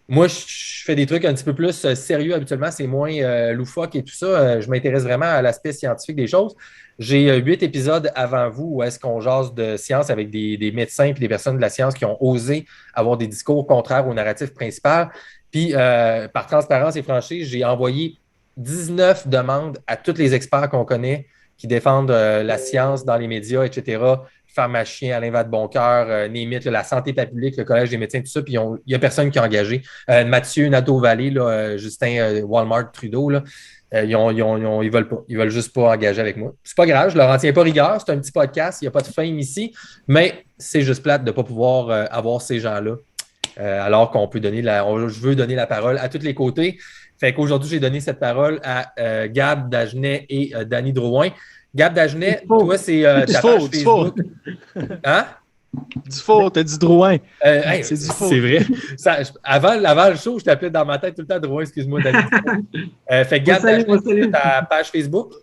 moi, je fais des trucs un petit peu plus sérieux habituellement. C'est moins loufoque et tout ça. Je m'intéresse vraiment à l'aspect scientifique des choses. J'ai 8 épisodes avant vous où est-ce qu'on jase de science avec des médecins et des personnes de la science qui ont osé avoir des discours contraires au narratif principal. Puis, par transparence et franchise, j'ai envoyé 19 demandes à tous les experts qu'on connaît qui défendent la science dans les médias, etc. Pharmacien, Alain Vadeboncoeur, Némit, la santé publique, le Collège des médecins, tout ça, puis il n'y a personne qui a engagé. Mathieu Nadeau-Vallée, Justin Walmart, Trudeau, là, ils veulent pas. Ils veulent juste pas engager avec moi. C'est pas grave, je leur en tiens pas rigueur. C'est un petit podcast, il n'y a pas de fame ici, mais c'est juste plate de ne pas pouvoir avoir ces gens-là. Alors qu'on peut donner je veux donner la parole à tous les côtés. Fait qu'aujourd'hui, j'ai donné cette parole à Gab Dagenet et Danny Drouin. Gab Dagenet, toi, c'est ta page Facebook. Hein? Du faux, t'as dit Drouin. C'est du faux. C'est vrai. Avant le show, je t'appelais dans ma tête tout le temps Drouin, excuse-moi, Danny. Fait que Gab Dagenet, ta page Facebook.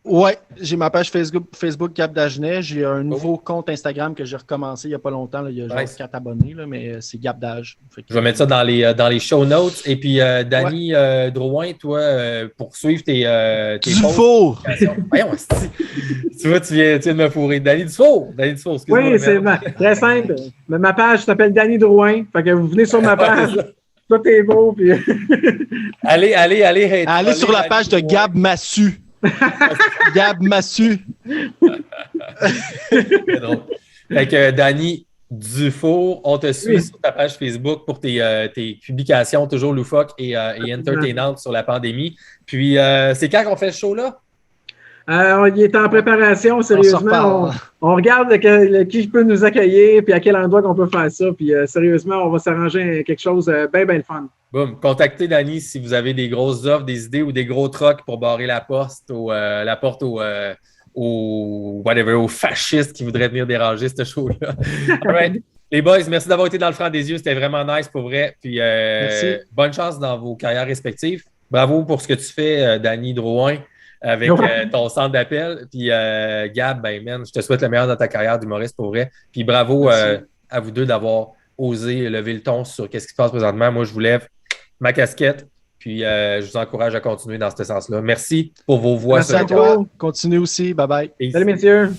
Ouais, j'ai ma page Facebook Gab Dagenet. J'ai un nouveau compte Instagram que j'ai recommencé il n'y a pas longtemps. Là. Il y a genre 4 abonnés, là, mais c'est Gab Dage. Je vais mettre ça dans les show notes. Et puis, Danny Drouin, toi, pour suivre tes Dufour! Voyons, tu vois, tu viens de me fourrer. Danny Dufour, excuse-moi. Oui, c'est très simple. Mais ma page s'appelle Danny Drouin. Fait que vous venez sur ma page. Tout est beau. Puis... allez. Allez sur la page de Gab Massu. Gab Massu. C'est drôle. Fait que Danny Dufour, on te suit sur ta page Facebook pour tes publications toujours loufoques et entertainantes sur la pandémie. Puis, c'est quand qu'on fait ce show-là? Il est en préparation, sérieusement. On regarde qui peut nous accueillir puis à quel endroit qu'on peut faire ça. Puis, sérieusement, on va s'arranger quelque chose bien le fun. Boum. Contactez Danny si vous avez des grosses offres, des idées ou des gros trucks pour barrer la porte aux fascistes qui voudraient venir déranger ce show-là. All right. Les boys, merci d'avoir été dans le franc des yeux. C'était vraiment nice pour vrai. Puis bonne chance dans vos carrières respectives. Bravo pour ce que tu fais, Danny Drouin, avec ton centre d'appel. Puis Gab, je te souhaite le meilleur dans ta carrière d'humoriste pour vrai. Puis bravo à vous deux d'avoir osé lever le ton sur ce qui se passe présentement. Moi, je vous lève ma casquette. Puis, je vous encourage à continuer dans ce sens-là. Merci pour vos voix. Merci à toi. Continue aussi. Bye-bye. Salut, messieurs.